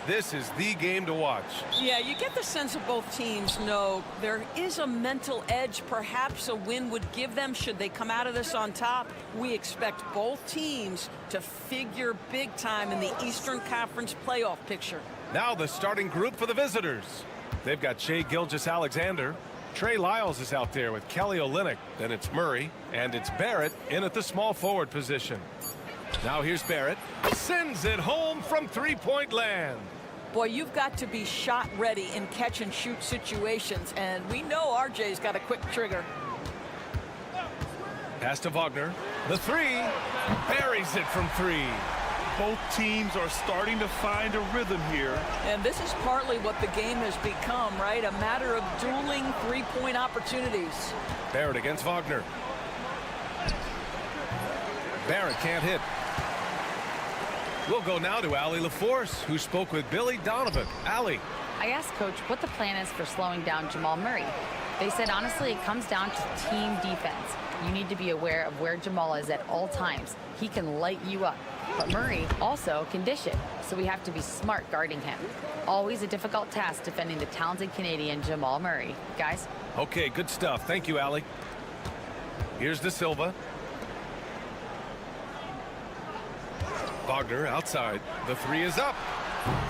This is the game to watch. Yeah, you get the sense of both teams know there is a mental edge perhaps a win would give them should they come out of this on top. We expect both teams to figure big time in the Eastern Conference playoff picture. Now the starting group for the visitors. They've got Shai Gilgeous-Alexander. Trey Lyles is out there with Kelly Olynyk. Then it's Murray, and it's Barrett in at the small forward position. Now here's Barrett. Sends it home from three-point land. Boy, you've got to be shot ready in catch-and-shoot situations, and we know RJ's got a quick trigger. Pass to Wagner. The three. Buries it from three. Both teams are starting to find a rhythm here. And this is partly what the game has become, right? A matter of dueling three-point opportunities. Barrett against Wagner. Barrett can't hit. We'll go now to Allie LaForce, who spoke with Billy Donovan. Allie. I asked Coach what the plan is for slowing down Jamal Murray. They said, honestly, it comes down to team defense. You need to be aware of where Jamal is at all times. He can light you up. But Murray also can dish it, so we have to be smart guarding him. Always a difficult task defending the talented Canadian Jamal Murray. Guys? Okay, good stuff. Thank you, Allie. Here's De Silva. Wagner outside. The three is up.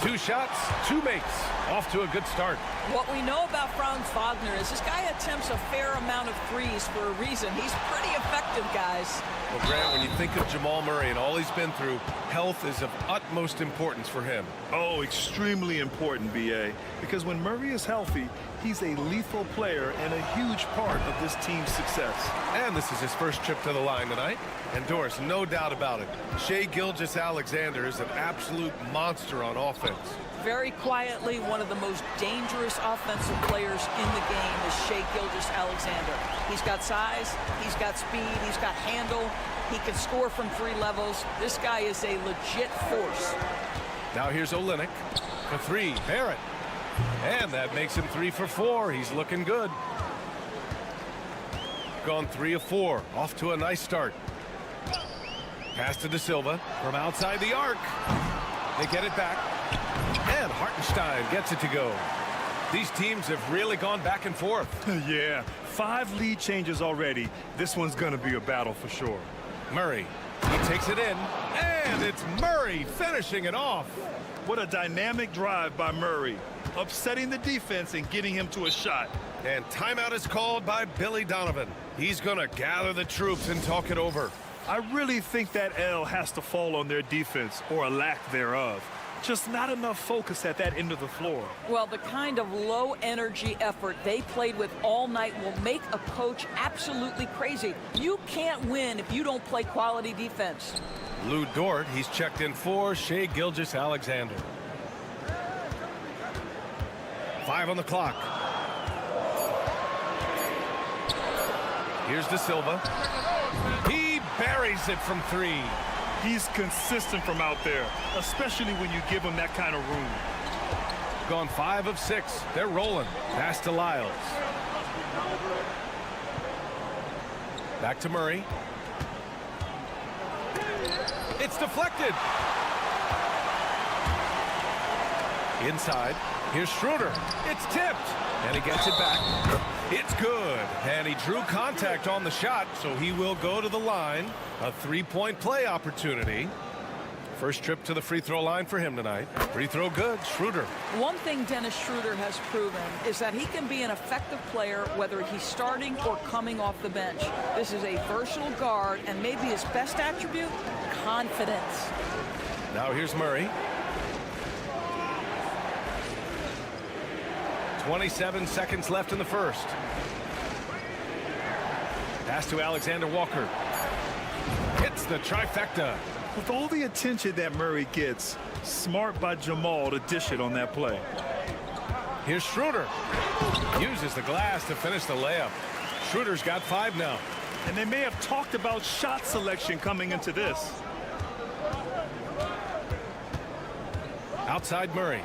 Two shots, two makes. Off to a good start. What we know about Franz Wagner is this guy attempts a fair amount of threes for a reason. He's pretty effective, guys. Well, Grant, when you think of Jamal Murray and all he's been through, health is of utmost importance for him. Oh, extremely important, B.A. Because when Murray is healthy, he's a lethal player and a huge part of this team's success. And this is his first trip to the line tonight. And Doris, no doubt about it, Shai Gilgeous-Alexander is an absolute monster on offense. Very quietly, one of the most dangerous offensive players in the game is Shai Gilgeous-Alexander. He's got size, he's got speed, he's got handle, he can score from three levels. This guy is a legit force. Now here's Olynyk. For three, Barrett. And that makes him 3 for 4. He's looking good. Gone 3 of 4. Off to a nice start. Pass to De Silva from outside the arc. They get it back. And Hartenstein gets it to go. These teams have really gone back and forth. Yeah, 5 lead changes already. This one's going to be a battle for sure. Murray, he takes it in. And it's Murray finishing it off. What a dynamic drive by Murray. Upsetting the defense and getting him to a shot. And timeout is called by Billy Donovan. He's going to gather the troops and talk it over. I really think that L has to fall on their defense, or a lack thereof. Just not enough focus at that end of the floor. Well, the kind of low-energy effort they played with all night will make a coach absolutely crazy. You can't win if you don't play quality defense. Lou Dort, he's checked in for Shai Gilgeous-Alexander. 5 on the clock. Here's De Silva. He buries it from 3. He's consistent from out there, especially when you give him that kind of room. Gone 5 of 6. They're rolling. Pass to Lyles. Back to Murray. It's deflected. Inside. Here's Schroeder. It's tipped. And he gets it back. It's good. And he drew contact on the shot, so he will go to the line. A 3-point play opportunity First trip to the free throw line for him tonight. Free throw good. Schroeder. One thing Dennis Schroeder has proven is that he can be an effective player whether he's starting or coming off the bench. This is a versatile guard, and maybe his best attribute, confidence. Now here's Murray. 27 seconds left in the first. Pass to Alexander Walker. Hits the trifecta. With all the attention that Murray gets, smart by Jamal to dish it on that play. Here's Schroeder. Uses the glass to finish the layup. Schroeder's got 5 now. And they may have talked about shot selection coming into this. Outside Murray.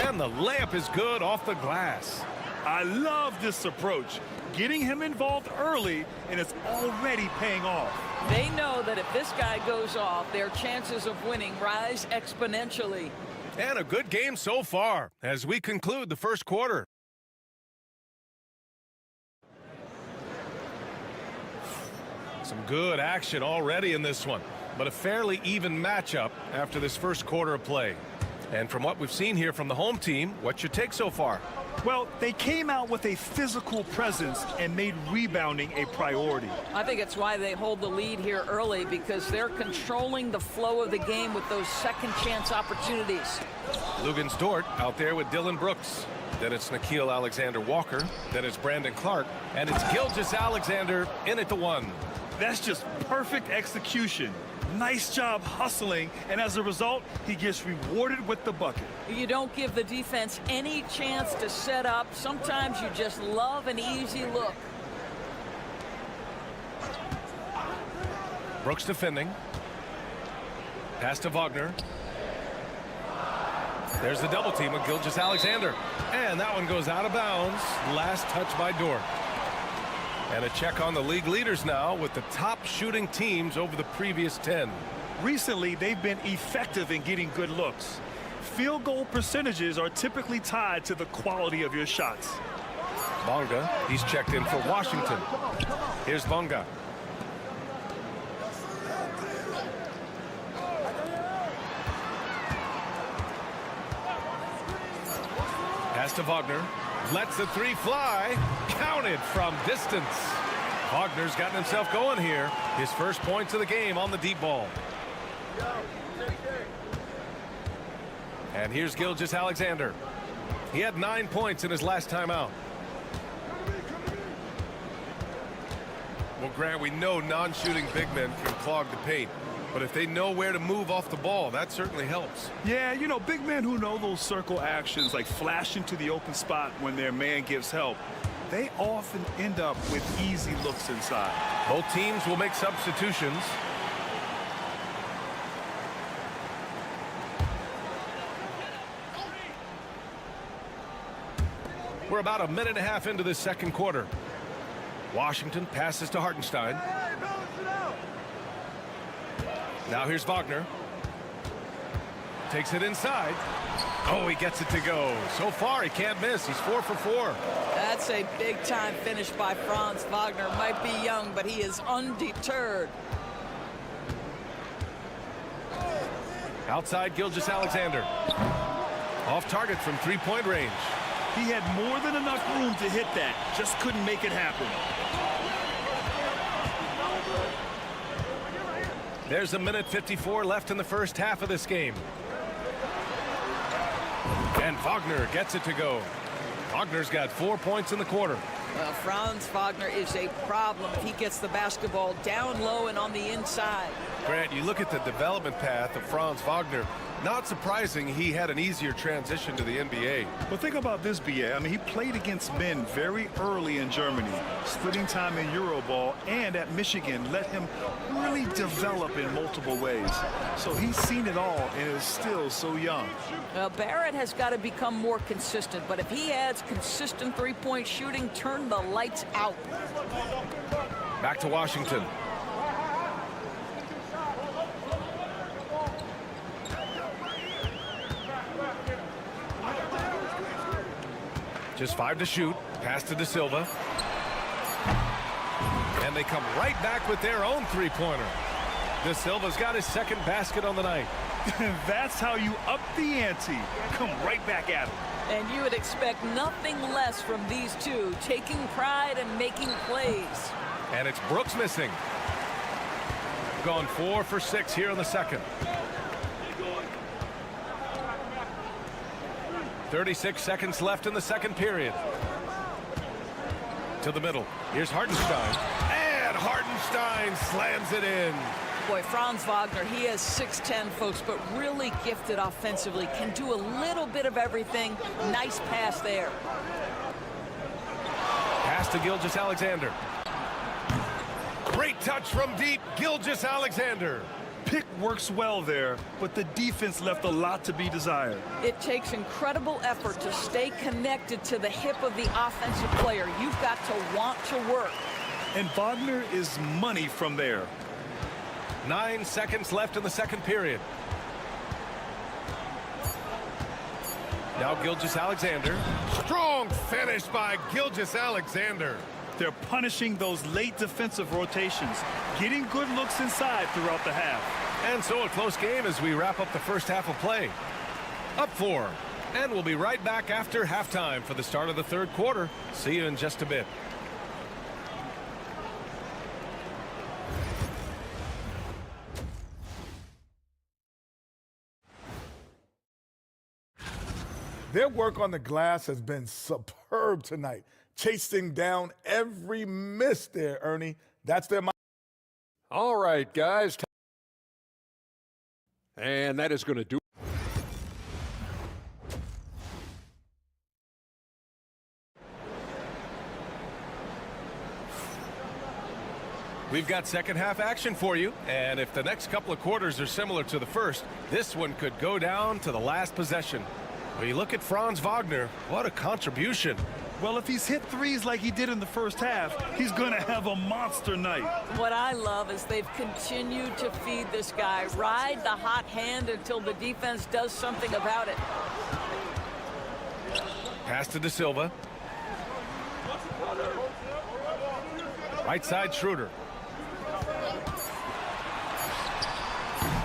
And the layup is good off the glass. I love this approach. Getting him involved early, and it's already paying off. They know that if this guy goes off, their chances of winning rise exponentially. And a good game so far as we conclude the first quarter. Some good action already in this one, but a fairly even matchup after this first quarter of play. And from what we've seen here from the home team, what's your take so far? Well, they came out with a physical presence and made rebounding a priority. I think it's why they hold the lead here early, because they're controlling the flow of the game with those second chance opportunities. Lugens Dort out there with Dylan Brooks. Then it's Nickeil Alexander-Walker. Then it's Brandon Clark. And it's Gilgeous-Alexander in at the 1. That's just perfect execution. Nice job hustling, and as a result, he gets rewarded with the bucket. You don't give the defense any chance to set up. Sometimes you just love an easy look. Brooks defending. Pass to Wagner. There's the double team with Gilgeous-Alexander. And that one goes out of bounds. Last touch by Dort. And a check on the league leaders now with the top shooting teams over the previous 10. Recently, they've been effective in getting good looks. Field goal percentages are typically tied to the quality of your shots. Bonga, he's checked in for Washington. Here's Bonga. Pass to Wagner. Lets the 3 fly. Counted from distance. Wagner's gotten himself going here. His first points of the game on the deep ball. And here's Gilgeous-Alexander. He had 9 points in his last time out. Well, Grant, we know non-shooting big men can clog the paint. But if they know where to move off the ball, that certainly helps. Yeah, you know, big men who know those circle actions, like flashing to the open spot when their man gives help, they often end up with easy looks inside. Both teams will make substitutions. We're about a minute and a half into this second quarter. Washington passes to Hartenstein. Now here's Wagner. Takes it inside. Oh, he gets it to go. So far, he can't miss. He's 4 for 4. That's a big-time finish by Franz Wagner. Might be young, but he is undeterred. Outside Gilgeous-Alexander. Off target from three-point range. He had more than enough room to hit that. Just couldn't make it happen. There's a minute 54 left in the first half of this game. And Wagner gets it to go. Wagner's got 4 points in the quarter. Well, Franz Wagner is a problem if he gets the basketball down low and on the inside. Grant, you look at the development path of Franz Wagner. Not surprising he had an easier transition to the NBA. But think about this, BA. I mean, he played against men very early in Germany, splitting time in Euroball, and at Michigan let him really develop in multiple ways. So he's seen it all and is still so young. Barrett has got to become more consistent, but if he adds consistent three-point shooting, turn the lights out. Back to Washington. Just 5 to shoot. Pass to De Silva. And they come right back with their own three-pointer. De Silva's got his second basket on the night. That's how you up the ante. Come right back at him. And you would expect nothing less from these two, taking pride and making plays. And it's Brooks missing. Gone 4 for 6 here in the second. 36 seconds left in the second period. To the middle. Here's Hartenstein. And Hartenstein slams it in. Boy, Franz Wagner, he is 6'10", folks, but really gifted offensively. Can do a little bit of everything. Nice pass there. Pass to Gilgeous-Alexander. Great touch from deep. Gilgeous-Alexander. Pick works well there, but the defense left a lot to be desired. It takes incredible effort to stay connected to the hip of the offensive player. You've got to want to work. And Wagner is money from there. 9 seconds left in the second period. Now Gilgeous-Alexander. Strong finish by Gilgeous-Alexander. They're punishing those late defensive rotations, getting good looks inside throughout the half. And so a close game as we wrap up the first half of play. Up 4. And we'll be right back after halftime for the start of the third quarter. See you in just a bit. Their work on the glass has been superb tonight, chasing down every miss there, Ernie. That's their. All right, guys. And that is going to do. We've got second half action for you, and if the next couple of quarters are similar to the first, this one could go down to the last possession. When you look at Franz Wagner, what a contribution. Well, if he's hit threes like he did in the first half, he's going to have a monster night. What I love is they've continued to feed this guy, ride the hot hand until the defense does something about it. Pass to De Silva. Right side Schroeder.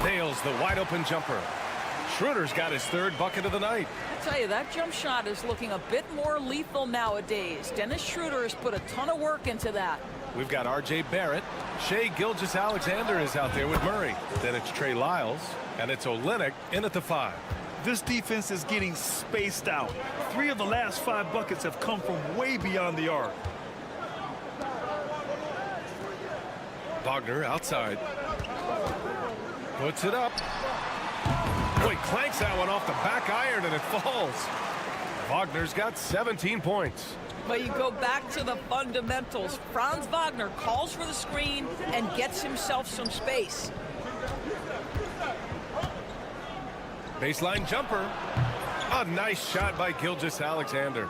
Nails the wide open jumper. Schroeder's got his third bucket of the night. I tell you, that jump shot is looking a bit more lethal nowadays. Dennis Schroeder has put a ton of work into that. We've got R.J. Barrett. Shai Gilgeous-Alexander is out there with Murray. Then it's Trey Lyles, and it's Olynyk in at the 5. This defense is getting spaced out. 3 of the last 5 buckets have come from way beyond the arc. Wagner outside. Puts it up. Boy, clanks that one off the back iron and it falls. Wagner's got 17 points. But you go back to the fundamentals. Franz Wagner calls for the screen and gets himself some space. Baseline jumper. A nice shot by Gilgeous-Alexander.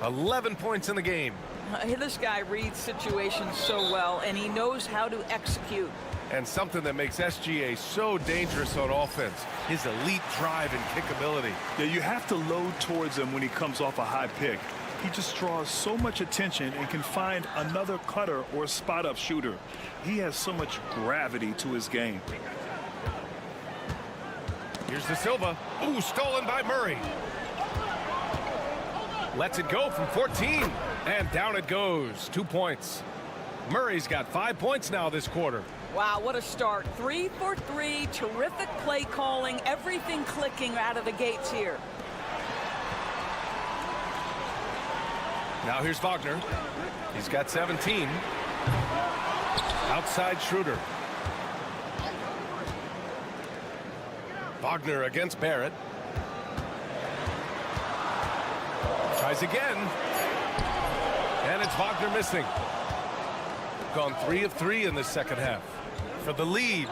11 points in the game. This guy reads situations so well, and he knows how to execute. And something that makes SGA so dangerous on offense, his elite drive and kickability. Yeah, you have to load towards him when he comes off a high pick. He just draws so much attention and can find another cutter or spot-up shooter. He has so much gravity to his game. Here's De Silva. Ooh, stolen by Murray. Lets it go from 14. And down it goes. 2 points. Murray's got 5 points now this quarter. Wow, what a start. 3 for 3. Terrific play calling. Everything clicking out of the gates here. Now here's Wagner. He's got 17. Outside Schroeder. Wagner against Barrett. Tries again. And it's Wagner missing. Gone 3 of 3 in this second half. For the lead.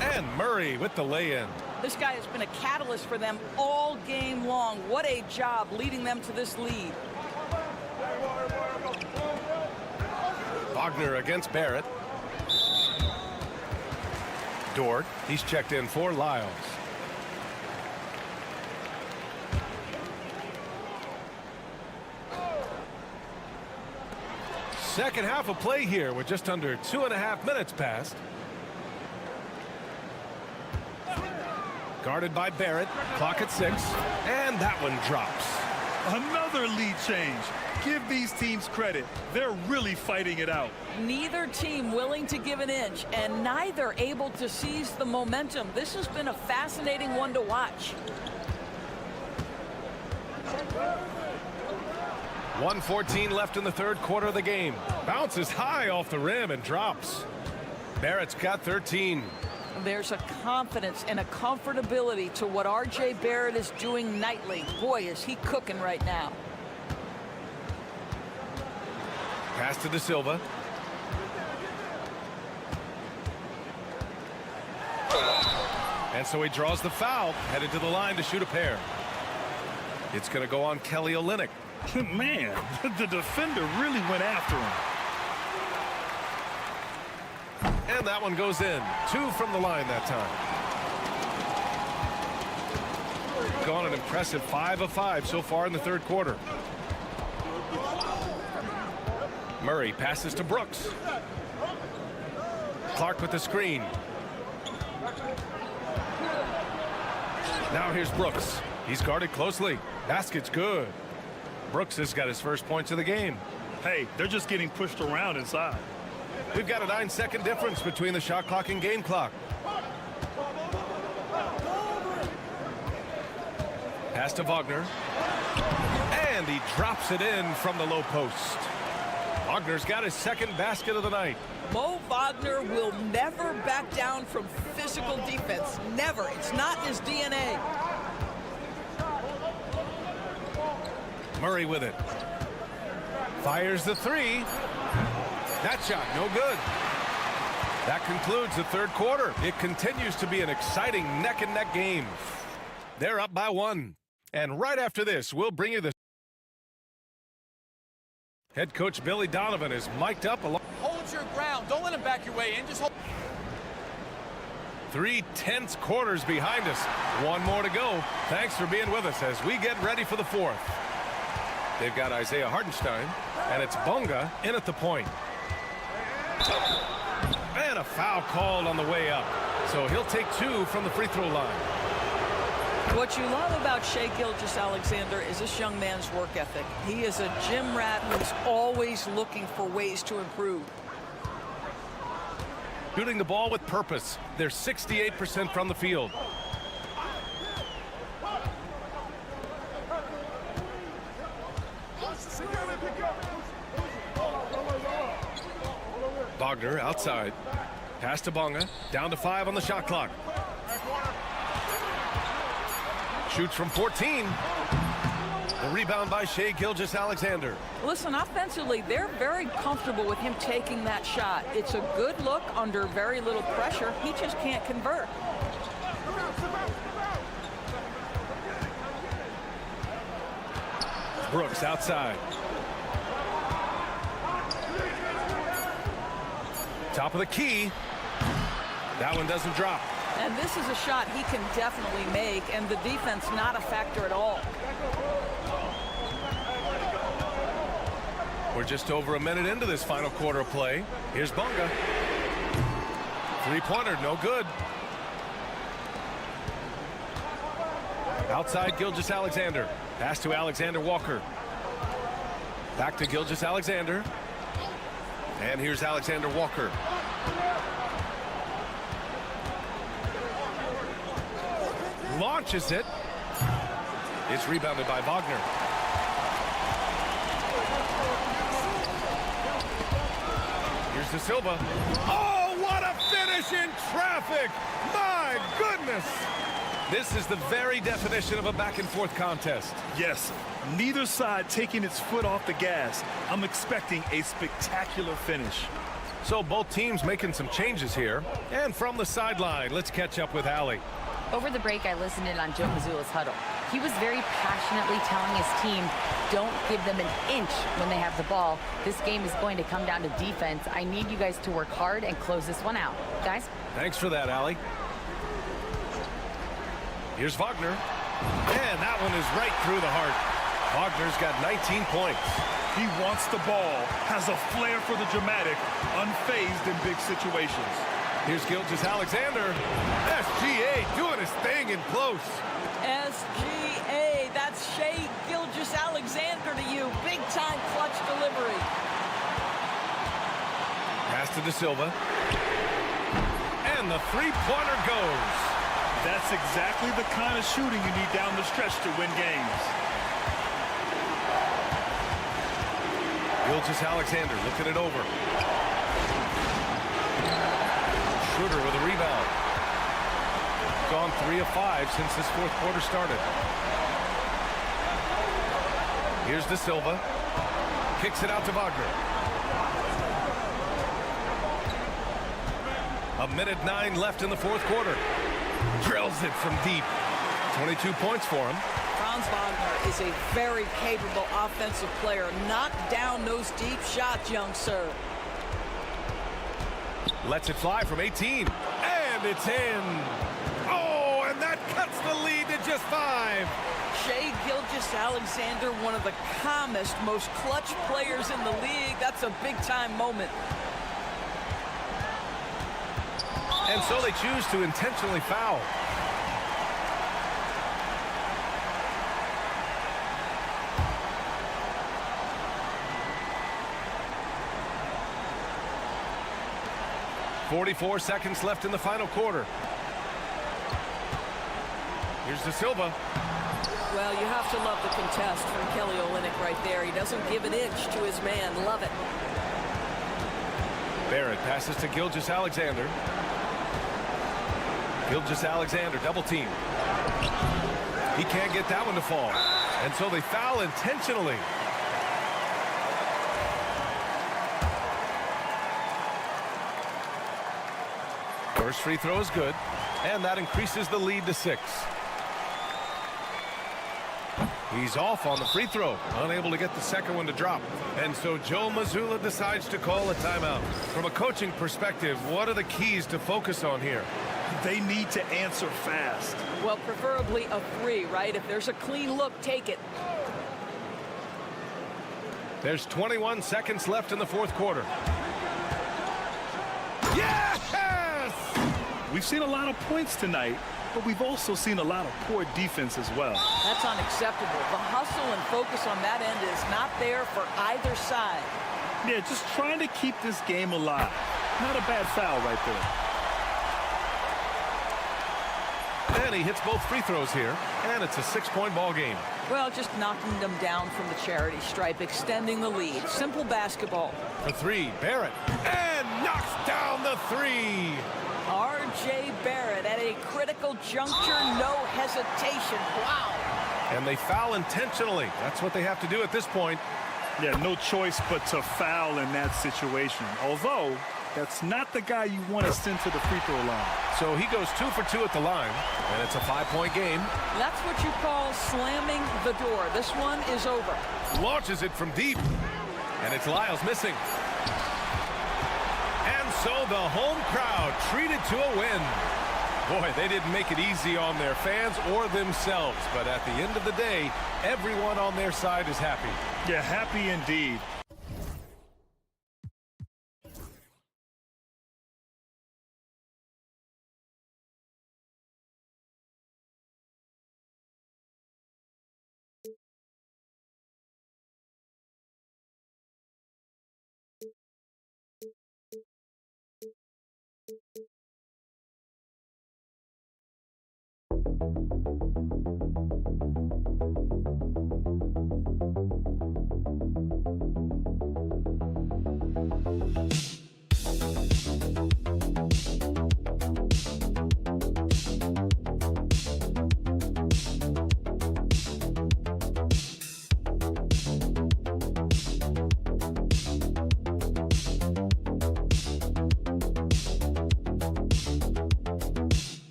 And Murray with the lay-in. This guy has been a catalyst for them all game long. What a job leading them to this lead. Wagner against Barrett. Dort. He's checked in for Lyles. Second half of play here with just under 2.5 minutes passed. Guarded by Barrett. Clock at 6. And that one drops. Another lead change. Give these teams credit. They're really fighting it out. Neither team willing to give an inch, and neither able to seize the momentum. This has been a fascinating one to watch. 1:14 left in the third quarter of the game. Bounces high off the rim and drops. Barrett's got 13. There's a confidence and a comfortability to what R.J. Barrett is doing nightly. Boy, is he cooking right now. Pass to De Silva. And so he draws the foul, headed to the line to shoot a pair. It's going to go on Kelly Olynyk. Man, the defender really went after him. And that one goes in. 2 from the line that time. Gone an impressive 5 of 5 so far in the third quarter. Murray passes to Brooks. Clark with the screen. Now here's Brooks. He's guarded closely. Basket's good. Brooks has got his first points of the game. Hey, they're just getting pushed around inside. We've got a 9-second difference between the shot clock and game clock. Pass to Wagner. And he drops it in from the low post. Wagner's got his second basket of the night. Mo Wagner will never back down from physical defense. Never. It's not his DNA. Murray with it. Fires the 3. That shot no good. That concludes the third quarter. It continues to be an exciting neck-and-neck game. They're up by 1. And right after this, we'll bring you the head coach Billy Donovan is mic'd up. Hold your ground. Don't let him back your way in. Just hold. 3 tense quarters behind us. 1 more to go. Thanks for being with us as we get ready for the 4th. They've got Isaiah Hartenstein, and it's Bonga in at the point. And a foul called on the way up. So he'll take 2 from the free throw line. What you love about Shai Gilgeous-Alexander is this young man's work ethic. He is a gym rat who's always looking for ways to improve. Shooting the ball with purpose. They're 68% from the field. Wagner outside. Pass to Bonga. Down to 5 on the shot clock. Shoots from 14. The rebound by Shai Gilgeous-Alexander. Listen, offensively, they're very comfortable with him taking that shot. It's a good look under very little pressure. He just can't convert. Brooks outside. Top of the key. That one doesn't drop. And this is a shot he can definitely make, and the defense not a factor at all. We're just over a minute into this final quarter of play. Here's Bonga. Three-pointer, no good. Outside Gilgeous-Alexander. Pass to Alexander Walker. Back to Gilgeous-Alexander. And here's Alexander Walker. Launches it. It's rebounded by Wagner. Here's De Silva. Oh, what a finish in traffic! My goodness! This is the very definition of a back-and-forth contest. Yes, neither side taking its foot off the gas. I'm expecting a spectacular finish. So both teams making some changes here. And from the sideline, let's catch up with Allie. Over the break, I listened in on Joe Mazzulla's huddle. He was very passionately telling his team, don't give them an inch when they have the ball. This game is going to come down to defense. I need you guys to work hard and close this one out. Guys? Thanks for that, Allie. Here's Wagner. And that one is right through the heart. Wagner's got 19 points. He wants the ball, has a flair for the dramatic, unfazed in big situations. Here's Gilgeous-Alexander. SGA doing his thing hanging close. SGA, that's Shea Gilgeous-Alexander to you. Big-time clutch delivery. Pass to De Silva. And the three-pointer goes. That's exactly the kind of shooting you need down the stretch to win games. Gilgeous-Alexander looking it over. Schroeder with a rebound. Gone 3 of 5 since this fourth quarter started. Here's De Silva. Kicks it out to Wagner. 1:09 left in the fourth quarter. Drills it from deep. 22 points for him. Franz Wagner is a very capable offensive player. Knock down those deep shots, young sir. Lets it fly from 18. And it's in. Oh, and that cuts the lead to just 5. Shea Gilgeous-Alexander, one of the calmest, most clutch players in the league. That's a big-time moment. And so they choose to intentionally foul. .44 seconds left in the final quarter. Here's De Silva. Well, you have to love the contest from Kelly Olynyk right there. He doesn't give an inch to his man. Love it. Barrett passes to Gilgeous-Alexander. Gilgeous-Alexander double team. He can't get that one to fall. And so they foul intentionally. First free throw is good, and that increases the lead to 6. He's off on the free throw, unable to get the second one to drop. And so Joe Mazzulla decides to call a timeout. From a coaching perspective, what are the keys to focus on here? They need to answer fast. Well, preferably a 3, right? If there's a clean look, take it. There's 21 seconds left in the fourth quarter. Yes! We've seen a lot of points tonight, but we've also seen a lot of poor defense as well. That's unacceptable. The hustle and focus on that end is not there for either side. Yeah, just trying to keep this game alive. Not a bad foul right there. And he hits both free throws here, and it's a 6-point ball game. Well, just knocking them down from the charity stripe, extending the lead. Simple basketball. The 3, Barrett, and knocks down the 3. R.J. Barrett at a critical juncture, no hesitation. Wow. And they foul intentionally. That's what they have to do at this point. Yeah, no choice but to foul in that situation. Although, that's not the guy you want to send to the free throw line. So he goes 2 for 2 at the line, and it's a 5-point game. That's what you call slamming the door. This one is over. Launches it from deep, and it's Lyles missing. And so the home crowd treated to a win. Boy, they didn't make it easy on their fans or themselves, but at the end of the day, everyone on their side is happy. Yeah, happy indeed.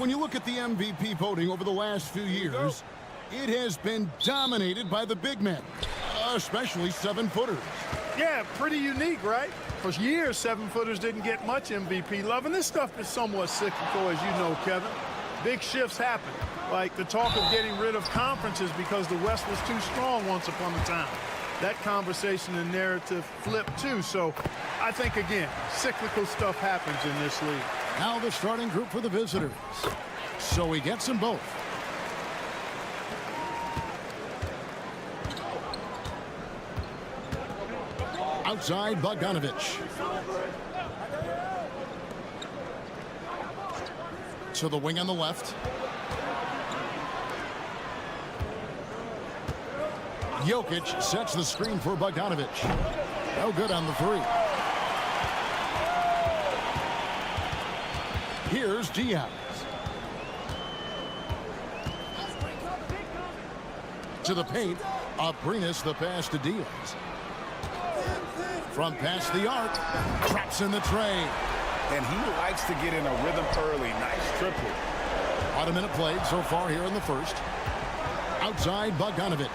When you look at the MVP voting over the last few years, it has been dominated by the big men, especially 7-footers. Yeah, pretty unique, right? For years, 7-footers didn't get much MVP love, and this stuff is somewhat cyclical, as you know, Kevin. Big shifts happen, like the talk of getting rid of conferences because the West was too strong once upon a time. That conversation and narrative flipped, too. So I think, again, cyclical stuff happens in this league. Now the starting group for the visitors. So he gets them both. Outside, Bogdanovich. To the wing on the left. Jokic sets the screen for Bogdanovic. No good on the three. Here's Diaz. To the paint. Abrinas the pass to Diaz. From past the arc. Traps in the tray. And he likes to get in a rhythm early. Nice triple. About a minute played so far here in the first. Outside Bogdanovic.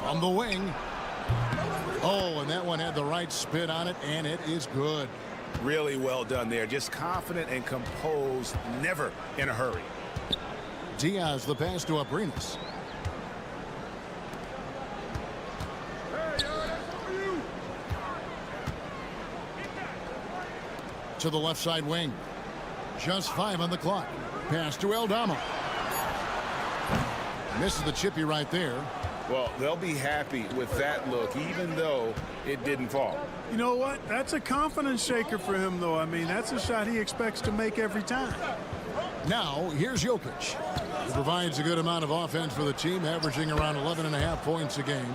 From the wing. Oh, and that one had the right spin on it, and it is good. Really well done there. Just confident and composed. Never in a hurry. Diaz the pass to Abrinas. To the left side wing. Just 5 on the clock. Pass to Aldama. Misses the chippy right there. Well, they'll be happy with that look, even though it didn't fall. You know what? That's a confidence shaker for him, though. I mean, that's a shot he expects to make every time. Now, here's Jokic. He provides a good amount of offense for the team, averaging around 11.5 points a game.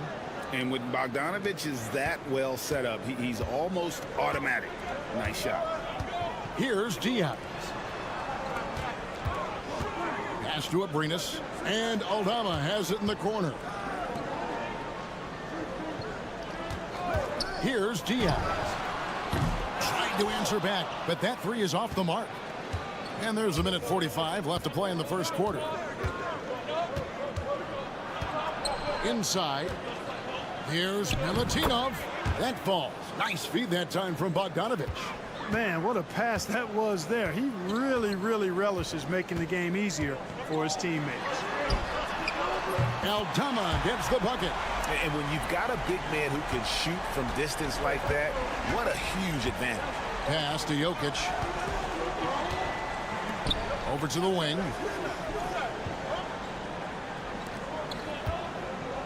And with Bogdanovic is that well set up, he's almost automatic. Nice shot. Here's Diaz. Pass to Abrinas. And Aldama has it in the corner. Here's Diaz. Trying to answer back, but that three is off the mark. And there's a minute 45 left to play in the first quarter. Inside. Here's Milutinov. That falls. Nice feed that time from Bogdanovic. Man, what a pass that was there. He really, really relishes making the game easier for his teammates. Aldama gets the bucket. And when you've got a big man who can shoot from distance like that, what a huge advantage. Pass to Jokic. Over to the wing.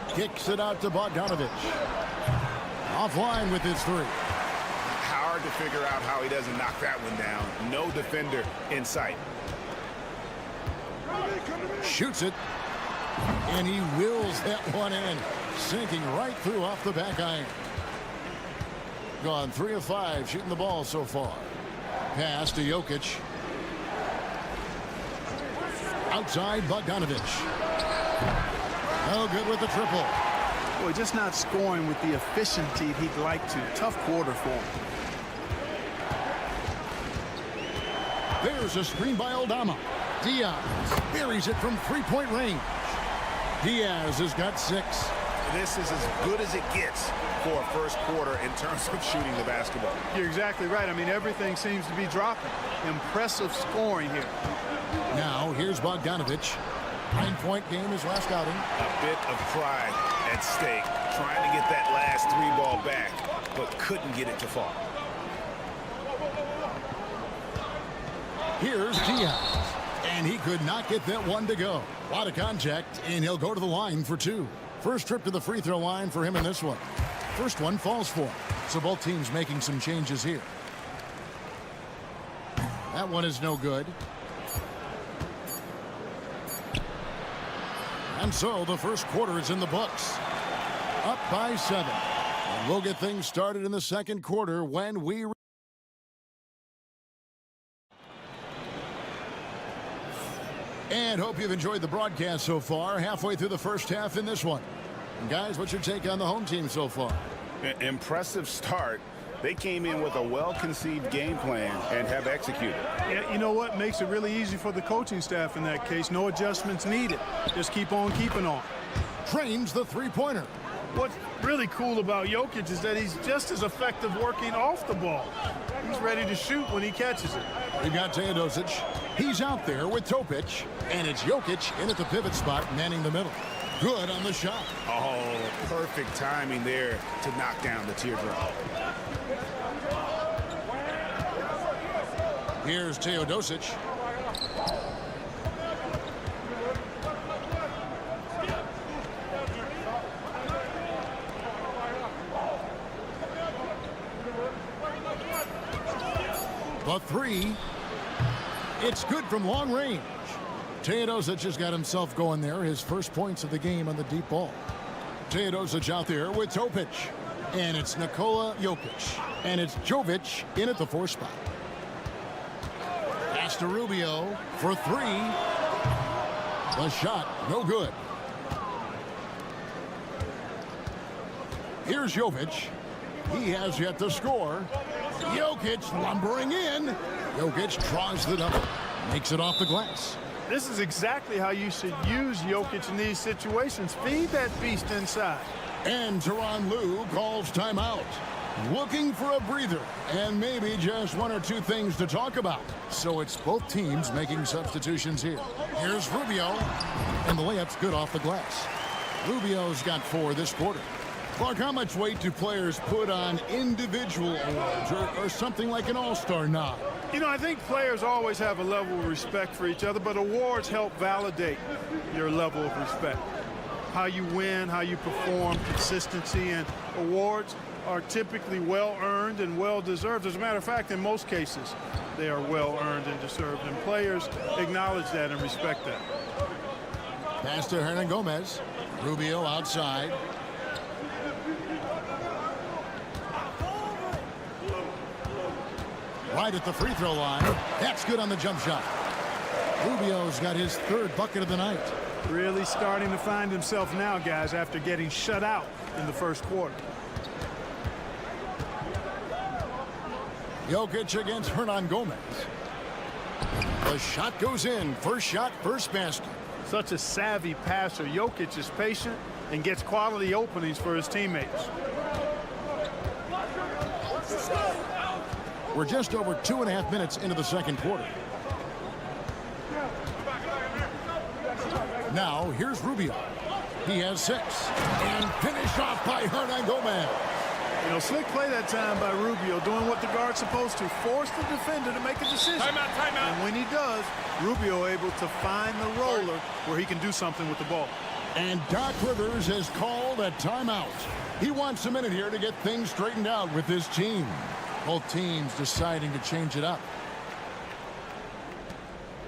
Kicks it out to Bogdanovic. Offline with his three. Hard to figure out how he doesn't knock that one down. No defender in sight. Shoots it. And he wills that one in. Sinking right through off the back iron. Gone 3 of 5 shooting the ball so far. Pass to Jokic. Outside Bogdanovic. No good with the triple. Boy, just not scoring with the efficiency he'd like to. Tough quarter for him. There's a screen by Aldama. Diaz buries it from 3-point range. Diaz has got 6. This is as good as it gets for a first quarter in terms of shooting the basketball. You're exactly right. I mean, everything seems to be dropping. Impressive scoring here. Now, here's Bogdanovic. 9-point game his last outing. A bit of pride at stake. Trying to get that last 3-ball back, but couldn't get it to fall. Here's Diaz. And he could not get that one to go. A lot of contact, and he'll go to the line for 2. First trip to the free throw line for him in this one. First one falls for him. So both teams making some changes here. That one is no good. And so the first quarter is in the books. Up by 7. And we'll get things started in the second quarter when we... And hope you've enjoyed the broadcast so far. Halfway through the first half in this one. And guys, what's your take on the home team so far? Impressive start. They came in with a well-conceived game plan and have executed. Yeah, you know what makes it really easy for the coaching staff in that case? No adjustments needed. Just keep on keeping on. Trains the three-pointer. What's really cool about Jokic is that he's just as effective working off the ball. He's ready to shoot when he catches it. We've got Teodosic. He's out there with Topic. And it's Jokic in at the pivot spot, manning the middle. Good on the shot. Oh, perfect timing there to knock down the teardrop. Here's Teodosic. The three. It's good from long range. Teodosic has got himself going there. His first points of the game on the deep ball. Teodosic out there with Topic. And it's Nikola Jokic. And it's Jovic in at the 4 spot. Pass to Rubio for 3. The shot, no good. Here's Jovic. He has yet to score. Jokic lumbering in. Jokic draws the double. Makes it off the glass. This is exactly how you should use Jokic in these situations. Feed that beast inside. And Tyronn Lue calls timeout. Looking for a breather and maybe just 1 or 2 things to talk about. So it's both teams making substitutions here. Here's Rubio. And the layup's good off the glass. Rubio's got 4 this quarter. Clark, how much weight do players put on individual awards or something like an all-star nod? You know, I think players always have a level of respect for each other, but awards help validate your level of respect. How you win, how you perform, consistency, and awards are typically well-earned and well-deserved. As a matter of fact, in most cases, they are well-earned and deserved, and players acknowledge that and respect that. Pass to Hernan Gomez. Rubio outside. Right at the free throw line. That's good on the jump shot. Rubio's got his 3rd bucket of the night. Really starting to find himself now, guys, after getting shut out in the first quarter. Jokic against Hernan Gomez. The shot goes in. First shot, first basket. Such a savvy passer. Jokic is patient and gets quality openings for his teammates. We're just over 2.5 minutes into the second quarter. Now, here's Rubio. He has 6. And finished off by Hernan Gomez. You know, slick play that time by Rubio, doing what the guard's supposed to, force the defender to make a decision. Timeout, timeout. And when he does, Rubio able to find the roller where he can do something with the ball. And Doc Rivers has called a timeout. He wants a minute here to get things straightened out with his team. Both teams deciding to change it up.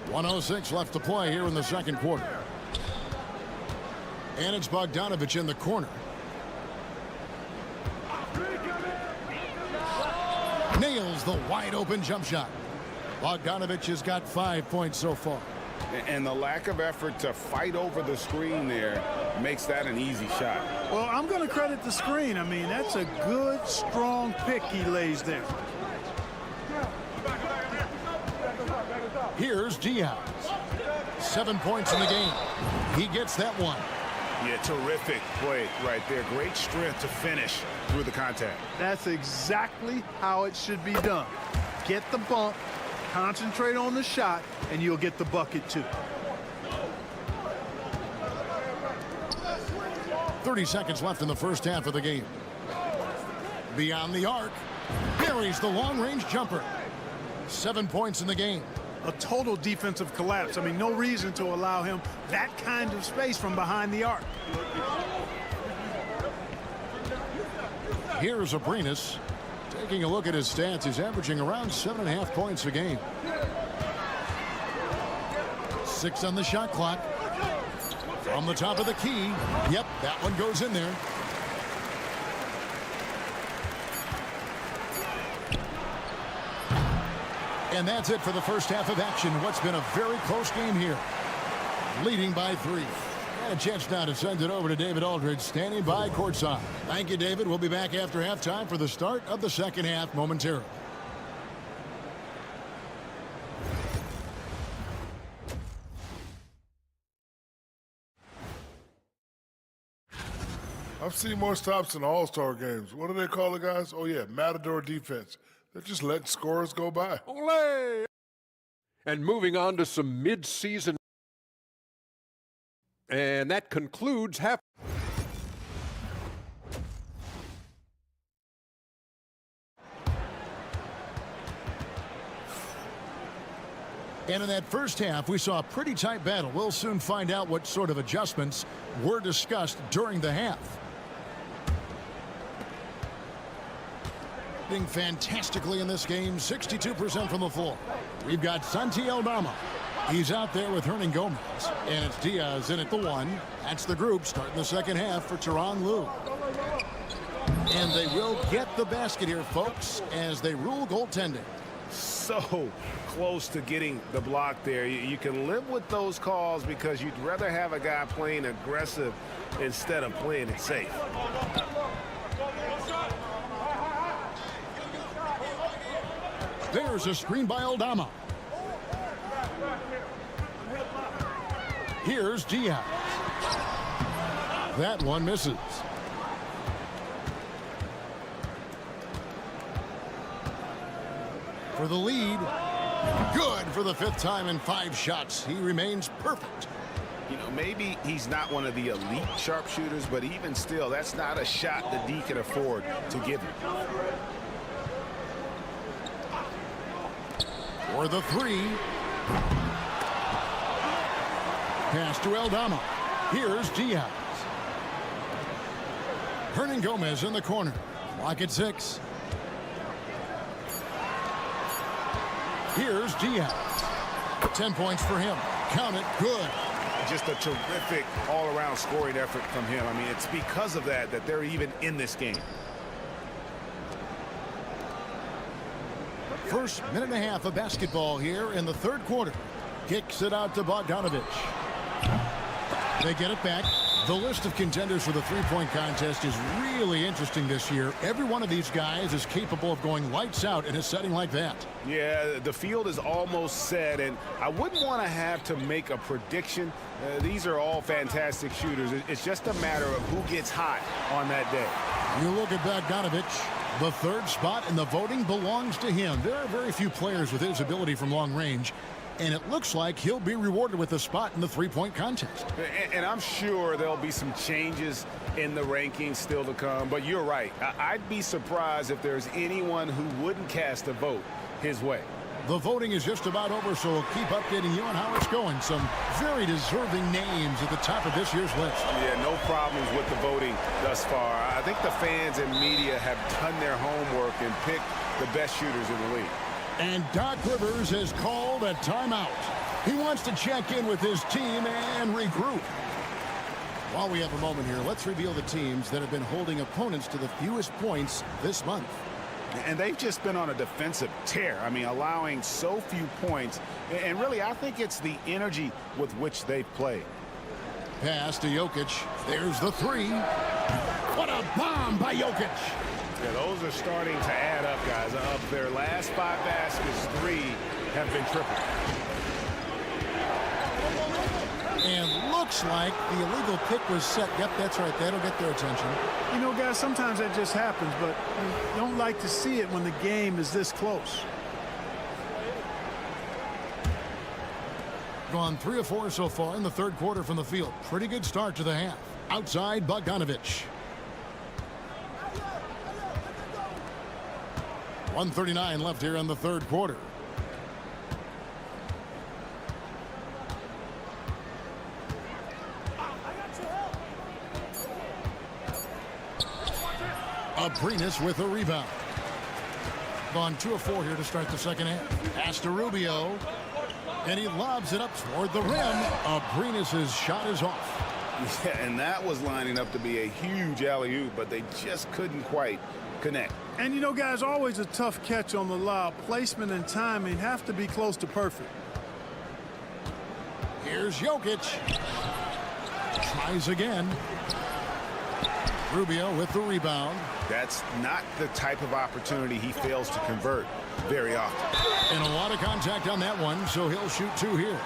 1:06 left to play here in the second quarter. And it's Bogdanovic in the corner. Nails the wide open jump shot. Bogdanovic has got 5 points so far. And the lack of effort to fight over the screen there makes that an easy shot. Well, I'm going to credit the screen. I mean, that's a good, strong pick he lays there. Here's Diaz. 7 points in the game. He gets that one. Yeah, terrific play right there. Great strength to finish through the contact. That's exactly how it should be done. Get the bump, concentrate on the shot, and you'll get the bucket too. 30 seconds left in the first half of the game. Beyond the arc. Buries the long-range jumper. 7 points in the game. A total defensive collapse. I mean, no reason to allow him that kind of space from behind the arc. Here's Abrinas. Taking a look at his stats, he's averaging around 7.5 points a game. 6 on the shot clock. From the top of the key. Yep, that one goes in there. And that's it for the first half of action. What's been a very close game here. Leading by 3. And a chance now to send it over to David Aldridge, standing by courtside. Thank you, David. We'll be back after halftime for the start of the second half momentarily. I've seen more stops in All-Star games. What do they call it, guys? Oh, yeah, Matador defense. They're just letting scorers go by. Olé! And moving on to some mid-season. And that concludes half. And in that first half, we saw a pretty tight battle. We'll soon find out what sort of adjustments were discussed during the half. shooting fantastically in this game, 62% from the floor. We've got Santi Aldama. He's out there with Hernan Gomez. And it's Diaz in at the 1. That's the group starting the second half for Tyronn Lue. And they will get the basket here, folks, as they rule goaltending. So close to getting the block there. You can live with those calls because you'd rather have a guy playing aggressive instead of playing it safe. There's a screen by Aldama. Here's Diaz. That one misses. For the lead. Good for the 5th time in 5 shots. He remains perfect. You know, maybe he's not one of the elite sharpshooters, but even still, that's not a shot that D can afford to give him. For the 3. Pass to Aldama. Here's Diaz. Hernan Gomez in the corner. Lock at 6. Here's Diaz. 10 points for him. Count it. Good. Just a terrific all-around scoring effort from him. I mean, it's because of that they're even in this game. First minute and a half of basketball here in the 3rd quarter. Kicks it out to Bogdanovic. They get it back. The list of contenders for the three-point contest is really interesting this year. Every one of these guys is capable of going lights out in a setting like that. Yeah, the field is almost set, and I wouldn't want to have to make a prediction. These are all fantastic shooters. It's just a matter of who gets hot on that day. You look at Bogdanovic. The 3rd spot in the voting belongs to him. There are very few players with his ability from long range. And it looks like he'll be rewarded with a spot in the three-point contest. And I'm sure there'll be some changes in the rankings still to come. But you're right. I'd be surprised if there's anyone who wouldn't cast a vote his way. The voting is just about over, so we'll keep updating you on how it's going. Some very deserving names at the top of this year's list. Yeah, no problems with the voting thus far. I think the fans and media have done their homework and picked the best shooters in the league. And Doc Rivers has called a timeout. He wants to check in with his team and regroup. While we have a moment here, let's reveal the teams that have been holding opponents to the fewest points this month. And they've just been on a defensive tear. I mean, allowing so few points. And really, I think it's the energy with which they've played. Pass to Jokic. There's the 3. What a bomb by Jokic. Yeah, those are starting to add up, guys. Of their last 5 baskets, 3 have been triple. And looks like the illegal pick was set. Yep, that's right. That'll get their attention. You know, guys, sometimes that just happens, but you don't like to see it when the game is this close. Gone 3 of 4 so far in the 3rd quarter from the field. Pretty good start to the half. Outside, Bogdanovic. 1:39 left here in the 3rd quarter. Abrinas with a rebound. Gone 2 of 4 here to start the second half. Pass to Rubio. And he lobs it up toward the rim. Abrinas' shot is off. Yeah, and that was lining up to be a huge alley-oop, but they just couldn't quite connect. And you know, guys, always a tough catch on the lob. Placement and timing have to be close to perfect. Here's Jokic. Tries again. Rubio with the rebound. That's not the type of opportunity he fails to convert very often. And a lot of contact on that one, so he'll shoot 2 here.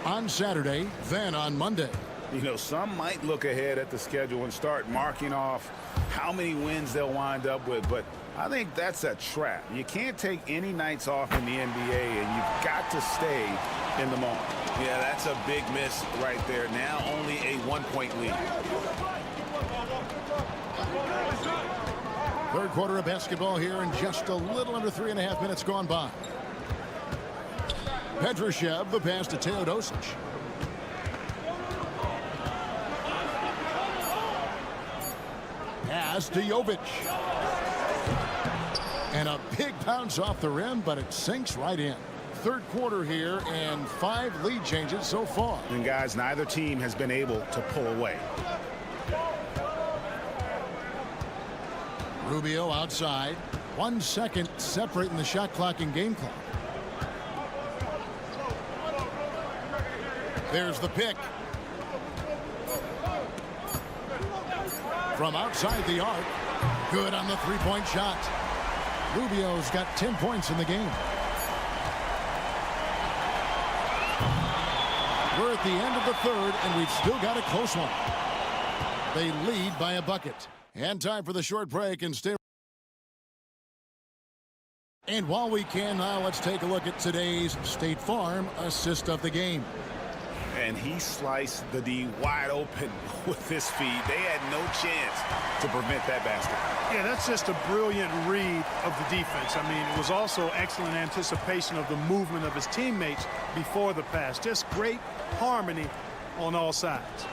On Saturday, then on Monday. You know, some might look ahead at the schedule and start marking off how many wins they'll wind up with, but I think that's a trap. You can't take any nights off in the NBA, and you've got to stay in the moment. Yeah, that's a big miss right there. Now only a 1-point lead. 3rd quarter of basketball here, and just a little under 3.5 minutes gone by. Petrushev, the pass to Teodosic. Pass to Jovic. And a big bounce off the rim, but it sinks right in. Third quarter here, and 5 lead changes so far. And guys, neither team has been able to pull away. Rubio outside. 1 second separating the shot clock and game clock. There's the pick. From outside the arc. Good on the three-point shot. Rubio's got 10 points in the game. We're at the end of the third, and we've still got a close one. They lead by a bucket. And time for the short break and stay. And while we can now, let's take a look at today's State Farm assist of the game. And he sliced the D wide open with his feet. They had no chance to prevent that basket. Yeah, that's just a brilliant read of the defense. I mean, it was also excellent anticipation of the movement of his teammates before the pass. Just great harmony on all sides.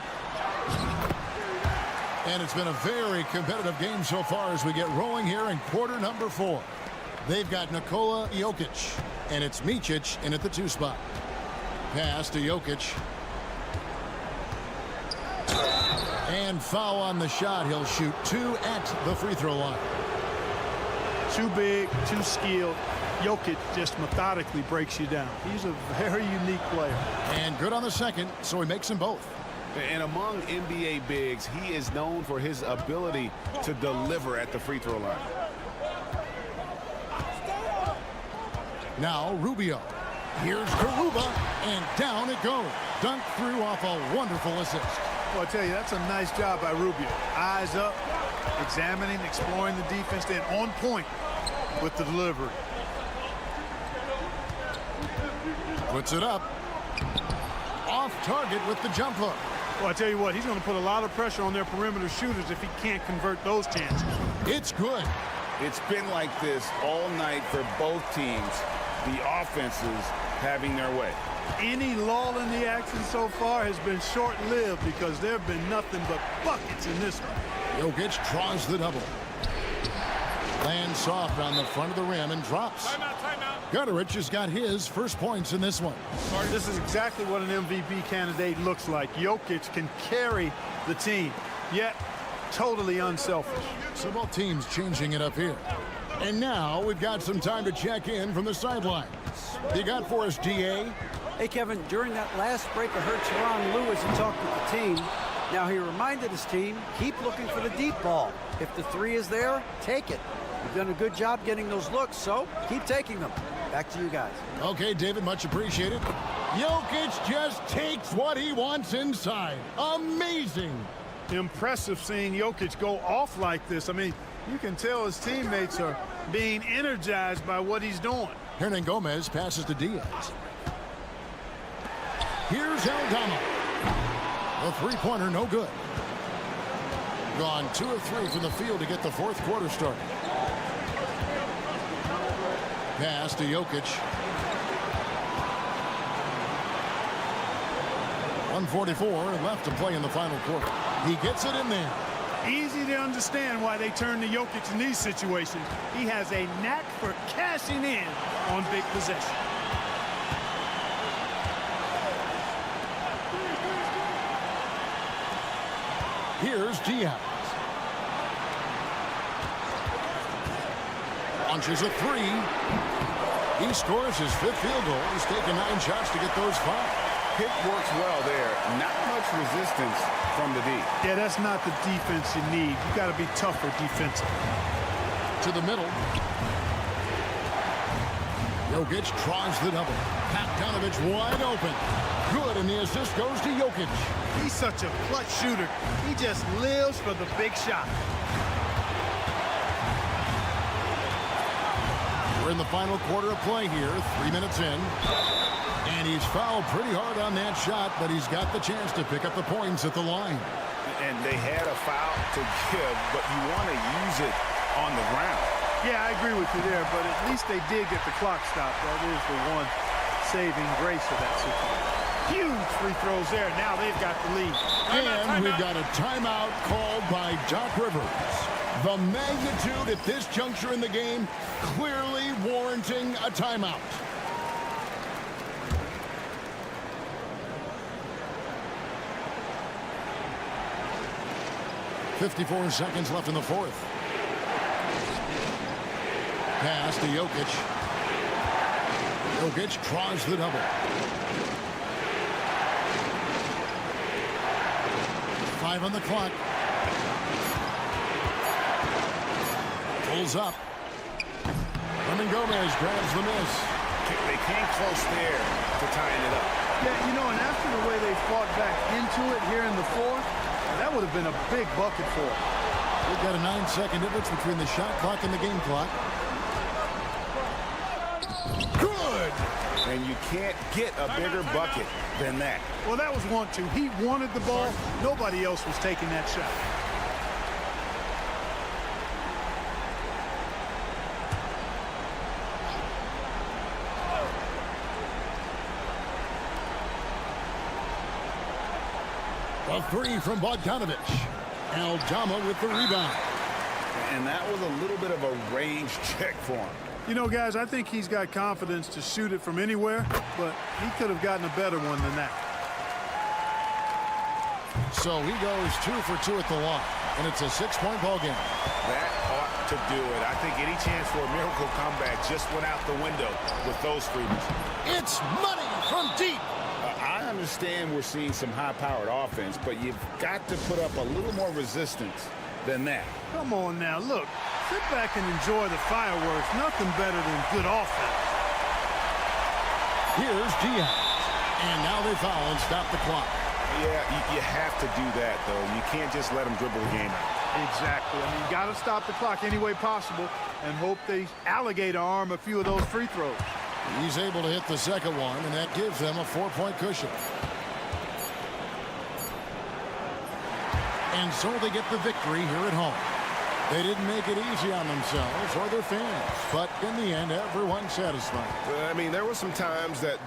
And it's been a very competitive game so far as we get rolling here in quarter number 4. They've got Nikola Jokic, and it's Micic in at the 2 spot. Pass to Jokic. And foul on the shot. He'll shoot 2 at the free throw line. Too big, too skilled. Jokic just methodically breaks you down. He's a very unique player. And good on the second, so he makes them both. And among NBA bigs, he is known for his ability to deliver at the free throw line. Now Rubio. Here's Garuba, and down it goes. Dunk through off a wonderful assist. Well, I tell you, that's a nice job by Rubio. Eyes up, examining, exploring the defense, then on point with the delivery. Puts it up. Off target with the jump hook. Well, I tell you what, he's going to put a lot of pressure on their perimeter shooters if he can't convert those chances. It's good. It's been like this all night for both teams. The offenses having their way. Any lull in the action so far has been short-lived because there have been nothing but buckets in this one. Jokic draws the double. Lands soft on the front of the rim and drops. Timeout, timeout. Gutterich has got his first points in this one. This is exactly what an MVP candidate looks like. Jokic can carry the team, yet totally unselfish. So both teams changing it up here. And now we've got some time to check in from the sidelines. You got for us, DA? Hey, Kevin, during that last break, I heard Sharon Lewis and talked with the team. Now, he reminded his team, keep looking for the deep ball. If the 3 is there, take it. You've done a good job getting those looks, so keep taking them. Back to you guys. Okay, David, much appreciated. Jokic just takes what he wants inside. Amazing. Impressive seeing Jokic go off like this. I mean, you can tell his teammates are being energized by what he's doing. Hernan Gomez passes to Diaz. Here's Aldama. The three-pointer, no good. Gone 2 of 3 from the field to get the fourth quarter started. Pass to Jokic. 1:44 left to play in the final quarter. He gets it in there. Easy to understand why they turn to Jokic in these situations. He has a knack for cashing in on big possessions. Here's Diaz. Launches a 3. He scores his 5th field goal. He's taken 9 shots to get those 5. Pick works well there. Not much resistance from the D. Yeah, that's not the defense you need. You got to be tougher defensively. To the middle. Jokic draws the double. Bogdanovic wide open. Good, and the assist goes to Jokic. He's such a clutch shooter. He just lives for the big shot. We're in the final quarter of play here, 3 minutes in. And he's fouled pretty hard on that shot, but he's got the chance to pick up the points at the line. And they had a foul to give, but you want to use it on the ground. Yeah, I agree with you there, but at least they did get the clock stopped. That is the one saving grace of that situation. Huge free throws there. Now they've got the lead. And we've got a timeout called by Doc Rivers. The magnitude at this juncture in the game clearly warranting a timeout. .54 seconds left in the fourth. Pass to Jokic. Jokic draws the double. 5 on the clock. Pulls up. Hernan Gomez grabs the miss. They came close there to tying it up. Yeah, you know, and after the way they fought back into it here in the fourth, that would have been a big bucket for them. We've got a 9-second difference between the shot clock and the game clock. Good! And you can't get a bigger bucket than that. Well, that was 1-2. He wanted the ball. Nobody else was taking that shot. A three from Bogdanovic. Aldama with the rebound. And that was a little bit of a range check for him. You know, guys, I think he's got confidence to shoot it from anywhere, but he could have gotten a better one than that. So he goes 2 for 2 at the line, and it's a 6-point ball game. That ought to do it. I think any chance for a miracle comeback just went out the window with those freedoms. It's money from deep. I understand we're seeing some high-powered offense, but you've got to put up a little more resistance than that. Come on now, look. Sit back and enjoy the fireworks. Nothing better than good offense. Here's Diaz. And now they foul and stop the clock. Yeah, you have to do that, though. You can't just let them dribble the game out. Exactly. I mean, you got to stop the clock any way possible and hope they alligator arm a few of those free throws. He's able to hit the second one, and that gives them a 4-point cushion. And so they get the victory here at home. They didn't make it easy on themselves or their fans, but in the end, everyone's satisfied. I mean, there were some times that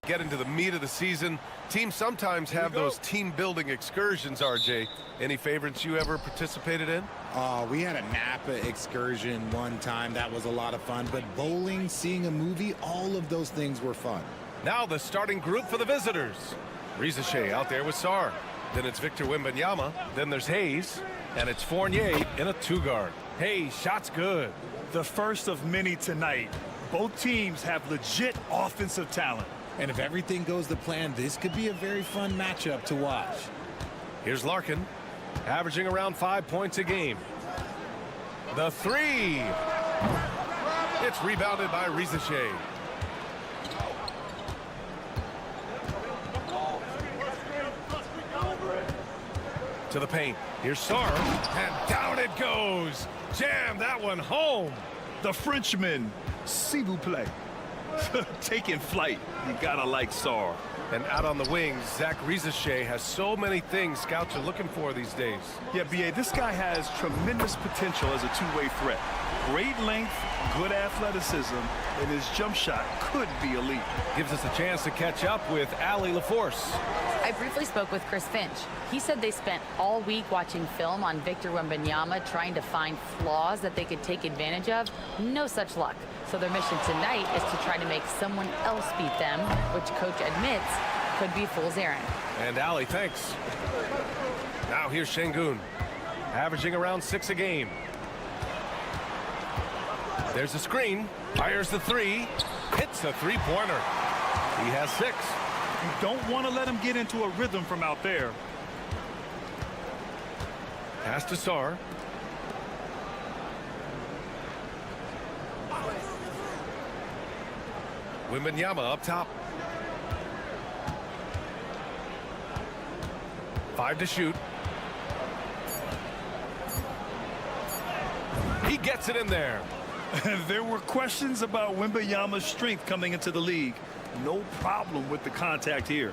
Get into the meat of the season. Teams sometimes have those team-building excursions, RJ. Any favorites you ever participated in? We had a Napa excursion one time. That was a lot of fun. But bowling, seeing a movie, all of those things were fun. Now the starting group for the visitors. Rizache out there with Sarr. Then it's Victor Wembanyama. Then there's Hayes. And it's Fournier in a two-guard. Hayes, shot's good. The first of many tonight. Both teams have legit offensive talent. And if everything goes to plan, this could be a very fun matchup to watch. Here's Larkin, averaging around 5 points a game. The three. It's rebounded by Rizache. To the paint. Here's Sarr, and down it goes. Jam that one home. The Frenchman, s'il vous plaît. Taking flight. You gotta like Saar. And out on the wings, Zach Rizachet has so many things scouts are looking for these days. Yeah, B.A., this guy has tremendous potential as a two-way threat. Great length, good athleticism, and his jump shot could be elite. Gives us a chance to catch up with Allie LaForce. I briefly spoke with Chris Finch. He said they spent all week watching film on Victor Wembanyama, trying to find flaws that they could take advantage of. No such luck. So their mission tonight is to try to make someone else beat them, which coach admits could be fool's errand. And Allie, thanks. Now here's Şengün, averaging around 6 a game. There's a screen, fires the three, hits a three-pointer. He has 6. You don't want to let him get into a rhythm from out there. Pass to Saar. Wembanyama up top. 5 to shoot. He gets it in there. There were questions about Wembanyama's strength coming into the league. No problem with the contact here.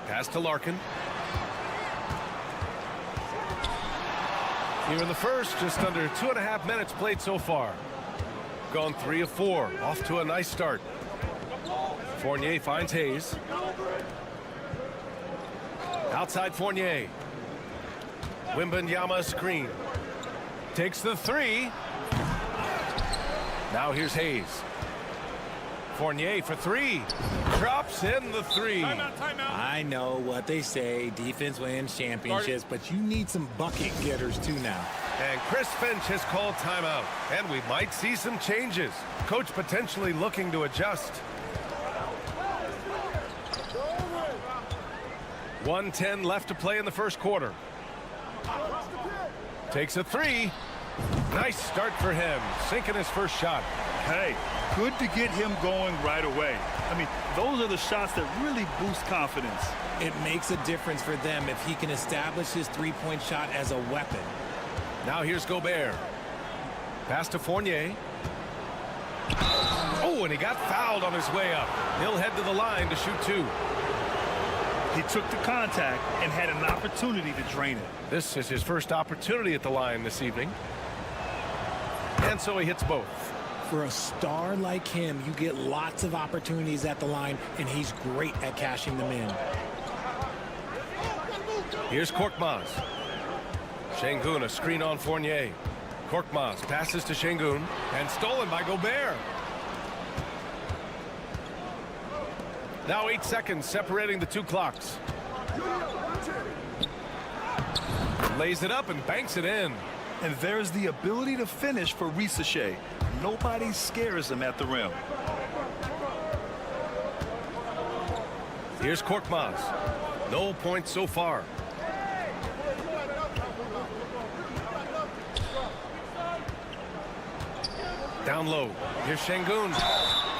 Pass to Larkin. Here in the first, just under 2.5 minutes played so far. Gone 3 of 4. Off to a nice start. Fournier finds Hayes. Outside Fournier. Wembanyama screen. Takes the 3. Now here's Hayes. Fournier for 3. Drops in the 3. Timeout. I know what they say. Defense wins championships, but you need some bucket getters too now. And Chris Finch has called timeout. And we might see some changes. Coach potentially looking to adjust. 1:10 left to play in the first quarter. Takes a 3. Nice start for him. Sinking his first shot. Hey, good to get him going right away. I mean, those are the shots that really boost confidence. It makes a difference for them if he can establish his three-point shot as a weapon. Now here's Gobert. Pass to Fournier. Oh, and he got fouled on his way up. He'll head to the line to shoot 2. He took the contact and had an opportunity to drain it. This is his first opportunity at the line this evening. And so he hits both. For a star like him, you get lots of opportunities at the line, and he's great at cashing them in. Here's Korkmaz. Şengün, a screen on Fournier. Korkmaz passes to Şengün, and stolen by Gobert. Now 8 seconds separating the 2 clocks. Lays it up and banks it in. And there's the ability to finish for Rizachet. Nobody scares him at the rim. Here's Korkmaz. No points so far. Down low. Here's Şengün.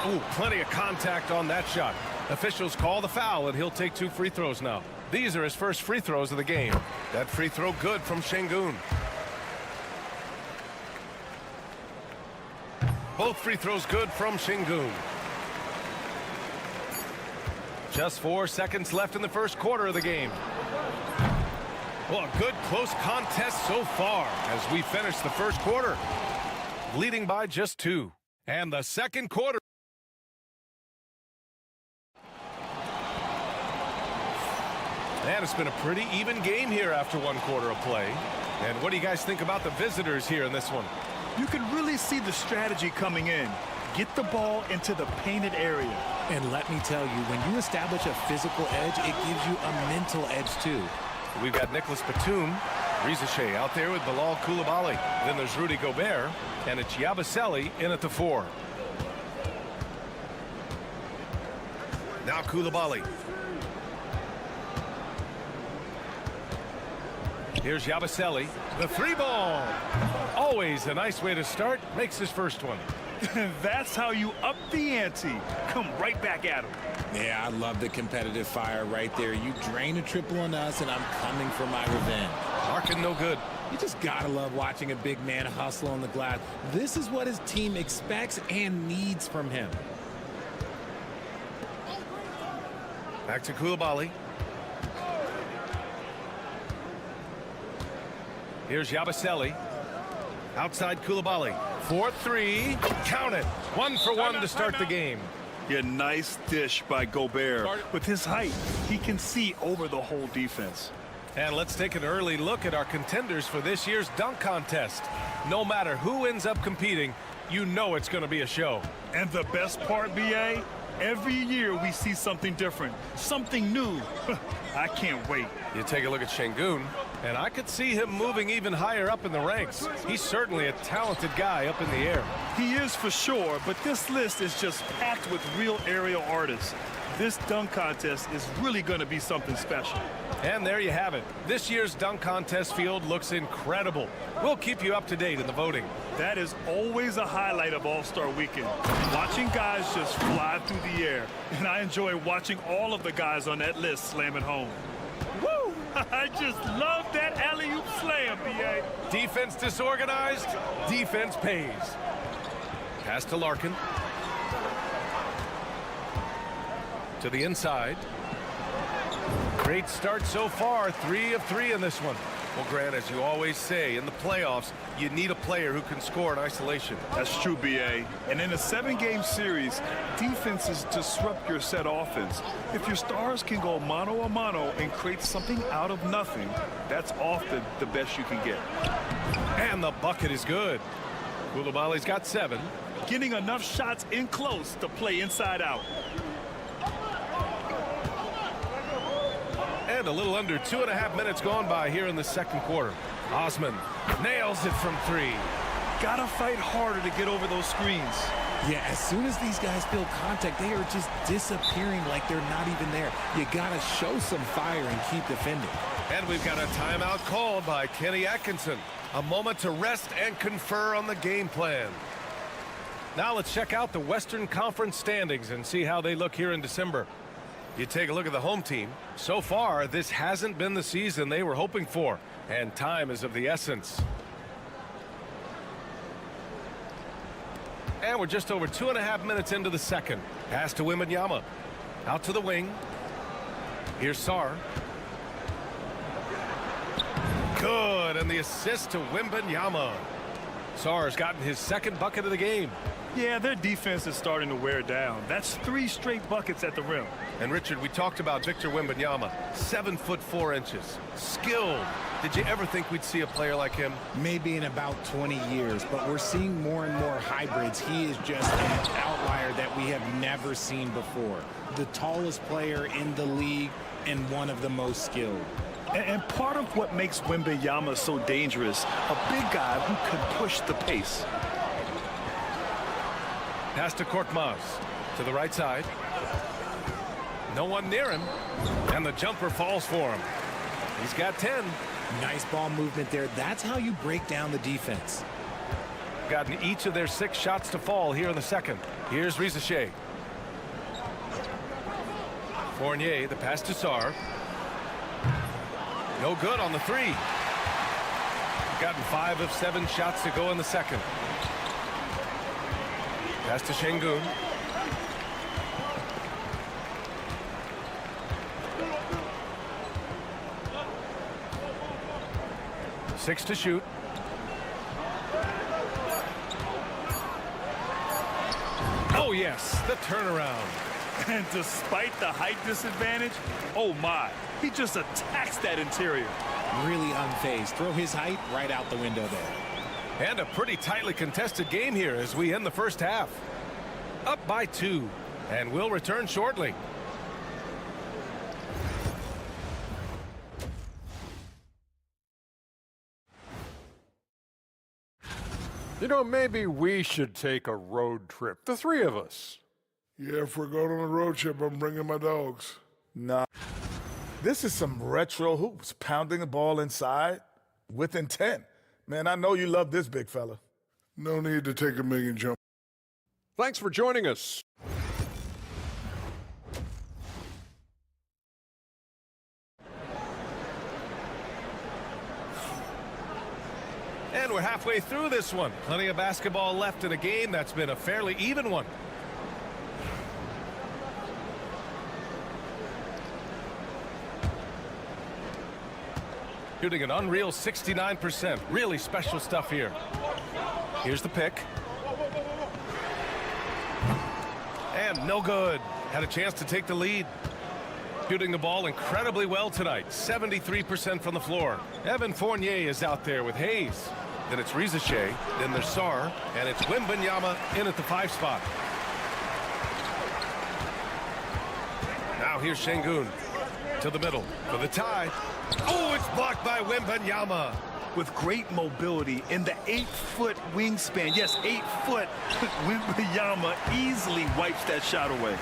Ooh, plenty of contact on that shot. Officials call the foul, and he'll take 2 free throws now. These are his first free throws of the game. That free throw good from Şengün. Both free throws good from Şengün. Just 4 seconds left in the first quarter of the game. Well, a good close contest so far as we finish the first quarter, leading by just 2. And the second quarter. And it's been a pretty even game here after 1 quarter of play. And what do you guys think about the visitors here in this one? You can really see the strategy coming in. Get the ball into the painted area. And let me tell you, when you establish a physical edge, it gives you a mental edge too. We've got Nicholas Batum, Rizachet out there with Bilal Coulibaly. Then there's Rudy Gobert, and it's Yabusele in at the 4. Now Coulibaly. Here's Yabusele, the 3-ball. Always a nice way to start. Makes his first one. That's how you up the ante. Come right back at him. Yeah, I love the competitive fire right there. You drain a triple on us, and I'm coming for my revenge. Larkin no good. You just gotta love watching a big man hustle on the glass. This is what his team expects and needs from him. Back to Koulibaly. Here's Yabusele. Outside Koulibaly. 4-3. Count it. 1-for-1 to start the game. Yeah, nice dish by Gobert. With his height, he can see over the whole defense. And let's take an early look at our contenders for this year's dunk contest. No matter who ends up competing, you know it's going to be a show. And the best part, BA, every year we see something different, something new. I can't wait. You take a look at Şengün, and I could see him moving even higher up in the ranks. He's certainly a talented guy up in the air. He is for sure, but this list is just packed with real aerial artists. This dunk contest is really going to be something special. And there you have it. This year's dunk contest field looks incredible. We'll keep you up to date in the voting. That is always a highlight of All-Star Weekend. Watching guys just fly through the air. And I enjoy watching all of the guys on that list slam it home. Woo! I just love that alley-oop slam, B.A. Defense disorganized, defense pays. Pass to Larkin. To the inside. Great start so far, 3 of 3 in this one. Well, Grant, as you always say, in the playoffs, you need a player who can score in isolation. That's true, B.A. And in a 7-game series, defenses disrupt your set offense. If your stars can go mano-a-mano and create something out of nothing, that's often the best you can get. And the bucket is good. Koulibaly's got 7. Getting enough shots in close to play inside out. And a little under 2.5 minutes gone by here in the second quarter. Osman nails it from 3. Gotta fight harder to get over those screens. Yeah, as soon as these guys feel contact, they are just disappearing like they're not even there. You gotta show some fire and keep defending. And we've got a timeout called by Kenny Atkinson. A moment to rest and confer on the game plan. Now let's check out the Western Conference standings and see how they look here in December. You take a look at the home team. So far, this hasn't been the season they were hoping for, and time is of the essence. And we're just over 2.5 minutes into the second. Pass to Wembanyama. Out to the wing. Here's Sarr. Good, and the assist to Wembanyama. Sarr's gotten his second bucket of the game. Yeah, their defense is starting to wear down. That's 3 straight buckets at the rim. And Richard, we talked about Victor Wembanyama, 7'4". Skilled. Did you ever think we'd see a player like him? Maybe in about 20 years, but we're seeing more and more hybrids. He is just an outlier that we have never seen before. The tallest player in the league and one of the most skilled. And part of what makes Wembanyama so dangerous, a big guy who can push the pace. Pass to Korkmaz. To the right side. No one near him. And the jumper falls for him. He's got 10. Nice ball movement there. That's how you break down the defense. Gotten each of their 6 shots to fall here in the second. Here's Rizachet. Fournier, the pass to Sarr. No good on the 3. Gotten 5 of 7 shots to go in the second. Pass to Şengün. Six to shoot. Oh, yes, the turnaround. And despite the height disadvantage, oh my, he just attacks that interior. Really unfazed. Throw his height right out the window there. And a pretty tightly contested game here as we end the first half. Up by 2, and we'll return shortly. You know, maybe we should take a road trip, the 3 of us. Yeah, if we're going on a road trip, I'm bringing my dogs. Nah. This is some retro hoops, pounding the ball inside with intent. Man, I know you love this, big fella. No need to take a million jump. Thanks for joining us. we're halfway through this one. Plenty of basketball left in a game that's been a fairly even one. Shooting an unreal 69%. Really special stuff here. Here's the pick. And no good. Had a chance to take the lead. Shooting the ball incredibly well tonight. 73% from the floor. Evan Fournier is out there with Hayes. Then it's Rizachet. Then there's Sarr. And it's Wembanyama in at the 5 spot. Now here's Şengün to the middle for the tie. Oh, it's blocked by Wembanyama. With great mobility in the 8-foot wingspan. Yes, 8 foot. Wembanyama easily wipes that shot away.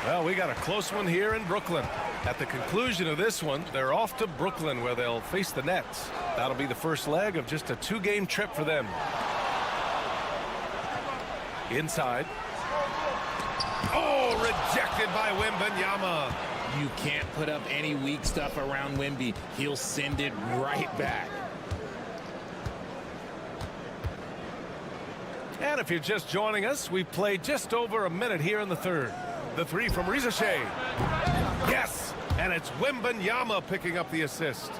Well, we got a close one here in Brooklyn. At the conclusion of this one, they're off to Brooklyn where they'll face the Nets. That'll be the first leg of just a 2-game trip for them. Inside. Oh, rejected by Wembanyama. You can't put up any weak stuff around Wemby. He'll send it right back. And if you're just joining us, we've played just over a minute here in the third. The 3 from Rizachet. Yes! And it's Wembanyama picking up the assist.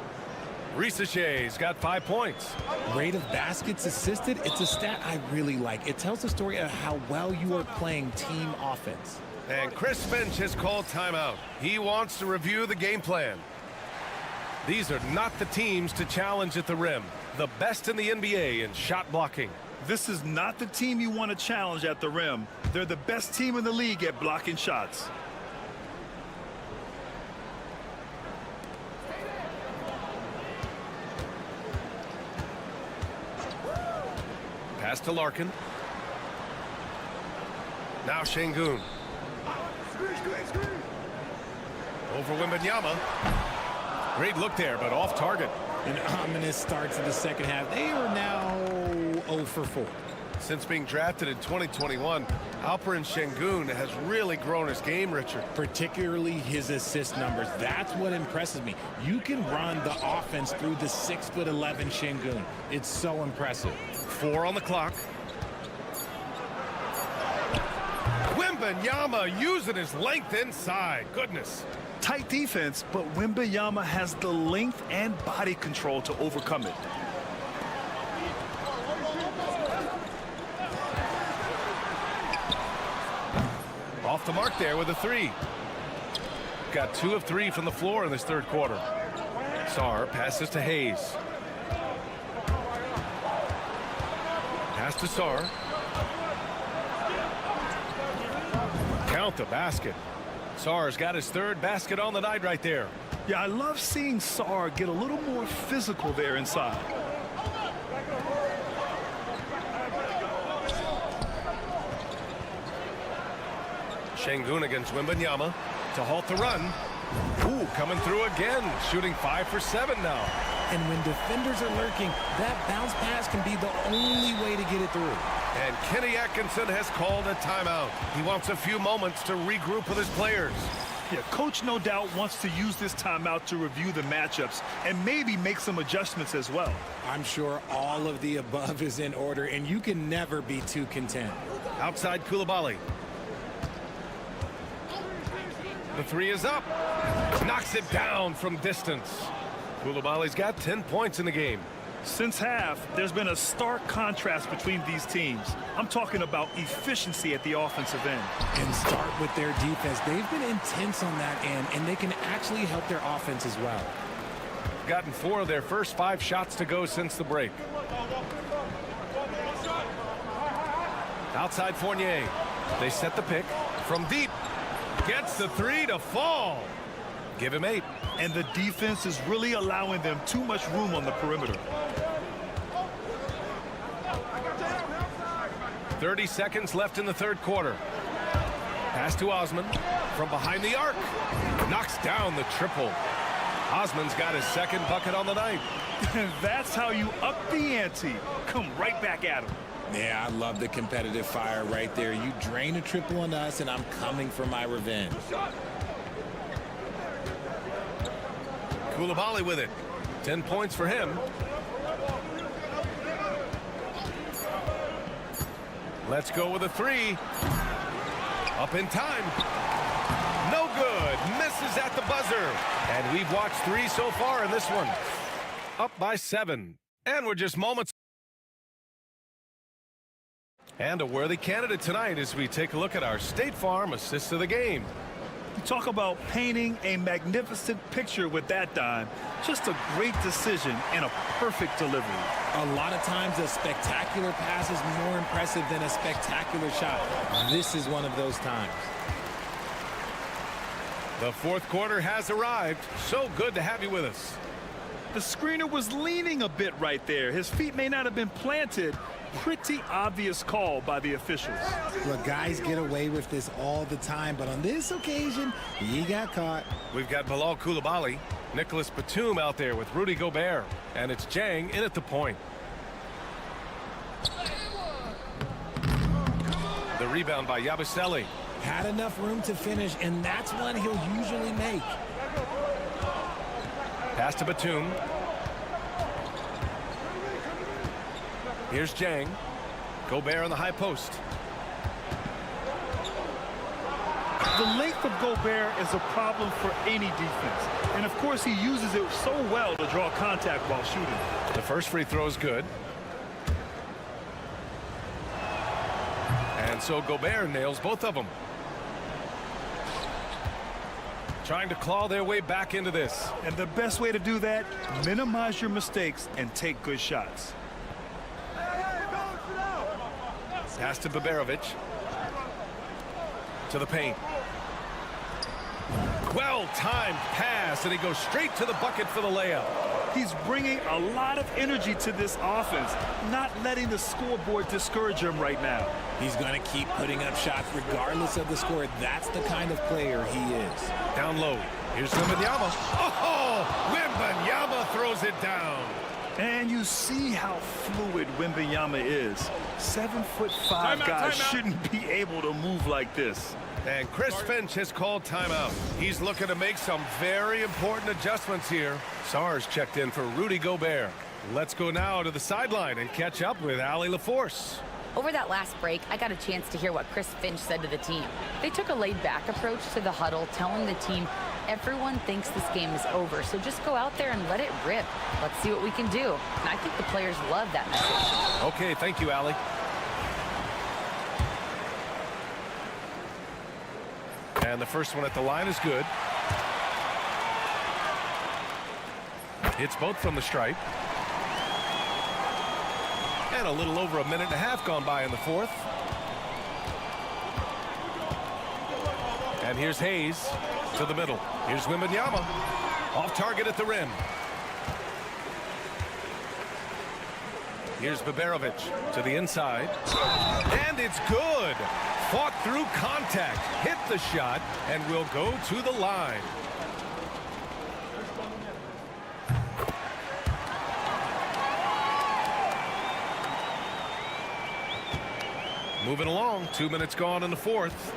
Rizachet's got 5 points. Rate of baskets assisted, it's a stat I really like. It tells the story of how well you are playing team offense. And Chris Finch has called timeout. He wants to review the game plan. These are not the teams to challenge at the rim. The best in the NBA in shot blocking. This is not the team you want to challenge at the rim. They're the best team in the league at blocking shots. Pass to Larkin. Now Şengün. Over Wembanyama. Great look there, but off target. An ominous start to the second half. They are now 0 for 4. Since being drafted in 2021, Alperen Şengün has really grown his game, Richard. Particularly his assist numbers. That's what impresses me. You can run the offense through the 6'11" Şengün. It's so impressive. 4 on the clock. Wembanyama using his length inside. Goodness. Tight defense, but Wembanyama has the length and body control to overcome it. Off the mark there with a 3. Got 2 of 3 from the floor in this third quarter. Sarr passes to Hayes. Pass to Sarr. Count the basket. Sarr's got his 3rd basket on the night right there. Yeah, I love seeing Sarr get a little more physical there inside. Şengün against Wembanyama to halt the run. Ooh, coming through again, shooting 5 for 7 now. And when defenders are lurking, that bounce pass can be the only way to get it through. And Kenny Atkinson has called a timeout. He wants a few moments to regroup with his players. Yeah, coach no doubt wants to use this timeout to review the matchups and maybe make some adjustments as well. I'm sure all of the above is in order, and you can never be too content. Outside Coulibaly. The 3 is up. Knocks it down from distance. Coulibaly's got 10 points in the game. Since half, there's been a stark contrast between these teams. I'm talking about efficiency at the offensive end. And start with their defense. They've been intense on that end, and they can actually help their offense as well. Gotten 4 of their first 5 shots to go since the break. Outside Fournier. They set the pick from deep. Gets the 3 to fall. Give him 8. And the defense is really allowing them too much room on the perimeter. 30 seconds left in the third quarter. Pass to Osman from behind the arc. Knocks down the triple. Osman's got his 2nd bucket on the night. That's how you up the ante. Come right back at him. Yeah, I love the competitive fire right there. You drain a triple on us, and I'm coming for my revenge. Coulibaly with it. 10 points for him. Let's go with a three. Up in time. No good. Misses at the buzzer. And we've watched 3 so far in this one. Up by 7. And we're just moments. And a worthy candidate tonight as we take a look at our State Farm assist of the game. You talk about painting a magnificent picture with that dime. Just a great decision and a perfect delivery. A lot of times a spectacular pass is more impressive than a spectacular shot. This is one of those times. The fourth quarter has arrived. So good to have you with us. The screener was leaning a bit right there. His feet may not have been planted. Pretty obvious call by the officials. Look, guys get away with this all the time, but on this occasion, he got caught. We've got Bilal Coulibaly, Nicholas Batum out there with Rudy Gobert, and it's Jang in at the point. The rebound by Yabusele. Had enough room to finish, and that's one he'll usually make. Pass to Batum. Here's Jang. Gobert on the high post. The length of Gobert is a problem for any defense. And of course he uses it so well to draw contact while shooting. The first free throw is good. And so Gobert nails both of them. Trying to claw their way back into this. And the best way to do that, minimize your mistakes and take good shots. Pass to Baberovic. To the paint. Well-timed pass, and he goes straight to the bucket for the layup. He's bringing a lot of energy to this offense, not letting the scoreboard discourage him right now. He's going to keep putting up shots regardless of the score. That's the kind of player he is. Down low. Here's Wembanyama. Oh! Wembanyama throws it down. And you see how fluid Wembanyama is. 7'5" guys shouldn't be able to move like this. And Chris Finch has called timeout. He's looking to make some very important adjustments here. Sar's checked in for Rudy Gobert. Let's go now to the sideline and catch up with Allie LaForce. Over that last break, I got a chance to hear what Chris Finch said to the team. They took a laid-back approach to the huddle, telling the team, everyone thinks this game is over, so just go out there and let it rip. Let's see what we can do. And I think the players love that message. Okay, thank you, Allie. And the first one at the line is good. Hits both from the stripe. And a little over a minute and a half gone by in the fourth. And here's Hayes to the middle. Here's Wembanyama. Off target at the rim. Here's Baberovic to the inside. And it's good. Fought through contact. Hit the shot and will go to the line. Moving along, 2 minutes gone in the fourth.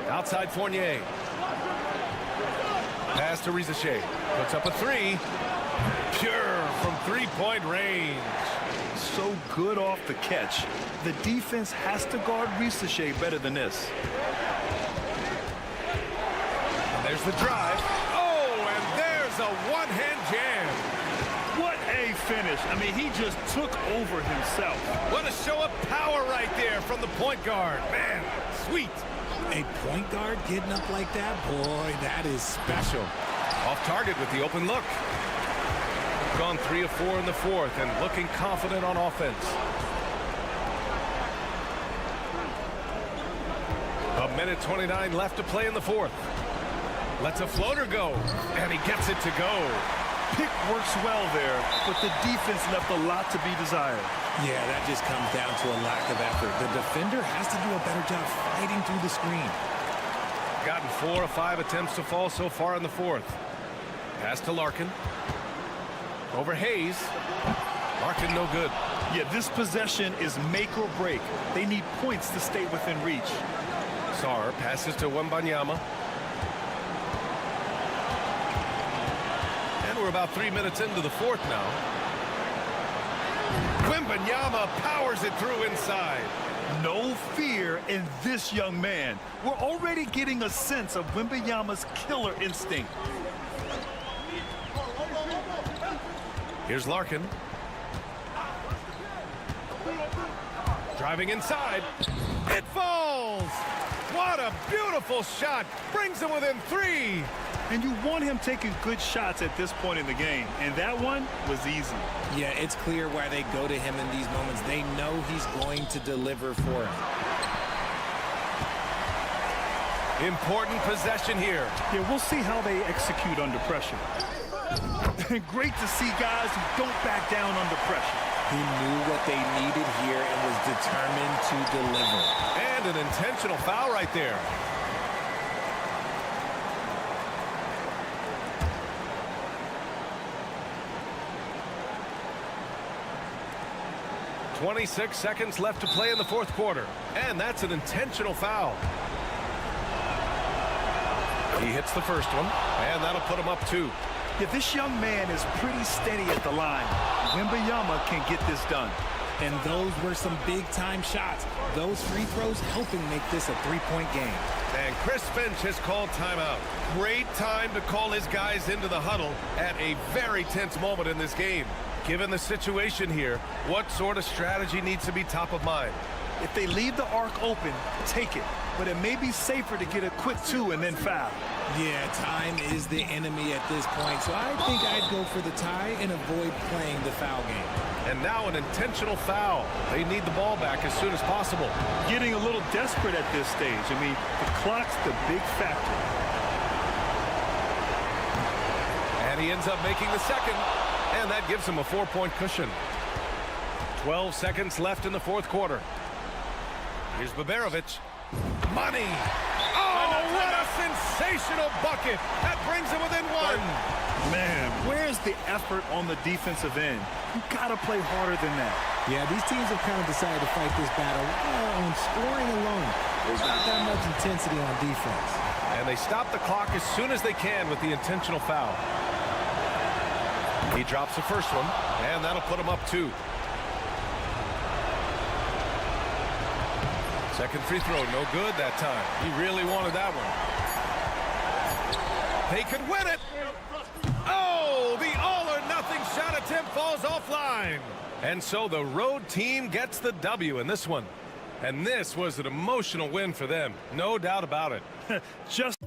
Outside Fournier. Pass to Rizachet. Puts up a three. Pure from three-point range. So good off the catch. The defense has to guard Rizachet better than this. And there's the drive. Oh, and there's a one-hand jam. What a finish. I mean, he just took over himself. What a show of power right there from the point guard. Man, sweet. A point guard getting up like that? Boy, that is special. Off target with the open look. Gone 3 of 4 in the fourth and looking confident on offense. A minute 29 left to play in the fourth. Lets a floater go, and he gets it to go. Pick works well there, but the defense left a lot to be desired. Yeah, that just comes down to a lack of effort. The defender has to do a better job fighting through the screen. Gotten 4 of 5 attempts to fall so far in the fourth. Pass to Larkin. Over Hayes. Larkin no good. Yeah, this possession is make or break. They need points to stay within reach. Sar passes to Wembanyama. And we're about 3 minutes into the fourth now. Wembanyama powers it through inside. No fear in this young man. We're already getting a sense of Wembanyama's killer instinct. Here's Larkin. Driving inside. It falls! What a beautiful shot! Brings him within 3. And you want him taking good shots at this point in the game. And that one was easy. Yeah, it's clear why they go to him in these moments. They know he's going to deliver for him. Important possession here. Yeah, we'll see how they execute under pressure. Great to see guys who don't back down under pressure. He knew what they needed here and was determined to deliver. And an intentional foul right there. "26 seconds left to play in the fourth quarter. And that's an intentional foul. He hits the first one, and that'll put him up 2. Yeah, this young man is pretty steady at the line. Wembanyama can get this done. And those were some big-time shots. Those free throws helping make this a 3-point game. And Chris Finch has called timeout. Great time to call his guys into the huddle at a very tense moment in this game. Given the situation here, what sort of strategy needs to be top of mind? If they leave the arc open, take it. But it may be safer to get a quick 2 and then foul. Yeah, time is the enemy at this point, so I think I'd go for the tie and avoid playing the foul game. And now an intentional foul. They need the ball back as soon as possible. Getting a little desperate at this stage. I mean, the clock's the big factor. And he ends up making the second, and that gives him a 4-point cushion. 12 seconds left in the fourth quarter. Here's Baberovic. Money! Oh, what a sensational bucket! That brings him within 1. Man, where's the effort on the defensive end? You gotta play harder than that. Yeah, these teams have kind of decided to fight this battle on scoring alone. There's not that much intensity on defense. And they stop the clock as soon as they can with the intentional foul. He drops the first one, and that'll put him up 2. Second free throw, no good that time. He really wanted that one. They could win it. Oh, the all-or-nothing shot attempt falls offline. And so the road team gets the W in this one. And this was an emotional win for them. No doubt about it. Just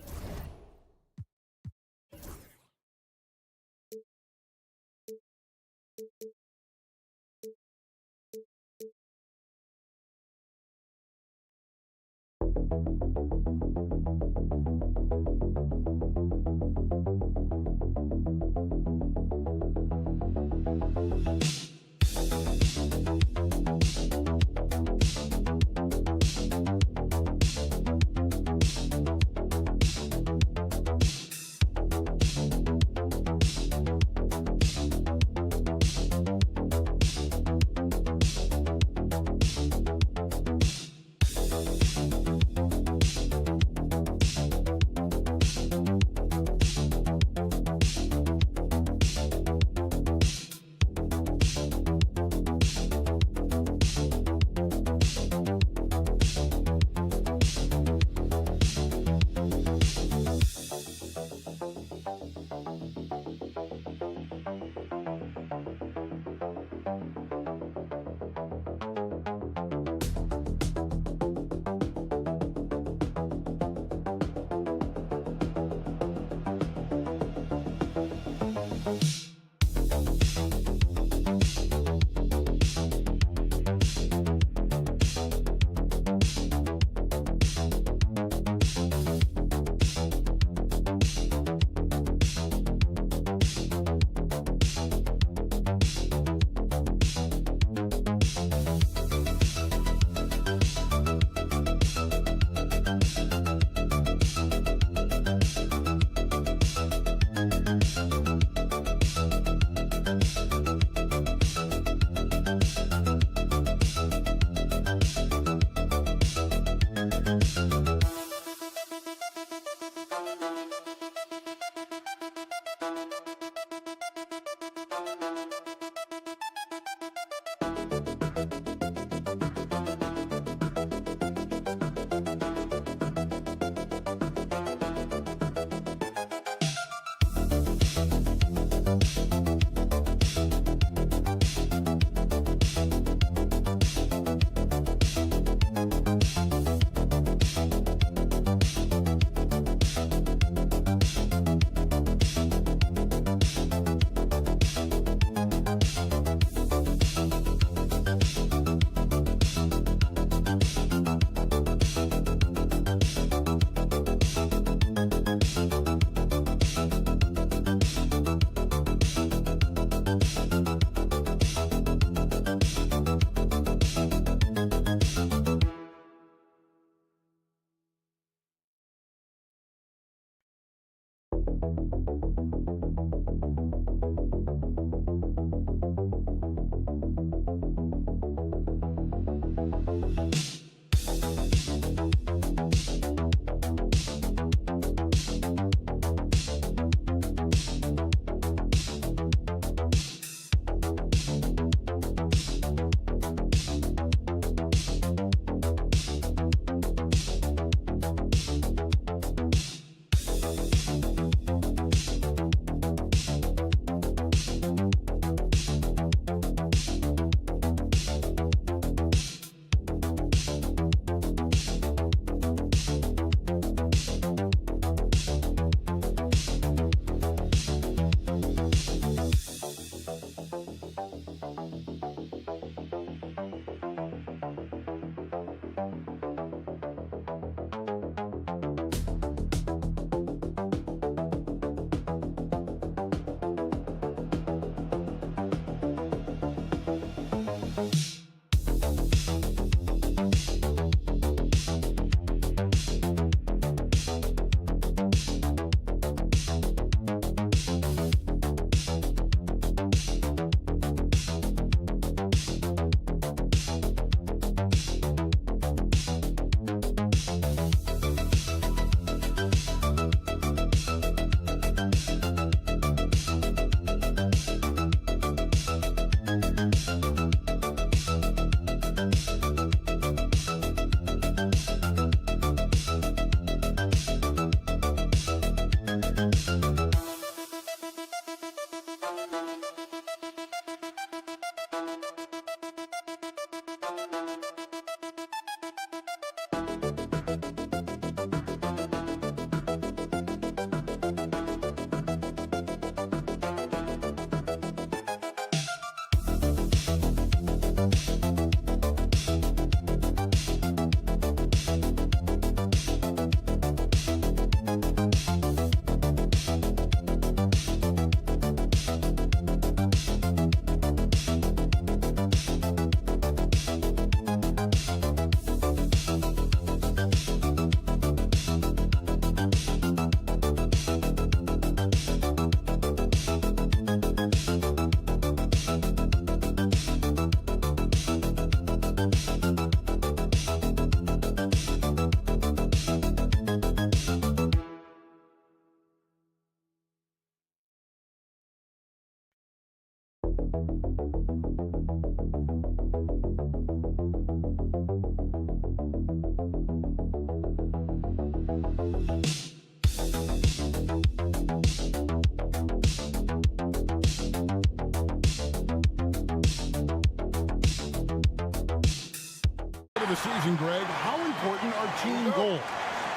The season, Greg, how important are team goals?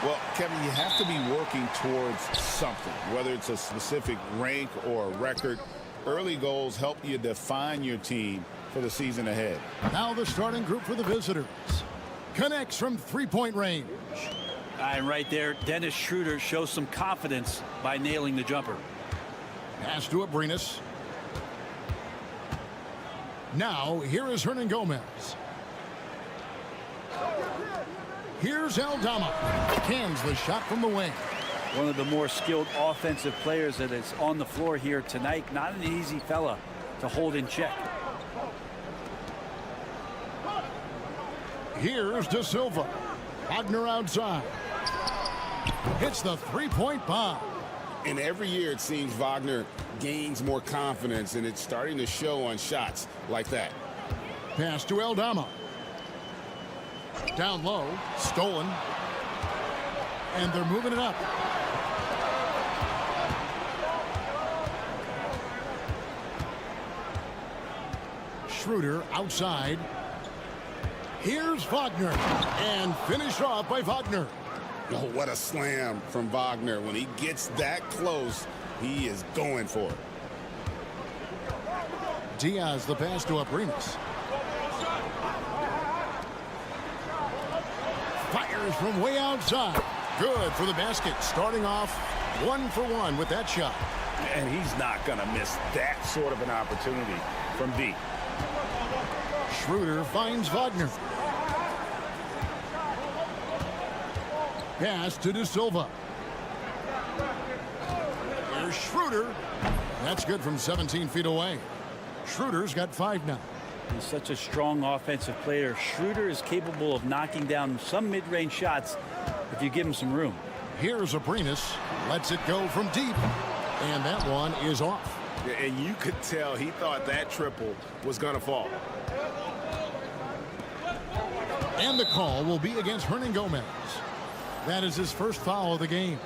Well, Kevin, you have to be working towards something, whether it's a specific rank or a record. Early goals help you define your team for the season ahead. Now the starting group for the visitors. Connects from three-point range. And right there, Dennis Schroeder shows some confidence by nailing the jumper. Pass to Abrinas. Now, here is Hernan Gomez. Here's Aldama. Cans the shot from the wing. One of the more skilled offensive players that is on the floor here tonight. Not an easy fella to hold in check. Here's De Silva. Wagner outside. Hits the three-point bomb. And every year it seems Wagner gains more confidence, and it's starting to show on shots like that. Pass to Aldama. Down low, stolen. And they're moving it up. Schroeder outside. Here's Wagner. And finished off by Wagner. Oh, what a slam from Wagner. When he gets that close, he is going for it. Diaz the pass to Abrinas. Fires from way outside. Good for the basket. Starting off 1 for 1 with that shot. And he's not going to miss that sort of an opportunity from deep. Schroeder finds Wagner. Pass to De Silva. Here's Schroeder. That's good from 17 feet away. Schroeder's got 5 now. He's such a strong offensive player. Schroeder is capable of knocking down some mid-range shots if you give him some room. Here's Abrinas. Lets it go from deep. And that one is off. And you could tell he thought that triple was going to fall. And the call will be against Hernan Gomez. That is his first foul of the game.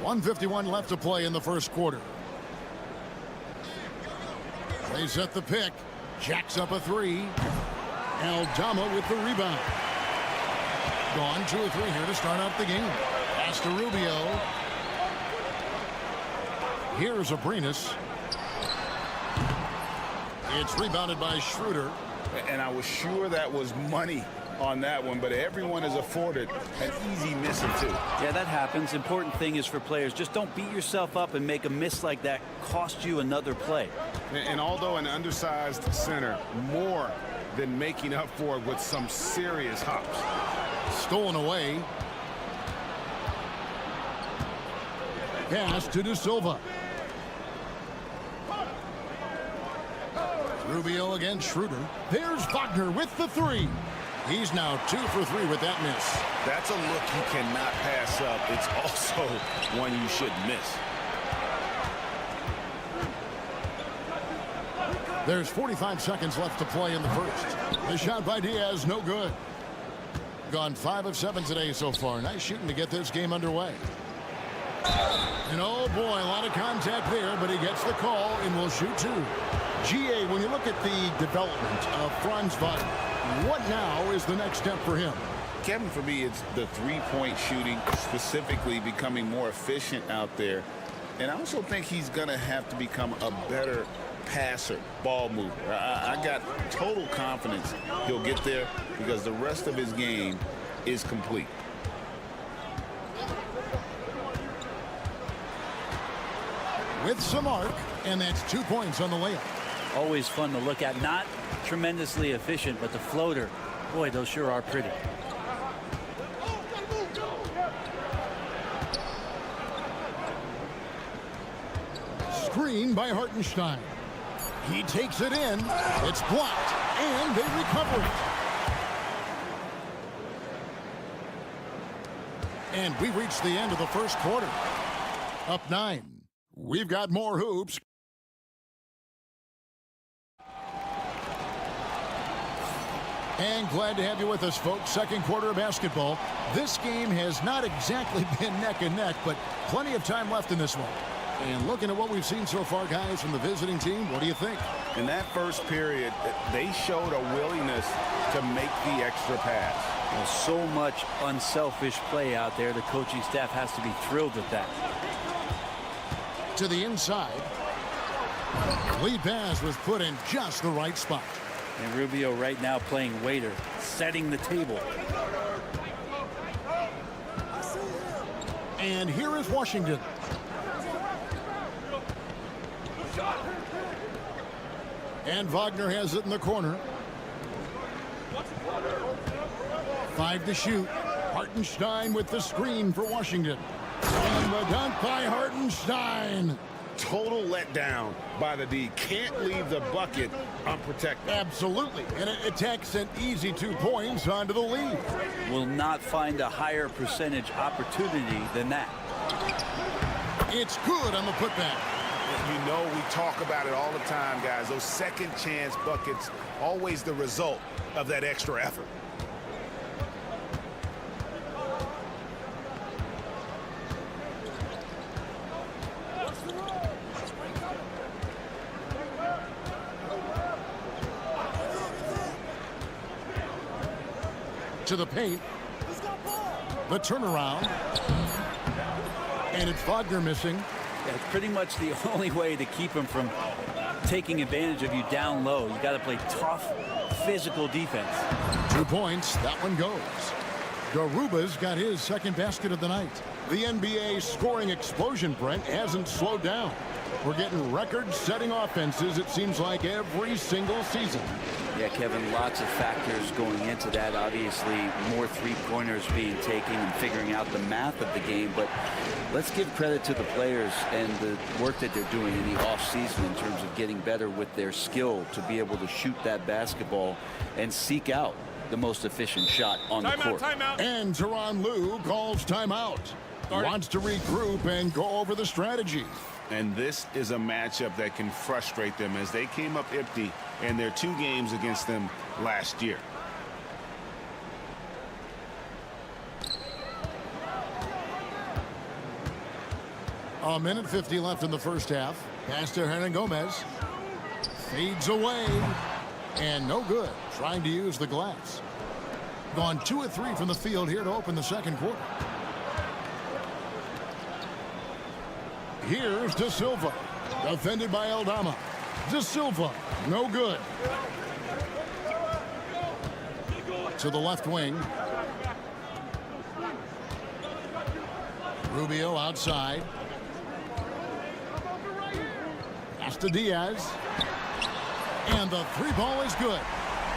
.151 left to play in the first quarter. They set the pick. Jacks up a 3. Aldama with the rebound. Gone 2 or 3 here to start out the game. Pass to Rubio. Here's Abrinas. It's rebounded by Schroeder. And I was sure that was money on that one, but everyone is afforded an easy miss or 2. Yeah, that happens. Important thing is for players, just don't beat yourself up and make a miss like that cost you another play. And although an undersized center, more than making up for it with some serious hops. Stolen away. Pass to De Silva. Rubio against Schroeder. There's Wagner with the 3. He's now 2 for 3 with that miss. That's a look you cannot pass up. It's also one you shouldn't miss. There's 45 seconds left to play in the first. The shot by Diaz, no good. Gone 5 of 7 today so far. Nice shooting to get this game underway. And oh boy, a lot of contact there, but he gets the call and will shoot 2. GA, when you look at the development of Franz Wagner, what now is the next step for him? Kevin, for me, it's the three-point shooting, specifically becoming more efficient out there. And I also think he's going to have to become a better passer, ball mover. I got total confidence he'll get there because the rest of his game is complete. With some arc, and that's 2 points on the layup. Always fun to look at. Not tremendously efficient, but the floater, boy, those sure are pretty. Screen by Hartenstein. He takes it in. It's blocked, and they recover it. And we reach the end of the first quarter. Up 9. We've got more hoops. And glad to have you with us, folks. Second quarter of basketball. This game has not exactly been neck and neck, but plenty of time left in this one. And looking at what we've seen so far, guys, from the visiting team, what do you think? In that first period, they showed a willingness to make the extra pass. Well, so much unselfish play out there. The coaching staff has to be thrilled with that. To the inside. Lead pass was put in just the right spot. And Rubio right now playing waiter, setting the table. And here is Washington. And Wagner has it in the corner. 5 to shoot. Hartenstein with the screen for Washington. And the dunk by Hartenstein. Total letdown by the D. Can't leave the bucket unprotected. Absolutely. And it takes an easy 2 points onto the lead. Will not find a higher percentage opportunity than that. It's good on the putback. You know, we talk about it all the time, guys. Those second chance buckets, always the result of that extra effort. To the paint. The turnaround. And it's Wagner missing. Yeah, it's pretty much the only way to keep him from taking advantage of you down low. You got to play tough, physical defense. 2 points. That one goes. Garuba's got his second basket of the night. The NBA scoring explosion, Brent, hasn't slowed down. We're getting record-setting offenses, it seems like, every single season. Yeah, Kevin, lots of factors going into that. Obviously, more three-pointers being taken and figuring out the math of the game. But let's give credit to the players and the work that they're doing in the offseason in terms of getting better with their skill to be able to shoot that basketball and seek out the most efficient shot on the court. Timeout. And Tyronn Lue calls timeout. Wants to regroup and go over the strategy. And this is a matchup that can frustrate them as they came up empty in their 2 games against them last year. A minute 50 left in the first half. Pass to Hernangomez. Fades away. And no good. Trying to use the glass. Gone 2 of 3 from the field here to open the second quarter. Here's De Silva. Defended by Aldama. De Silva. No good. To the left wing. Rubio outside. Pass to Diaz. And the 3-ball is good.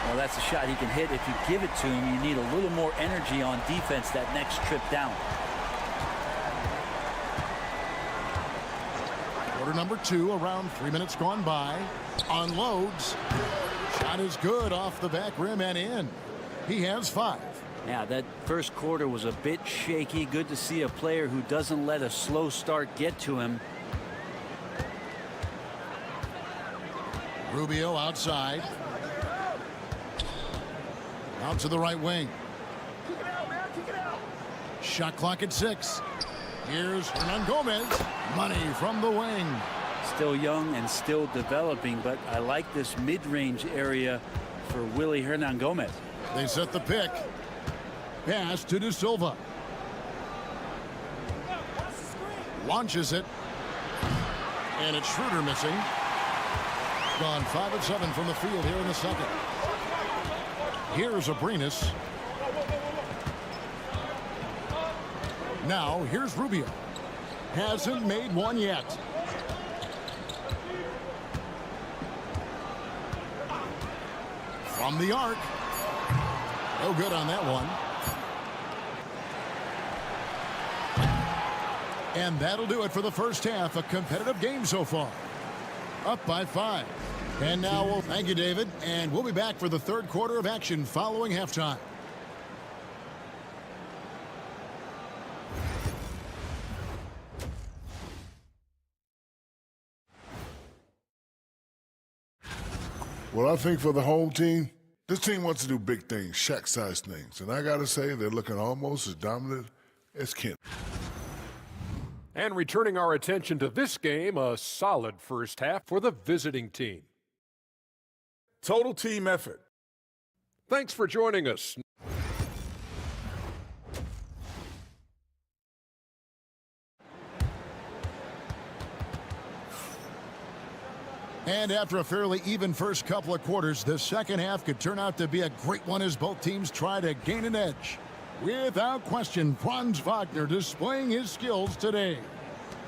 Well, that's a shot he can hit. If you give it to him, you need a little more energy on defense that next trip down. Quarter number 2, around 3 minutes gone by. Unloads. Shot is good off the back rim and in. He has 5. Yeah, that first quarter was a bit shaky. Good to see a player who doesn't let a slow start get to him. Rubio outside. Out to the right wing. Shot clock at 6. Here's Hernangomez. Money from the wing. Still young and still developing, but I like this mid-range area for Willie Hernangomez. They set the pick. Pass to De Silva. Launches it. And it's Schroeder missing. Gone 5 of 7 from the field here in the second. Here's Abrinas. Now here's Rubio. Hasn't made one yet. From the arc. No good on that one. And that'll do it for the first half. A competitive game so far. Up by 5. And now we'll thank you, David. And we'll be back for the third quarter of action following halftime. Well, I think for the home team, this team wants to do big things, Shaq-sized things. And I got to say, they're looking almost as dominant as Kent. And returning our attention to this game, a solid first half for the visiting team. Total team effort. Thanks for joining us. And after a fairly even first couple of quarters, the second half could turn out to be a great one as both teams try to gain an edge. Without question, Franz Wagner displaying his skills today.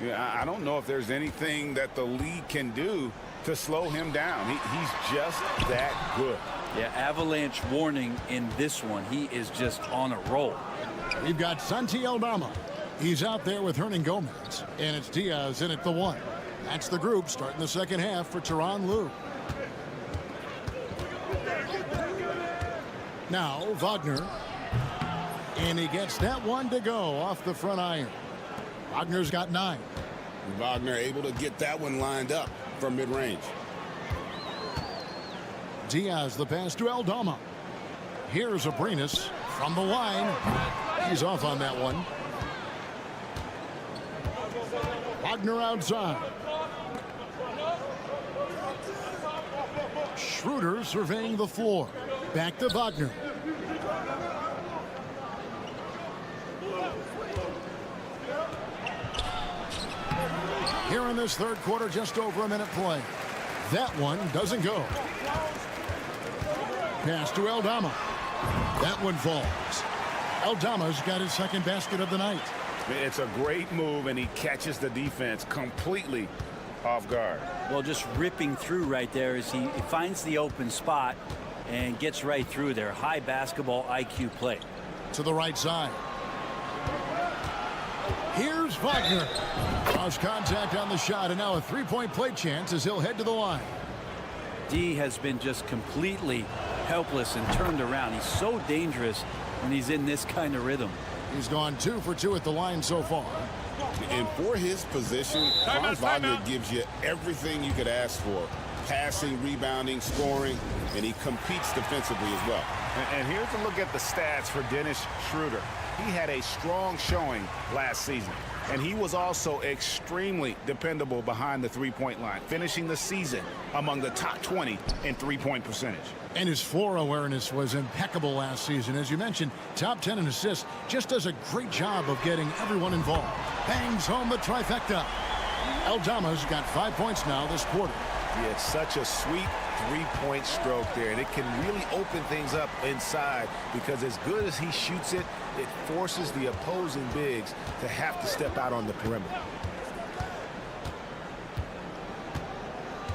Yeah, I don't know if there's anything that the league can do to slow him down. He's just that good. Yeah, avalanche warning in this one. He is just on a roll. We've got Santi Aldama. He's out there with Hernangomez. And it's Diaz in at the 1. That's the group starting the second half for Tyronn Lue. Now Wagner. And he gets that one to go off the front iron. Wagner's got 9. Wagner able to get that one lined up from mid-range. Diaz the pass to Aldama. Here's Abrinas from the line. He's off on that one. Wagner outside. Schroeder surveying the floor. Back to Wagner. Here in this third quarter, just over a minute play. That one doesn't go. Pass to Aldama. That one falls. Aldama's got his second basket of the night. It's a great move, and he catches the defense completely off guard. Well, just ripping through right there as he finds the open spot and gets right through there. High basketball IQ play. To the right side. Here's Wagner. Lost contact on the shot, and now a three-point play chance as he'll head to the line. D has been just completely helpless and turned around. He's so dangerous when he's in this kind of rhythm. He's gone 2 for 2 at the line so far. And for his position, Franz Wagner gives you everything you could ask for. Passing, rebounding, scoring, and he competes defensively as well. And here's a look at the stats for Dennis Schroeder. He had a strong showing last season, and he was also extremely dependable behind the three-point line, finishing the season among the top 20 in three-point percentage. And his floor awareness was impeccable last season. As you mentioned, top 10 in assists. Just does a great job of getting everyone involved. Bangs home the trifecta. Aldama's got 5 points now this quarter. He had such a sweet three-point stroke there, and it can really open things up inside because as good as he shoots it, it forces the opposing bigs to have to step out on the perimeter.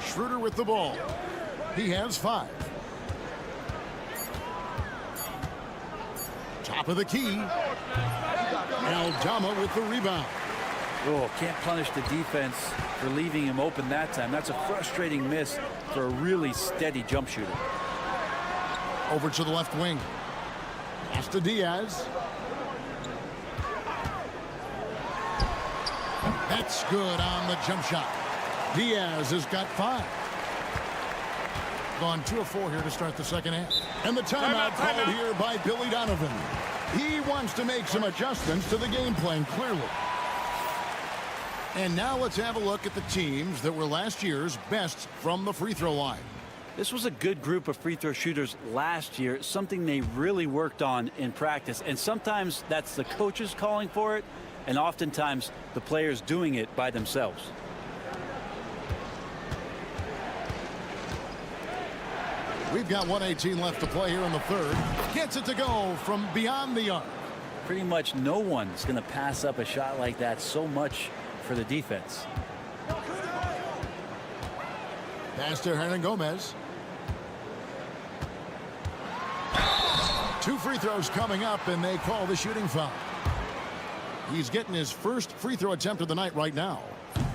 Schroeder with the ball. He has 5. Top of the key. Aldama with the rebound. Oh, can't punish the defense for leaving him open that time. That's a frustrating miss for a really steady jump shooter. Over to the left wing. Pass to Diaz. That's good on the jump shot. Diaz has got 5. Gone 2 of 4 here to start the second half. And the timeout called here by Billy Donovan. He wants to make some adjustments to the game plan, clearly. And now let's have a look at the teams that were last year's best from the free throw line. This was a good group of free throw shooters last year, something they really worked on in practice. And sometimes that's the coaches calling for it, and oftentimes the players doing it by themselves. We've got 1:18 left to play here in the third. Gets it to go from beyond the arc. Pretty much no one's going to pass up a shot like that so much for the defense. Pass to Hernan Gomez. 2 free throws coming up, and they call the shooting foul. He's getting his first free throw attempt of the night right now,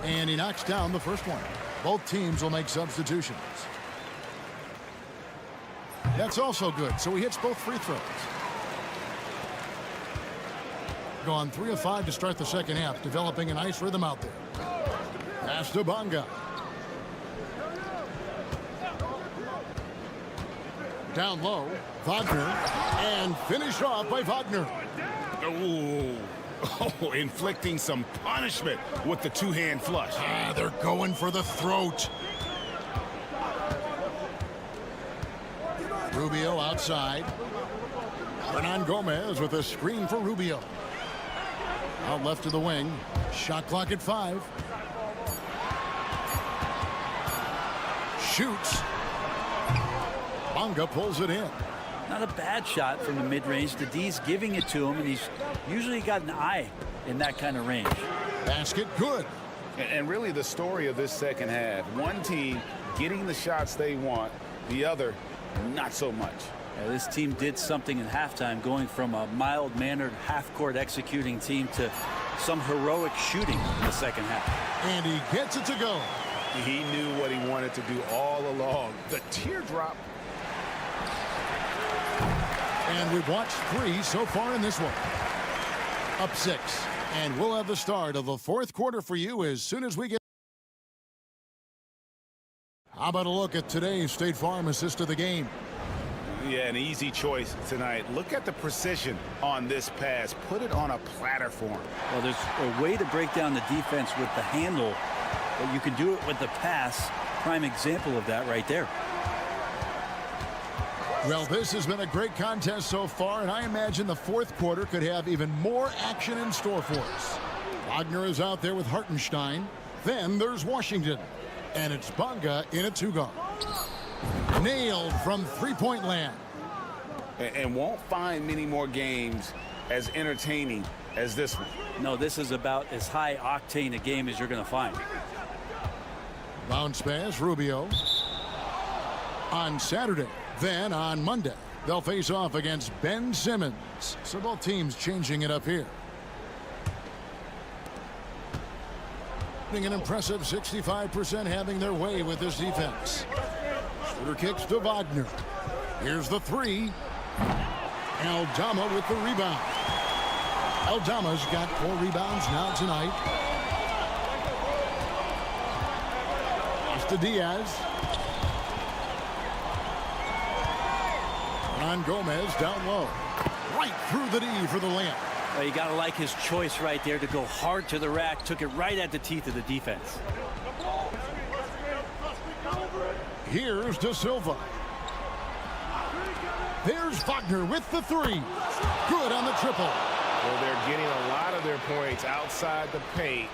and he knocks down the first one. Both teams will make substitutions. That's also good, so he hits both free throws. Gone 3 of 5 to start the second half, developing a nice rhythm out there. Pass to Bonga. Down low, Wagner, and finished off by Wagner. Oh, inflicting some punishment with the two-hand flush. They're going for the throat. Rubio outside. Hernan Gomez with a screen for Rubio. Out left to the wing. Shot clock at 5. Shoots. Bonga pulls it in. Not a bad shot from the mid-range. The D's giving it to him, and he's usually got an eye in that kind of range. Basket good. And really the story of this second half. One team getting the shots they want, the other not so much. Yeah, this team did something in halftime, going from a mild-mannered half-court executing team to some heroic shooting in the second half. And he gets it to go. He knew what he wanted to do all along. The teardrop. And we've watched 3 so far in this one. Up 6. And we'll have the start of the fourth quarter for you as soon as we get. How about a look at today's State Farm assist of the game? Yeah, an easy choice tonight. Look at the precision on this pass. Put it on a platter for him. Well, there's a way to break down the defense with the handle, but you can do it with the pass. Prime example of that right there. Well, this has been a great contest so far, and I imagine the fourth quarter could have even more action in store for us. Wagner is out there with Hartenstein. Then there's Washington. And it's Bonga in a 2-guard. Nailed from three-point land. And won't find many more games as entertaining as this one. No, this is about as high octane a game as you're going to find. Bounce pass, Rubio. On Saturday, then on Monday, they'll face off against Ben Simmons. So both teams changing it up here. An impressive 65% having their way with this defense. Shooter kicks to Wagner. Here's the three. Aldama with the rebound. Aldama's got 4 rebounds now tonight. It's to Diaz. Ron Gomez down low. Right through the D for the layup. Well, you got to like his choice right there to go hard to the rack. Took it right at the teeth of the defense. Here's De Silva. There's Wagner with the three. Good on the triple. Well, they're getting a lot of their points outside the paint.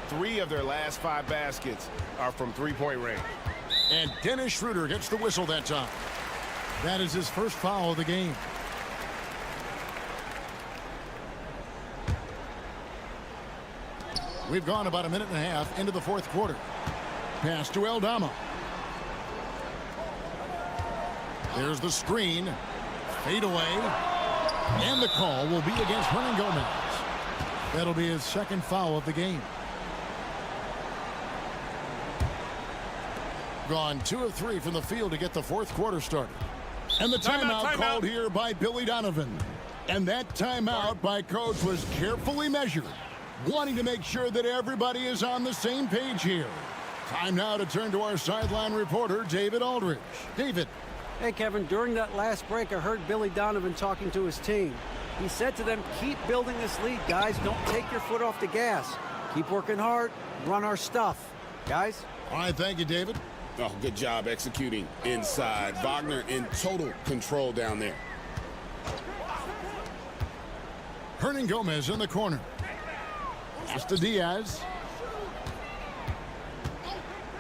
3 of their last 5 baskets are from three-point range. And Dennis Schroeder gets the whistle that time. That is his first foul of the game. We've gone about a minute and a half into the fourth quarter. Pass to Aldama. There's the screen. Fade away. And the call will be against Hernan Gomez. That'll be his second foul of the game. Gone 2 of 3 from the field to get the fourth quarter started. And the timeout called here by Billy Donovan. And that timeout by coach was carefully measured, wanting to make sure that everybody is on the same page here. Time now to turn to our sideline reporter, David Aldridge. David. Hey, Kevin, during that last break, I heard Billy Donovan talking to his team. He said to them, keep building this lead, guys. Don't take your foot off the gas. Keep working hard. Run our stuff. Guys? All right, thank you, David. Oh, good job executing inside. Wagner in total control down there. Hernan Gomez in the corner. Pass to Diaz.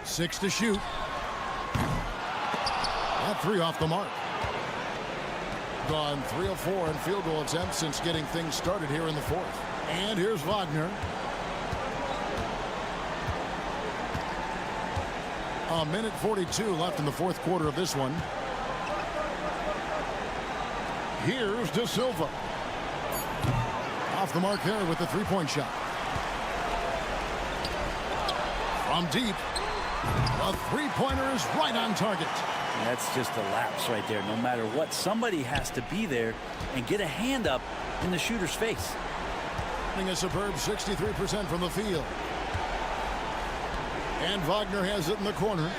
6 to shoot. That 3 off the mark. Gone 3 of 4 in field goal attempts since getting things started here in the fourth. And here's Wagner. A minute 42 left in the fourth quarter of this one. Here's De Silva. Off the mark there with the three-point shot. From deep. A three-pointer is right on target. That's just a lapse right there. No matter what, somebody has to be there and get a hand up in the shooter's face. A superb 63% from the field. And Wagner has it in the corner.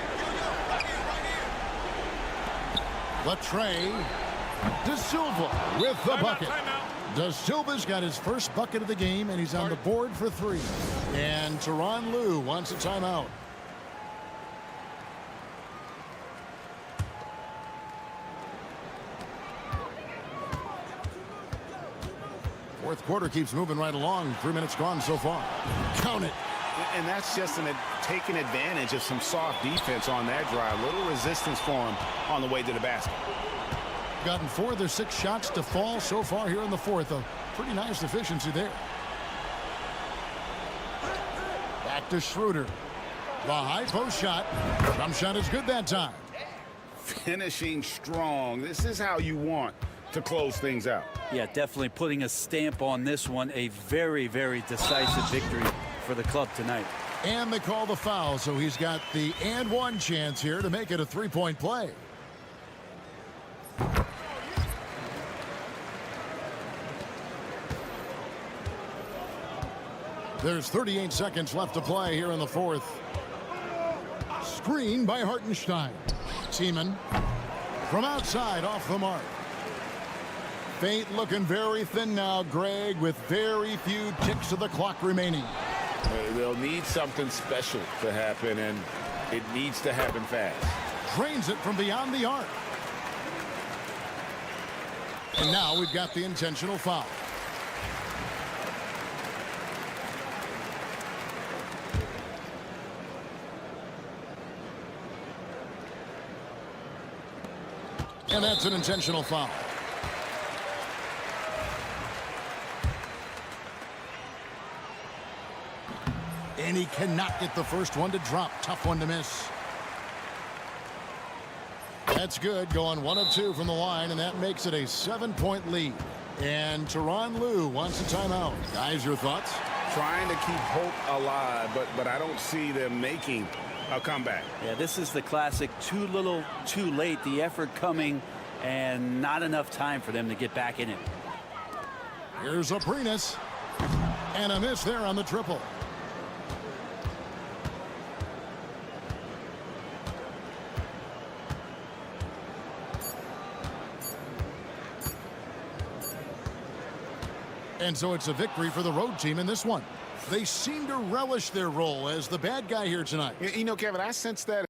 Latre. De Silva with the bucket. De Silva's got his first bucket of the game, and he's on the board for 3. And Tyronn Lue wants a timeout. Fourth quarter keeps moving right along. 3 minutes gone so far. Count it. And that's just taking advantage of some soft defense on that drive. Little resistance for him on the way to the basket. Gotten 4 of their 6 shots to fall so far here in the fourth. A pretty nice efficiency there. Back to Schroeder. The high post shot. Jump shot is good that time. Finishing strong. This is how you want to close things out. Yeah, definitely putting a stamp on this one. A very, very decisive victory for the club tonight. And they call the foul, so he's got the and one chance here to make it a three-point play. There's 38 seconds left to play here in the fourth. Screen by Hartenstein. Seaman from outside off the mark. Feint looking very thin now, Greg, with very few ticks of the clock remaining. They'll need something special to happen, and it needs to happen fast. Drains it from beyond the arc. And now we've got the intentional foul. And that's an intentional foul. And he cannot get the first one to drop. Tough one to miss. That's good. Going 1 of 2 from the line, and that makes it a 7-point lead. And Tyronn Lue wants a timeout. Guys, your thoughts? Trying to keep hope alive, but I don't see them making a comeback. Yeah, this is the classic too little, too late. The effort coming and not enough time for them to get back in it. Here's Aprinas. And a miss there on the triple. And so it's a victory for the road team in this one. They seem to relish their role as the bad guy here tonight. You know, Kevin, I sense that.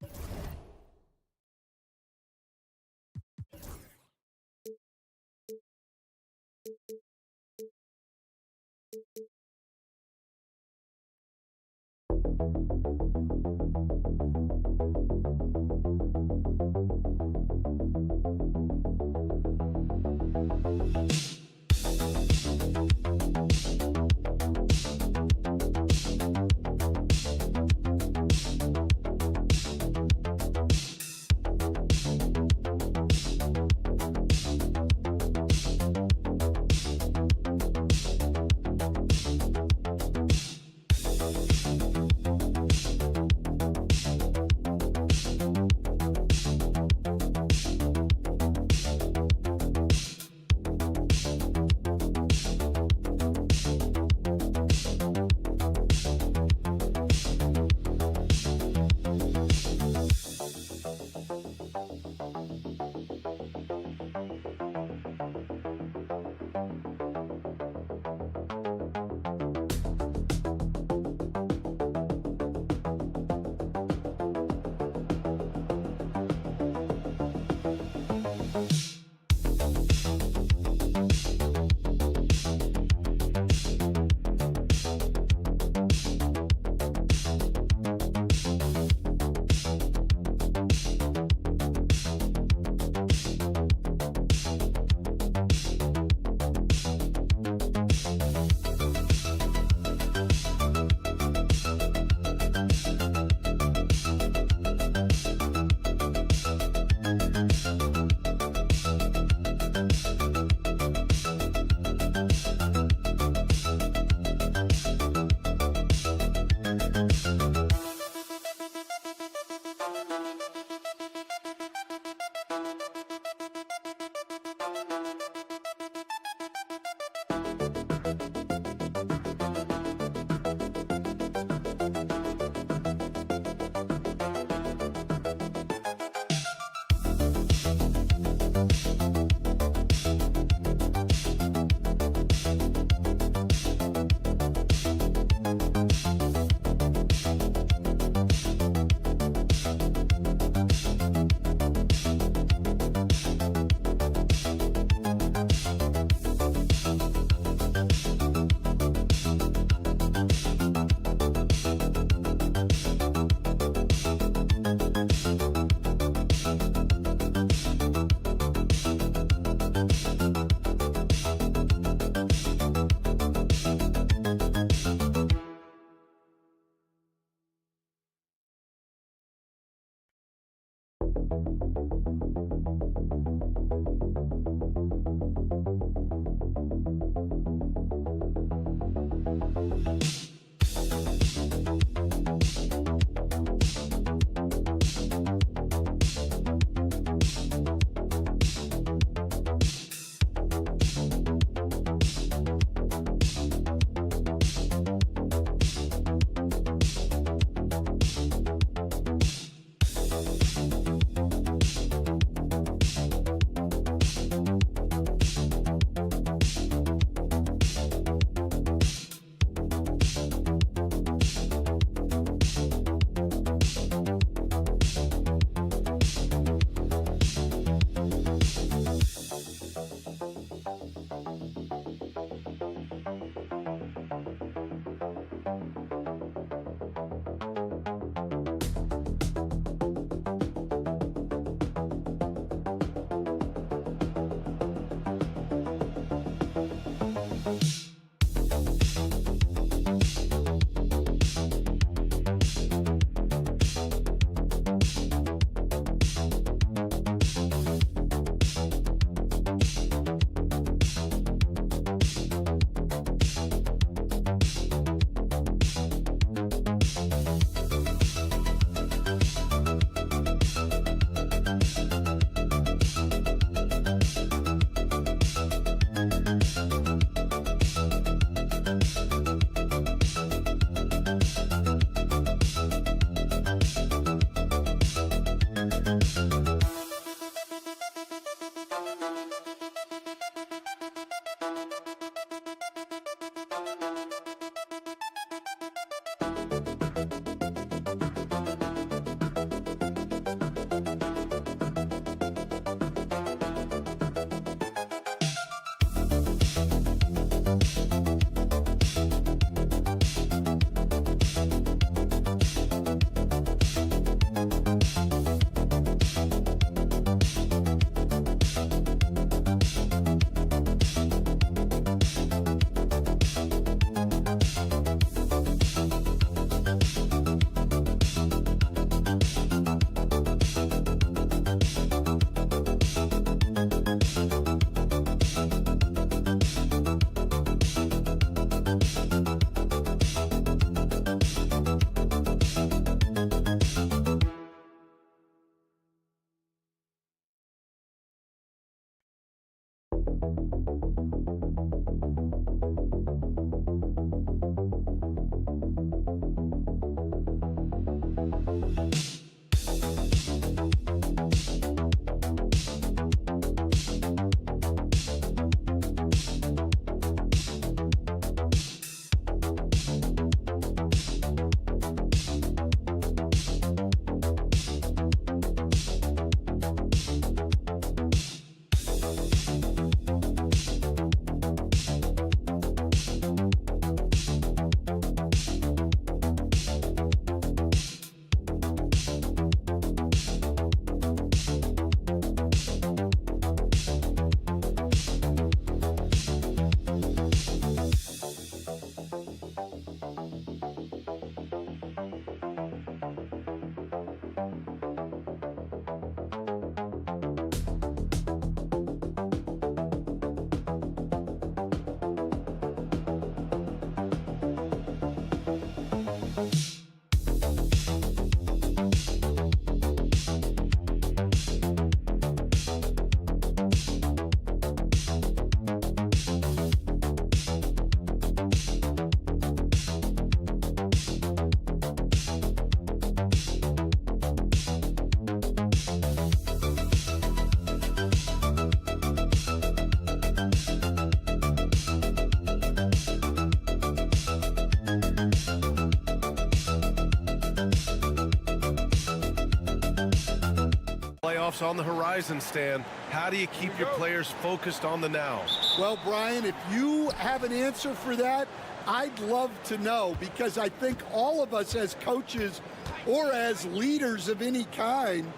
Playoffs on the horizon, Stan. How do you keep your players focused on the now? Well, Brian, if you have an answer for that, I'd love to know, because I think all of us as coaches or as leaders of any kind,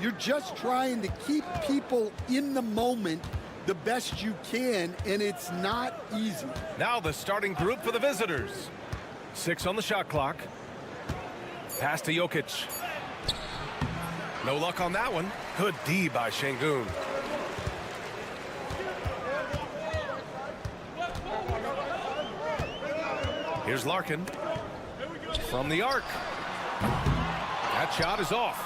you're just trying to keep people in the moment the best you can, and it's not easy. Now the starting group for the visitors. 6 on the shot clock. Pass to Jokic. No luck on that one. Good D by Şengün. Here's Larkin. From the arc. That shot is off.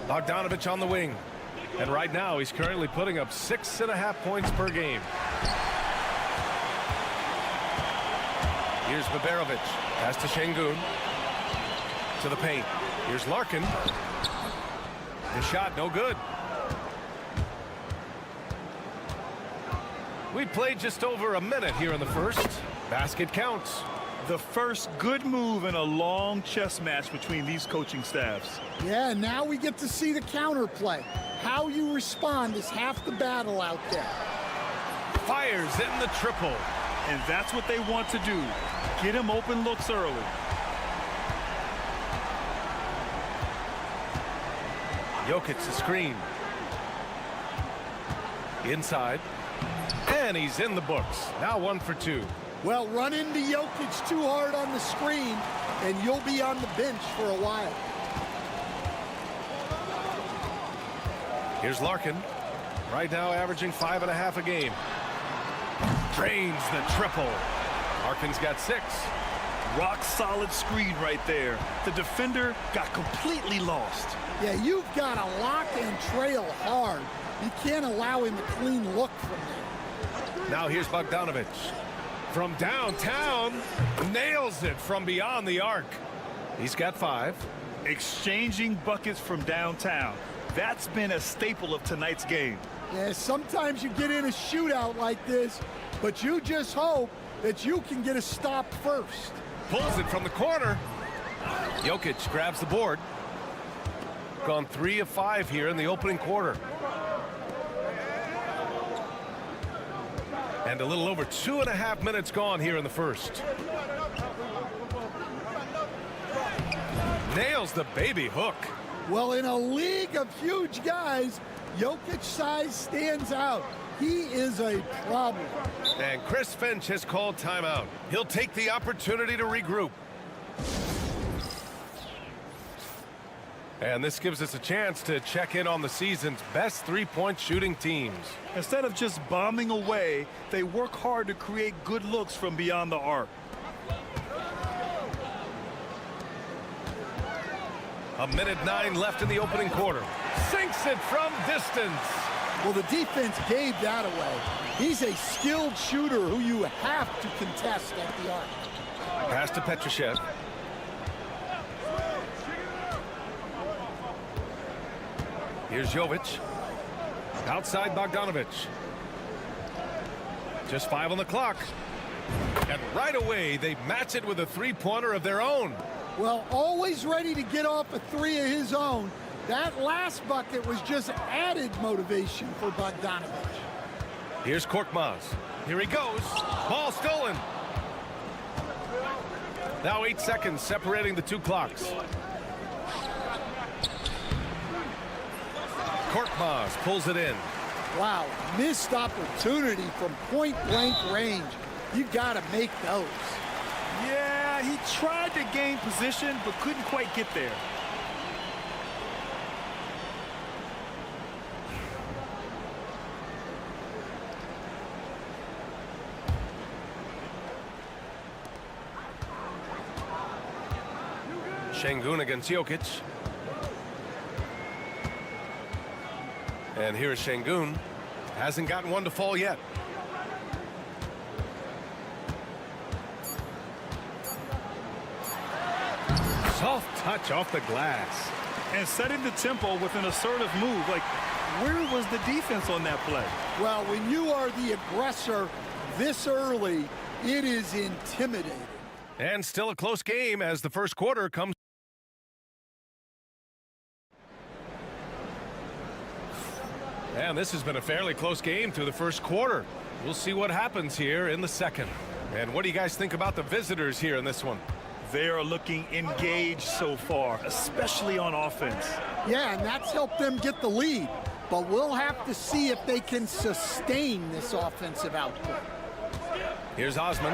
Bogdanović on the wing. And right now he's currently putting up 6.5 points per game. Here's Baberovic. Pass to Şengün. To the paint. Here's Larkin. The shot no good. We played just over a minute here in the first. Basket counts. The first good move in a long chess match between these coaching staffs. Yeah, now we get to see the counterplay. How you respond is half the battle out there. Fires in the triple. And that's what they want to do. Get him open looks early. Jokic the screen. Inside. And he's in the books. Now 1 for 2. Well, run into Jokic too hard on the screen, and you'll be on the bench for a while. Here's Larkin. Right now averaging 5.5 a game. Drains the triple. Larkin's got 6. Rock solid screen right there. The defender got completely lost. Yeah, you've got to lock and trail hard. You can't allow him a clean look from there. Now here's Bogdanović. From downtown, nails it from beyond the arc. He's got 5. Exchanging buckets from downtown. That's been a staple of tonight's game. Yeah, sometimes you get in a shootout like this, but you just hope that you can get a stop first. Pulls it from the corner. Jokic grabs the board. Gone 3 of 5 here in the opening quarter. And a little over 2.5 minutes gone here in the first. Nails the baby hook. Well, in a league of huge guys, Jokic's size stands out. He is a problem. And Chris Finch has called timeout. He'll take the opportunity to regroup. And this gives us a chance to check in on the season's best three-point shooting teams. Instead of just bombing away, they work hard to create good looks from beyond the arc. 1:09 left in the opening quarter. Sinks it from distance. Well, the defense gave that away. He's a skilled shooter who you have to contest at the arc. Pass to Petrushev. Here's Jovic. Outside Bogdanovic. Just 5 on the clock. And right away, they match it with a three-pointer of their own. Well, always ready to get off a three of his own. That last bucket was just added motivation for Bogdanovic. Here's Korkmaz. Here he goes. Ball stolen. Now 8 seconds separating the two clocks. Korkmaz pulls it in. Wow, missed opportunity from point-blank range. You got to make those. Yeah, he tried to gain position, but couldn't quite get there. Şengün against Jokic. And here's Şengün. Hasn't gotten one to fall yet. Soft touch off the glass. And setting the tempo with an assertive move. Like, where was the defense on that play? Well, when you are the aggressor this early, it is intimidating. And still a close game as the first quarter comes. And this has been a fairly close game through the first quarter. We'll see what happens here in the second. And what do you guys think about the visitors here in this one? They are looking engaged so far, especially on offense. Yeah, and that's helped them get the lead. But we'll have to see if they can sustain this offensive output. Here's Osman.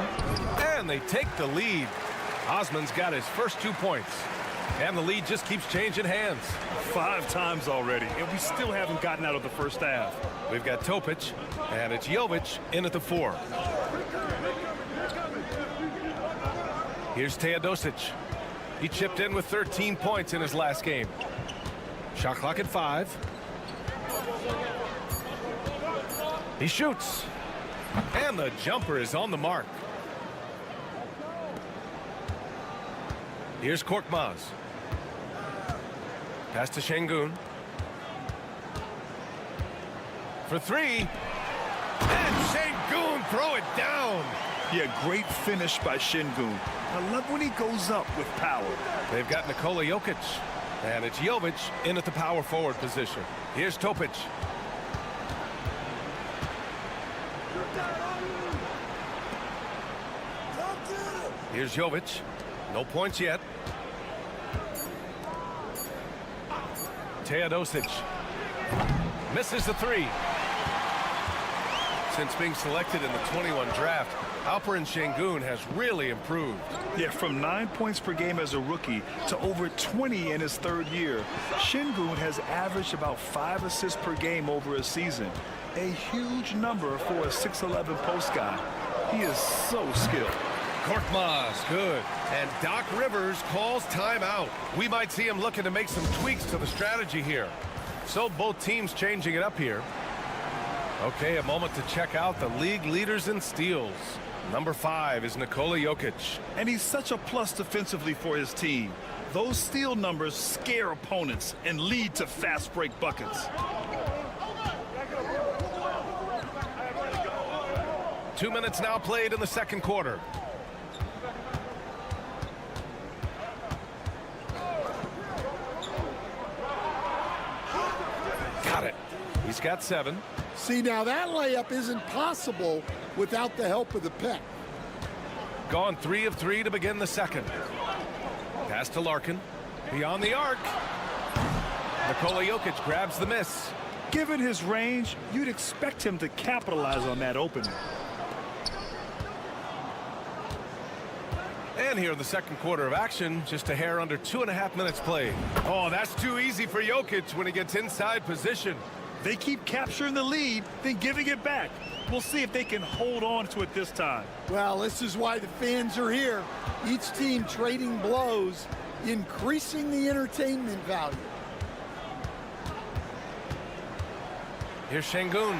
And they take the lead. Osman's got his first 2 points. And the lead just keeps changing hands. 5 times already, and we still haven't gotten out of the first half. We've got Topic, and it's Jovic in at the 4. Here's Teodosic. He chipped in with 13 points in his last game. Shot clock at 5. He shoots. And the jumper is on the mark. Here's Korkmaz. Pass to Şengün. For 3. And Şengün throw it down. Yeah, great finish by Şengün. I love when he goes up with power. They've got Nikola Jokic. And it's Jovic in at the power forward position. Here's Topic. Here's Jovic. No points yet. Teodosic misses the 3. Since being selected in the 21 draft, Alperen Şengün has really improved. Yeah, from 9 points per game as a rookie to over 20 in his 3rd year. Şengün has averaged about 5 assists per game over a season. A huge number for a 6'11" post guy. He is so skilled. Korkmaz, good. And Doc Rivers calls timeout. We might see him looking to make some tweaks to the strategy here. So both teams changing it up here. Okay, a moment to check out the league leaders in steals. Number 5 is Nikola Jokic. And he's such a plus defensively for his team. Those steal numbers scare opponents and lead to fast break buckets. 2 minutes now played in the second quarter. Got it. He's got 7. See, now that layup isn't possible without the help of the pick. Gone 3 of 3 to begin the second. Pass to Larkin. Beyond the arc. Nikola Jokic grabs the miss. Given his range, you'd expect him to capitalize on that opening. And here in the second quarter of action, just a hair under 2.5 minutes played. Oh, that's too easy for Jokic when he gets inside position. They keep capturing the lead, then giving it back. We'll see if they can hold on to it this time. Well, this is why the fans are here. Each team trading blows increasing the entertainment value. Here's Şengün.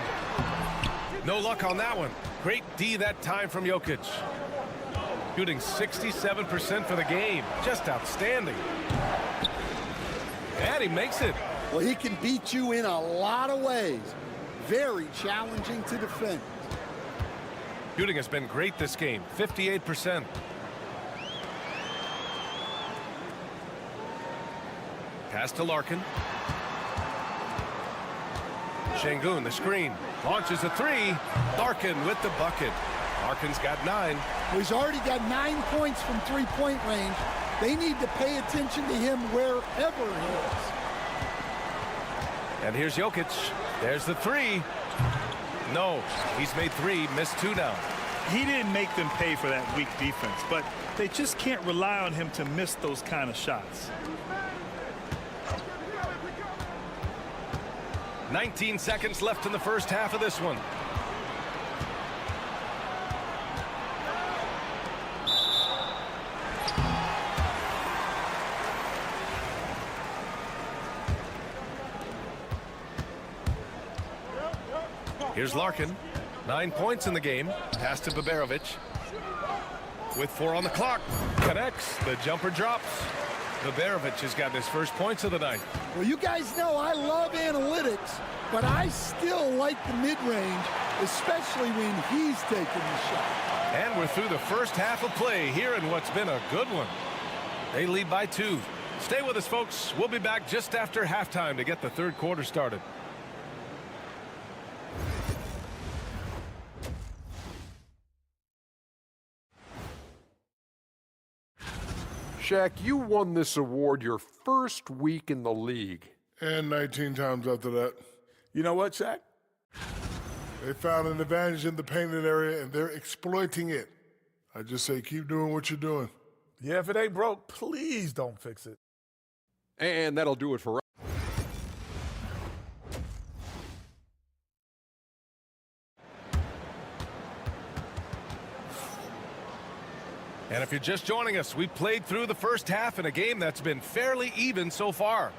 No luck on that one. Great D that time from Jokic. Shooting 67% for the game. Just outstanding. And he makes it. Well, he can beat you in a lot of ways. Very challenging to defend. Shooting has been great this game. 58%. Pass to Larkin. Şengün, the screen. Launches a three. Larkin with the bucket. Larkin's got 9. Well, he's already got 9 points from three-point range. They need to pay attention to him wherever he is. And here's Jokic. There's the 3. No, he's made 3, missed 2 now. He didn't make them pay for that weak defense, but they just can't rely on him to miss those kind of shots. 19 seconds left in the first half of this one. Here's Larkin. 9 points in the game. Pass to Baberovic. With 4 on the clock. Connects. The jumper drops. Baberovic has got his first points of the night. Well, you guys know I love analytics, but I still like the mid-range, especially when he's taking the shot. And we're through the first half of play here in what's been a good one. They lead by 2. Stay with us, folks. We'll be back just after halftime to get the third quarter started. Shaq, you won this award your first week in the league. And 19 times after that. You know what, Shaq? They found an advantage in the painted area, and they're exploiting it. I just say keep doing what you're doing. Yeah, if it ain't broke, please don't fix it. And that'll do it for us. And if you're just joining us, we played through the first half in a game that's been fairly even so far.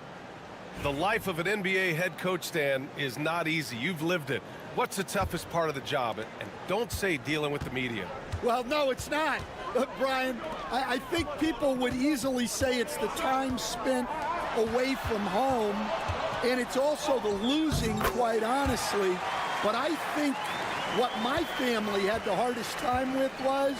The life of an NBA head coach, Stan, is not easy. You've lived it. What's the toughest part of the job? And don't say dealing with the media. Well, no, it's not. Brian, I think people would easily say it's the time spent away from home, and it's also the losing, quite honestly. But I think what my family had the hardest time with was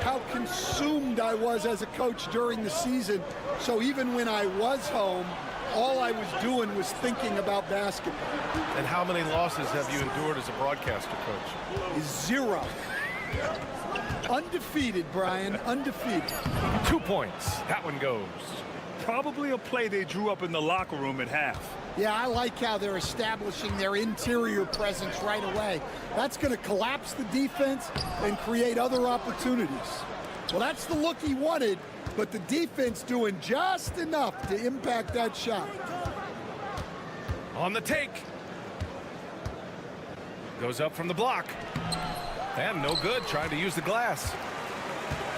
how consumed I was as a coach during the season. So even when I was home, all I was doing was thinking about basketball. And how many losses have you endured as a broadcaster, Coach? 0. Undefeated, Brian, undefeated. 2 points. That one goes. Probably a play they drew up in the locker room at half. Yeah, I like how they're establishing their interior presence right away. That's going to collapse the defense and create other opportunities. Well, that's the look he wanted, but the defense doing just enough to impact that shot. On the take. Goes up from the block. And no good, trying to use the glass.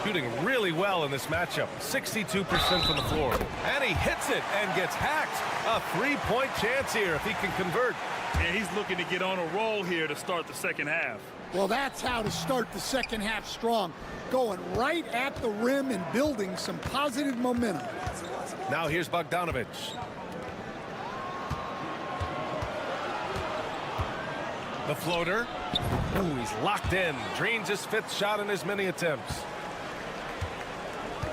Shooting really well in this matchup. 62% from the floor. And he hits it and gets hacked. A 3-point chance here if he can convert. And he's looking to get on a roll here to start the second half. Well, that's how to start the second half strong. Going right at the rim and building some positive momentum. Now here's Bogdanovic. The floater. Ooh, he's locked in. Drains his 5th shot in as many attempts.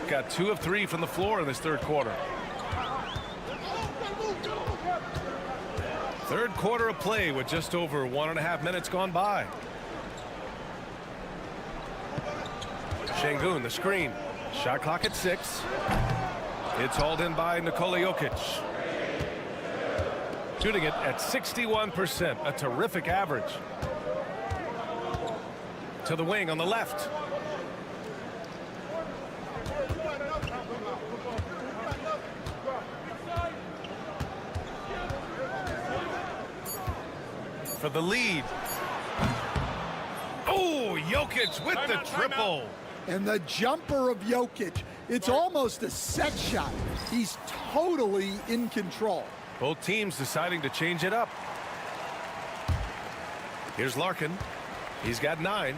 Got 2 of 3 from the floor in this third quarter. Third quarter of play with just over 1.5 minutes gone by. Şengün, the screen. Shot clock at 6. It's hauled in by Nikola Jokic. Shooting it at 61%, a terrific average. To the wing on the left. For the lead. Oh, Jokic with the triple. And the jumper of Jokic. It's almost a set shot. He's totally in control. Both teams deciding to change it up. Here's Larkin. He's got 9.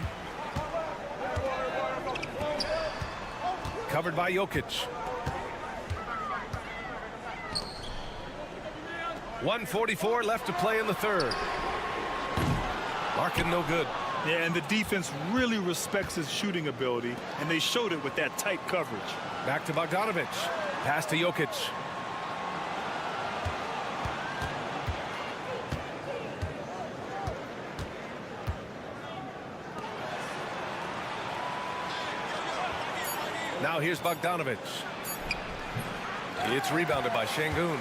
Covered by Jokic. 1:44 left to play in the third. Larkin no good. Yeah, and the defense really respects his shooting ability, and they showed it with that tight coverage. Back to Bogdanovic. Pass to Jokic. Now here's Bogdanovic. It's rebounded by Şengün.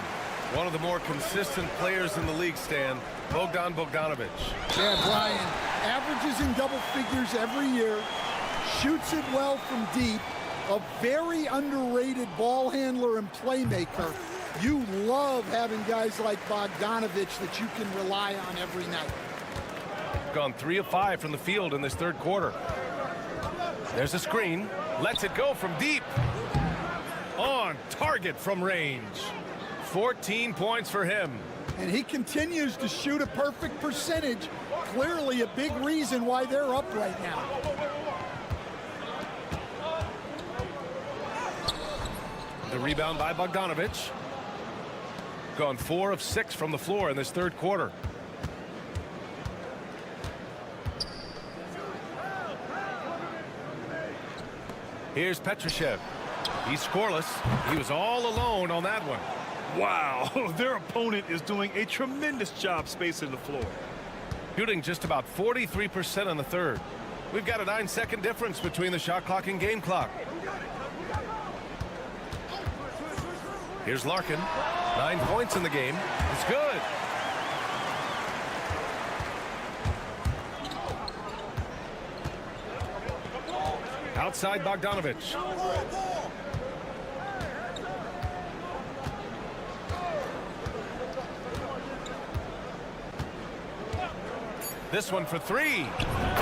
One of the more consistent players in the league, Stan. Bogdanovic. Yeah, Brian, averages in double figures every year, shoots it well from deep, a very underrated ball handler and playmaker. You love having guys like Bogdanovic that you can rely on every night. Gone 3 of 5 from the field in this third quarter. There's a screen. Lets it go from deep. On target from range. 14 points for him. And he continues to shoot a perfect percentage. Clearly a big reason why they're up right now. The rebound by Bogdanovic. Gone 4 of 6 from the floor in this third quarter. Here's Petrushev. He's scoreless. He was all alone on that one. Wow, their opponent is doing a tremendous job spacing the floor. Shooting just about 43% in the third. We've got a 9-second difference between the shot clock and game clock. Here's Larkin. 9 points in the game. It's good. Outside Bogdanovic. This one for 3.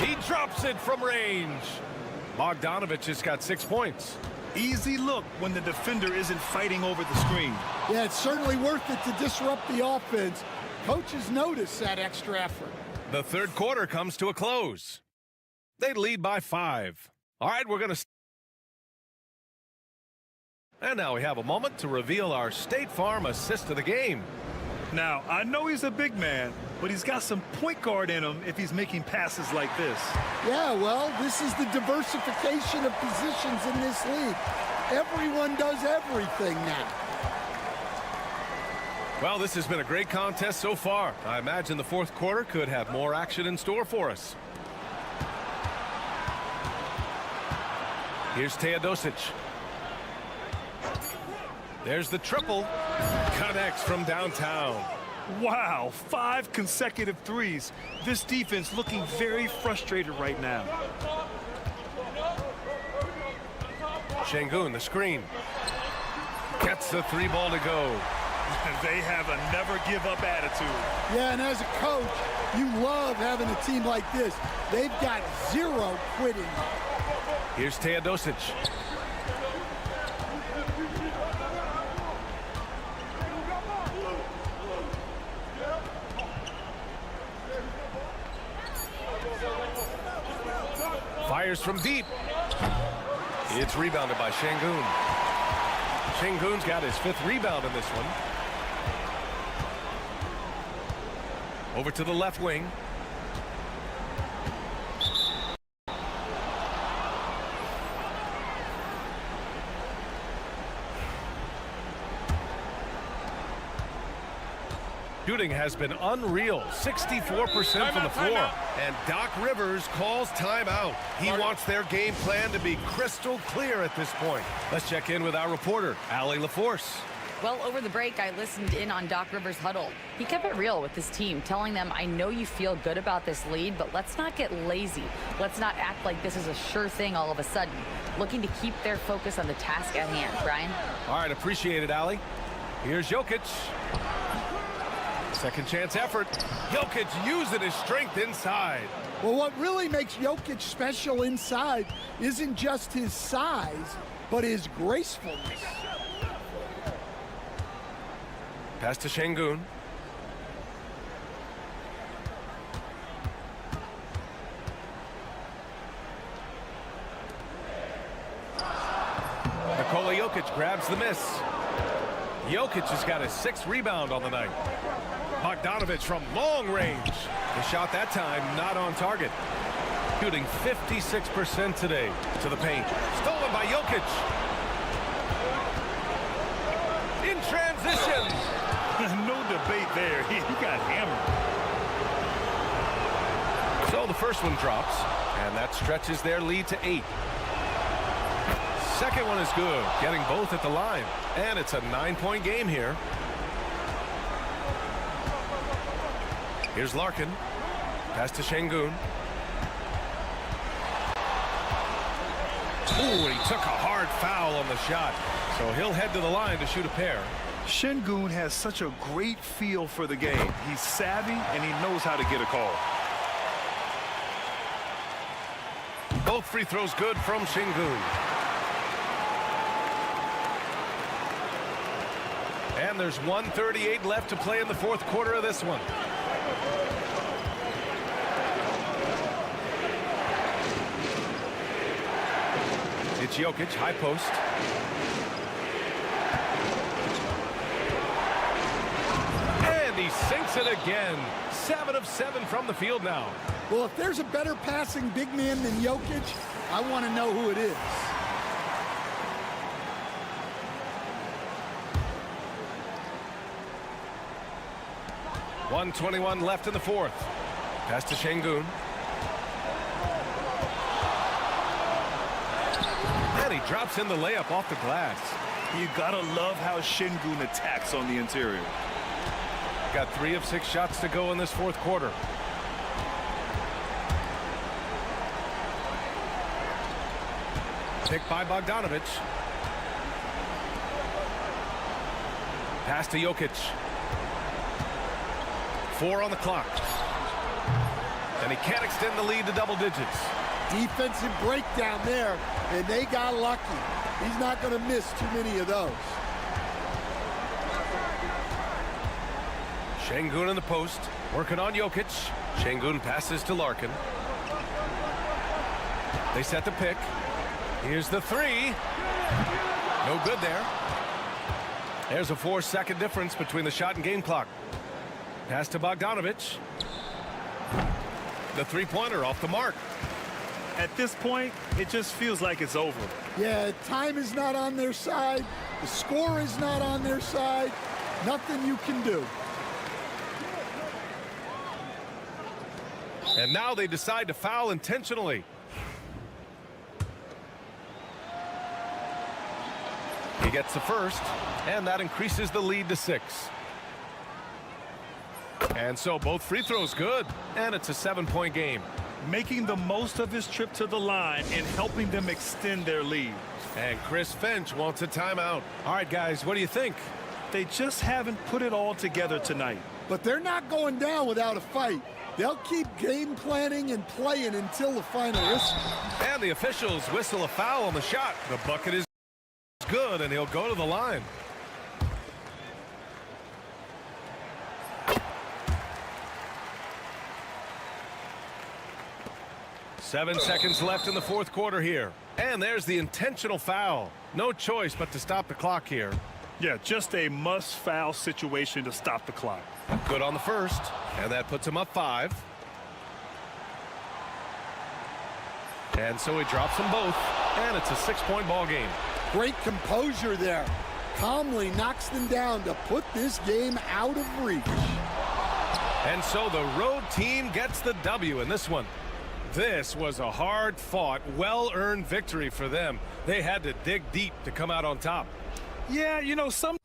He drops it from range. Bogdanovic has got 6 points. Easy look when the defender isn't fighting over the screen. Yeah, it's certainly worth it to disrupt the offense. Coaches notice that extra effort. The third quarter comes to a close. They lead by 5. All right, we're going to... And now we have a moment to reveal our State Farm assist of the game. Now, I know he's a big man, but he's got some point guard in him if he's making passes like this. Yeah, well, this is the diversification of positions in this league. Everyone does everything now. Well, this has been a great contest so far. I imagine the fourth quarter could have more action in store for us. Here's Teodosic. There's the triple. Connects from downtown. Wow, 5 consecutive threes. This defense looking very frustrated right now. Şengün, the screen. Gets the 3 ball to go. They have a never-give-up attitude. Yeah, and as a coach, you love having a team like this. They've got 0 quitting. Here's Teodosic. Fires from deep. It's rebounded by Şengün. Şengün's got his 5th rebound in this one. Over to the left wing. Shooting has been unreal, 64% from the floor. And Doc Rivers calls timeout. He wants their game plan to be crystal clear at this point. Let's check in with our reporter, Allie LaForce. Well, over the break, I listened in on Doc Rivers' huddle. He kept it real with his team, telling them, I know you feel good about this lead, but let's not get lazy. Let's not act like this is a sure thing all of a sudden. Looking to keep their focus on the task at hand. Brian? All right, appreciate it, Allie. Here's Jokic. Second chance effort. Jokic using his strength inside. Well, what really makes Jokic special inside isn't just his size, but his gracefulness. Pass to Şengün. Nikola Jokic grabs the miss. Jokic has got his 6th rebound on the night. Bogdanović from long range. The shot that time not on target. Shooting 56% today to the paint. Stolen by Jokic. In transition. No debate there. He got hammered. So the first one drops, and that stretches their lead to 8. Second one is good, getting both at the line. And it's a 9-point game here. Here's Larkin. Pass to Şengün. Ooh, he took a hard foul on the shot. So he'll head to the line to shoot a pair. Şengün has such a great feel for the game. He's savvy, and he knows how to get a call. Both free throws good from Şengün. And there's 1:38 left to play in the 4th quarter of this one. It's Jokic, high post. And he sinks it again. 7 of 7 from the field now. Well, if there's a better passing big man than Jokic, I want to know who it is. .121 left in the 4th. Pass to Şengün. And he drops in the layup off the glass. You gotta love how Şengün attacks on the interior. Got 3 of 6 shots to go in this 4th quarter. Picked by Bogdanović. Pass to Jokic. 4 on the clock. And he can't extend the lead to double digits. Defensive breakdown there, and they got lucky. He's not going to miss too many of those. Şengün in the post, working on Jokic. Şengün passes to Larkin. They set the pick. Here's the 3. No good there. There's a 4-second difference between the shot and game clock. Pass to Bogdanović. The 3-pointer off the mark. At this point, it just feels like it's over. Yeah, time is not on their side. The score is not on their side. Nothing you can do. And now they decide to foul intentionally. He gets the first, and that increases the lead to 6. And so both free throws good, and it's a 7-point game. Making the most of his trip to the line and helping them extend their lead. And Chris Finch wants a timeout. All right, guys, what do you think? They just haven't put it all together tonight. But they're not going down without a fight. They'll keep game planning and playing until the final whistle. And the officials whistle a foul on the shot. The bucket is good, and he'll go to the line. Seven seconds left in the 4th quarter here. And there's the intentional foul. No choice but to stop the clock here. Yeah, just a must-foul situation to stop the clock. Good on the first, and that puts him up 5. And so he drops them both, and it's a 6-point ball game. Great composure there. Calmly knocks them down to put this game out of reach. And so the road team gets the W in this one. This was a hard-fought, well-earned victory for them. They had to dig deep to come out on top. Yeah, you know, some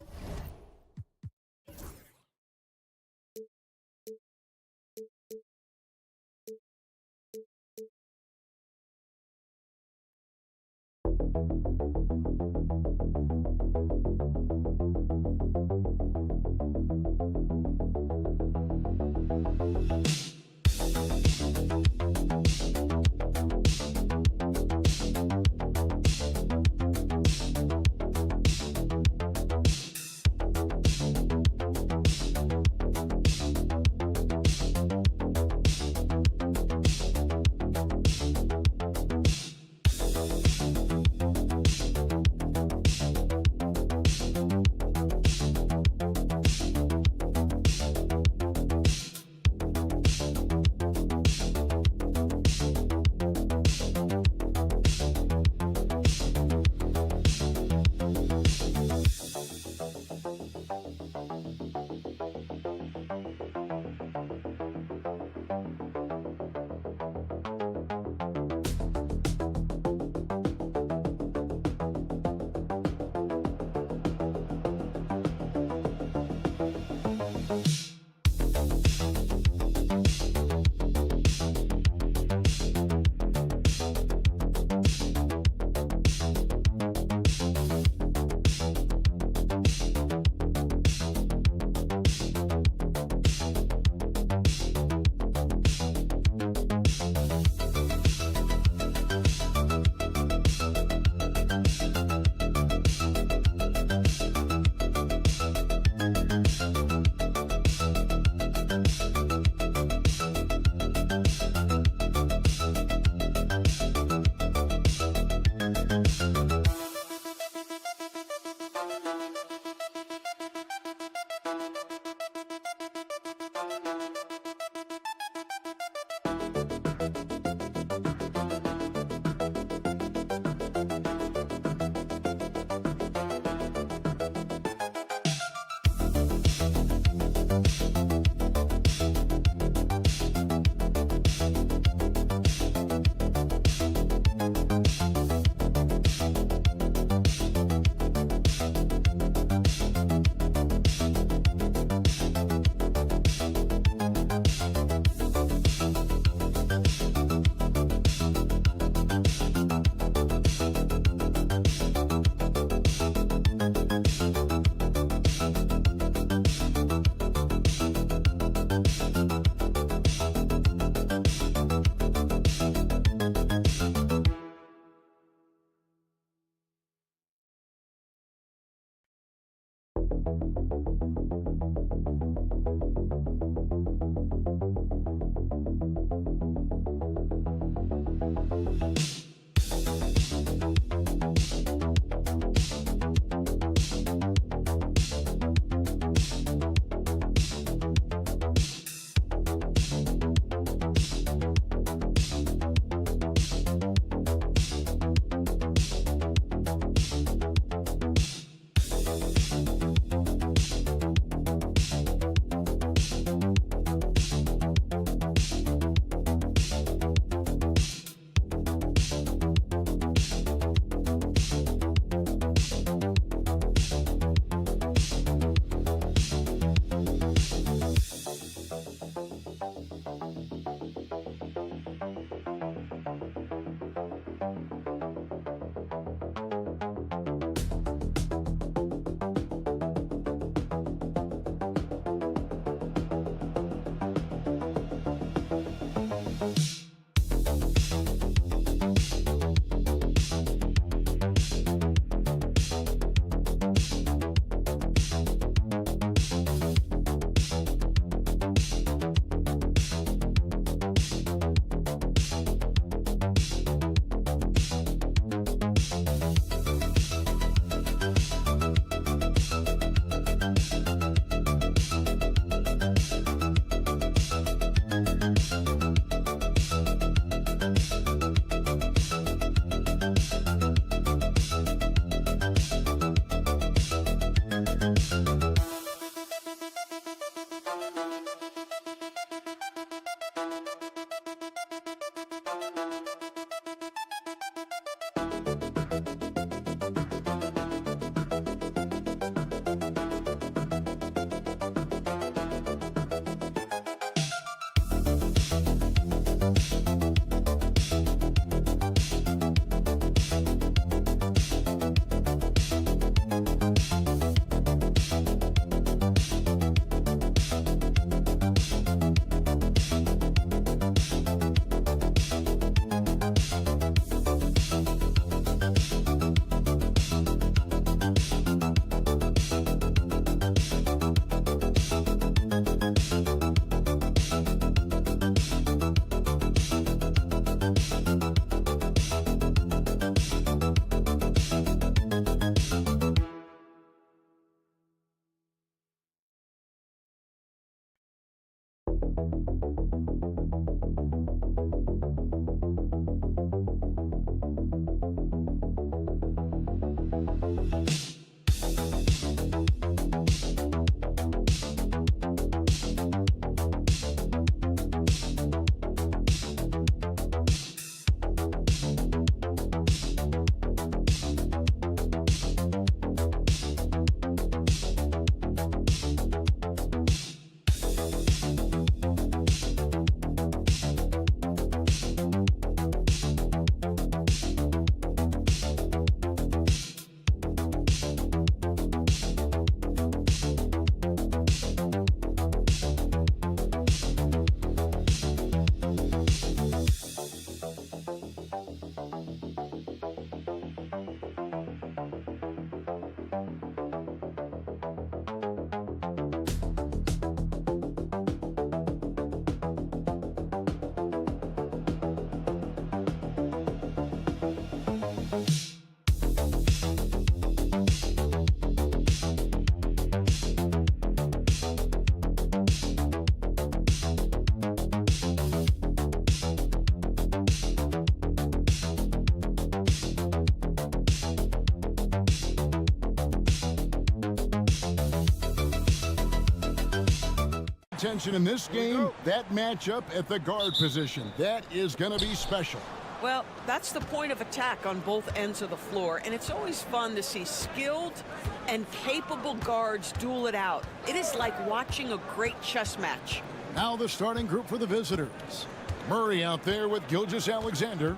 Attention in this game, that matchup at the guard position. That is going to be special. Well, that's the point of attack on both ends of the floor, and it's always fun to see skilled and capable guards duel it out. It is like watching a great chess match. Now the starting group for the visitors. Murray out there with Gilgeous-Alexander.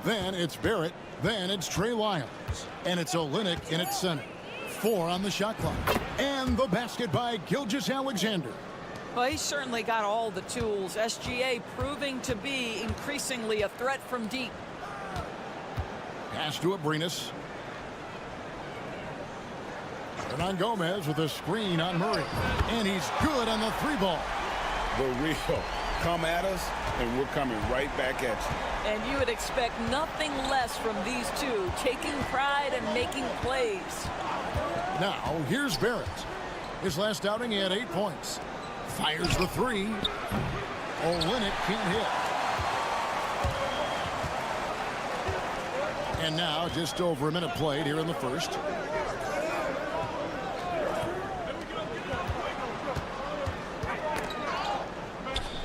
Then it's Barrett. Then it's Trey Lyles. And it's Olynyk in its center. 4 on the shot clock. And the basket by Gilgeous-Alexander. Well, he's certainly got all the tools. SGA proving to be increasingly a threat from deep. Pass to Abrinas. Gomez with a screen on Murray. And he's good on the 3-ball. The real. Come at us, and we're coming right back at you. And you would expect nothing less from these two, taking pride and making plays. Now, here's Barrett. His last outing, he had 8 points. Fires the 3. Olynyk can't hit. And now, just over a minute played here in the first.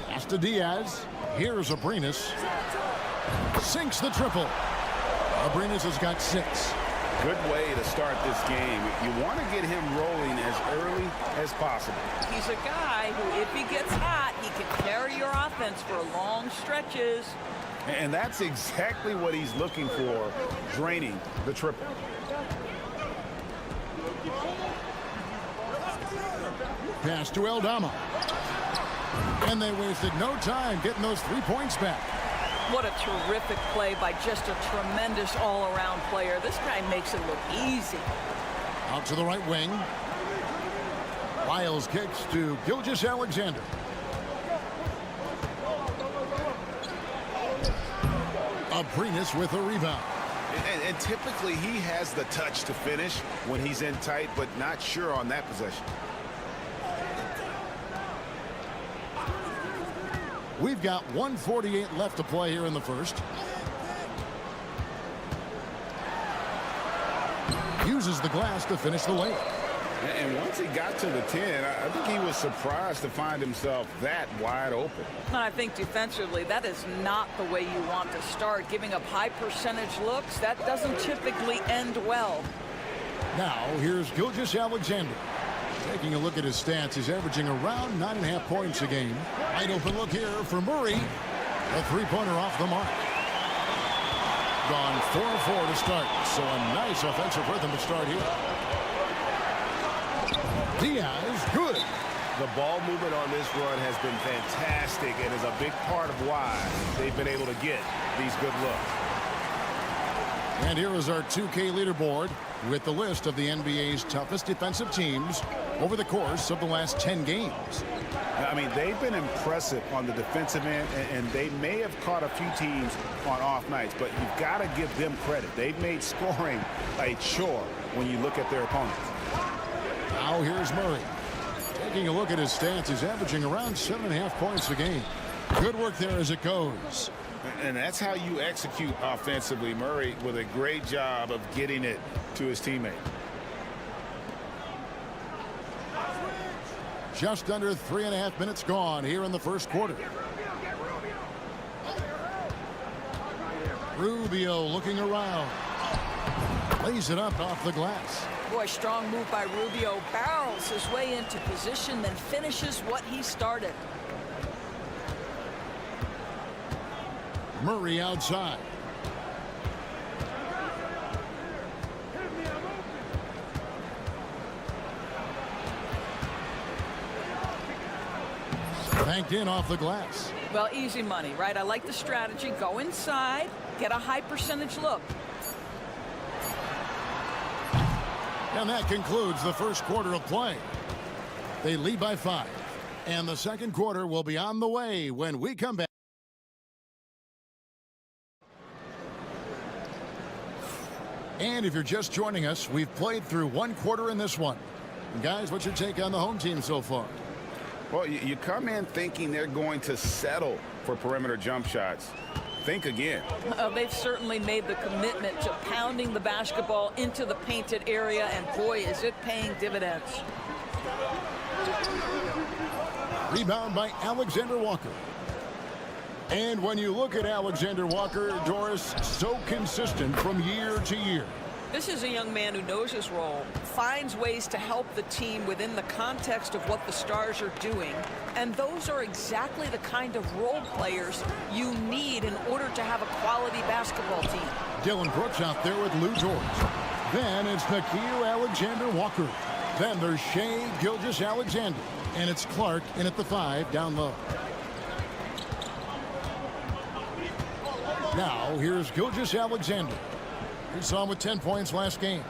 Pass to Diaz. Here's Abrinas. Sinks the triple. Abrinas has got 6. Good way to start this game. You want to get him rolling as early as possible. He's a guy who, if he gets hot, he can carry your offense for long stretches. And that's exactly what he's looking for, draining the triple. Pass to Aldama. And they wasted no time getting those 3 points back. What a terrific play by just a tremendous all-around player. This guy makes it look easy. Out to the right wing. Lyles kicks to Gilgeous-Alexander. Abrinas with a rebound. And typically he has the touch to finish when he's in tight, but not sure on that possession. We've got 1:48 left to play here in the first. Uses the glass to finish the layup. And once he got to the 10, I think he was surprised to find himself that wide open. And I think defensively, that is not the way you want to start. Giving up high percentage looks, that doesn't typically end well. Now, here's Gilgeous-Alexander. Taking a look at his stats, he's averaging around 9.5 points a game. Wide open look here for Murray. A 3-pointer off the mark. Gone 4-4 to start. So a nice offensive rhythm to start here. Diaz, good. The ball movement on this run has been fantastic and is a big part of why they've been able to get these good looks. And here is our 2K leaderboard with the list of the NBA's toughest defensive teams over the course of the last 10 games. I mean, they've been impressive on the defensive end, and they may have caught a few teams on off nights, but you've got to give them credit. They've made scoring a chore when you look at their opponents. Now here's Murray. Taking a look at his stats, he's averaging around 7.5 points a game. Good work there as it goes. And that's how you execute offensively. Murray with a great job of getting it to his teammate. Just under 3.5 minutes gone here in the first quarter. Rubio looking around. Lays it up off the glass. Boy, strong move by Rubio. Barrels his way into position, then finishes what he started. Murray outside. Banked in off the glass. Well, easy money, right? I like the strategy. Go inside, get a high percentage look. And that concludes the first quarter of play. They lead by 5. And the second quarter will be on the way when we come back. And if you're just joining us, we've played through one quarter in this one. And guys, what's your take on the home team so far? Well, you come in thinking they're going to settle for perimeter jump shots. Think again. They've certainly made the commitment to pounding the basketball into the painted area, and boy, is it paying dividends. Rebound by Alexander Walker. And when you look at Alexander Walker, Doris, so consistent from year to year. This is a young man who knows his role, finds ways to help the team within the context of what the Stars are doing, and those are exactly the kind of role players you need in order to have a quality basketball team. Dylan Brooks out there with Lou George. Then it's Nickeil Alexander-Walker. Then there's Shai Gilgeous-Alexander. And it's Clark in at the 5 down low. Now here's Gilgeous-Alexander. We saw him with 10 points last game.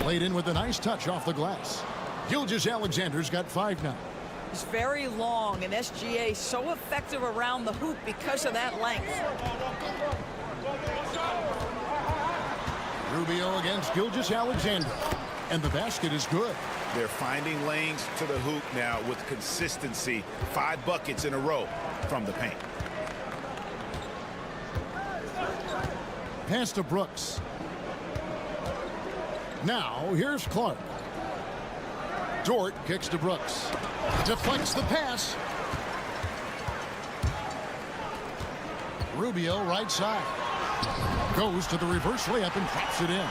Played in with a nice touch off the glass. Gilgeous-Alexander's got 5 now. It's very long, and SGA so effective around the hoop because of that length. Rubio against Gilgeous-Alexander. And the basket is good. They're finding lanes to the hoop now with consistency. 5 buckets in a row from the paint. Pass to Brooks. Now, here's Clark. Dort kicks to Brooks. Deflects the pass. Rubio right side. Goes to the reverse layup and drops it in.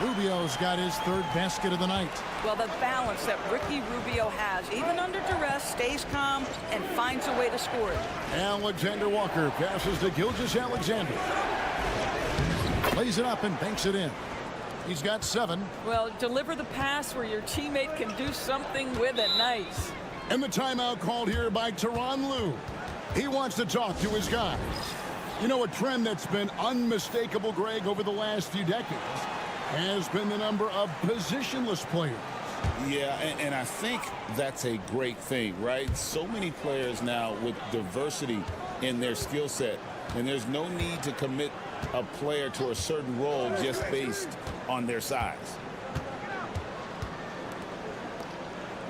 Rubio's got his 3rd basket of the night. Well, the balance that Ricky Rubio has, even under duress, stays calm and finds a way to score it. Alexander Walker passes to Gilgeous-Alexander. Plays it up and banks it in. He's got 7. Well, deliver the pass where your teammate can do something with it. Nice. And the timeout called here by Tyronn Lue. He wants to talk to his guys. You know, a trend that's been unmistakable, Greg, over the last few decades has been the number of positionless players. Yeah, and I think that's a great thing, right? So many players now with diversity in their skill set, and there's no need to commit a player to a certain role just based on their size.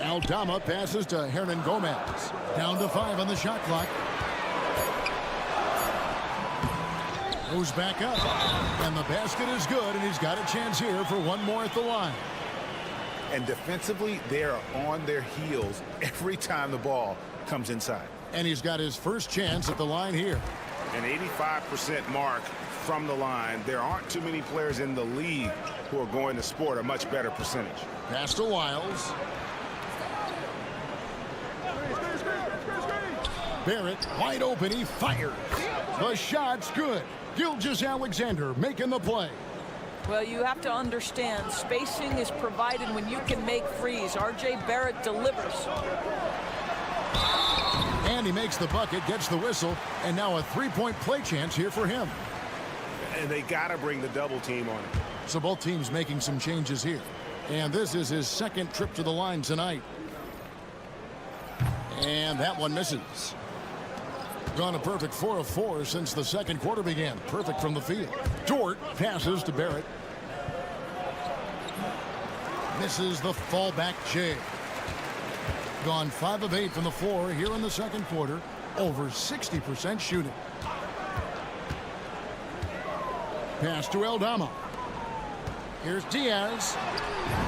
Aldama passes to Hernan Gomez. Down to 5 on the shot clock. Goes back up. And the basket is good, and he's got a chance here for one more at the line. And defensively, they are on their heels every time the ball comes inside. And he's got his first chance at the line here. An 85% mark from the line. There aren't too many players in the league who are going to sport a much better percentage. Pass to Wiles. Barrett wide open. He fires. The shot's good. Gilgeous-Alexander making the play. Well, you have to understand, spacing is provided when you can make threes. R.J. Barrett delivers. And he makes the bucket, gets the whistle, and now a 3-point play chance here for him. And they got to bring the double team on it. So both teams making some changes here. And this is his 2nd trip to the line tonight. And that one misses. Gone a perfect 4 of 4 since the 2nd quarter began. Perfect from the field. Dort passes to Barrett. Misses the fallback Jay. Gone 5 of 8 from the floor here in the 2nd quarter. Over 60% shooting. Pass to Aldama. Here's Diaz.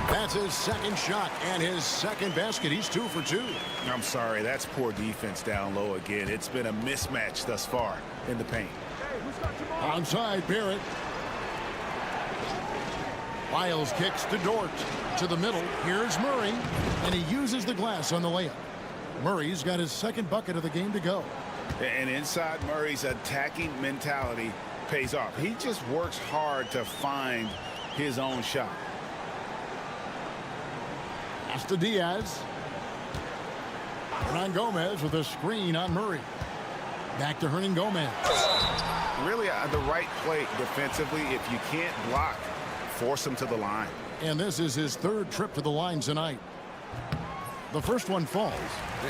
That's his 2nd shot and his 2nd basket. He's 2 for 2. I'm sorry, that's poor defense down low again. It's been a mismatch thus far in the paint. Onside, Barrett. Wiles kicks to Dort. To the middle. Here's Murray. And he uses the glass on the layup. Murray's got his 2nd bucket of the game to go. And inside Murray's attacking mentality pays off. He just works hard to find his own shot. Pass to Diaz. Hernan Gomez with a screen on Murray. Back to Hernan Gomez. Really the right play defensively. If you can't block, force him to the line. And this is his 3rd trip to the line tonight. The first one falls.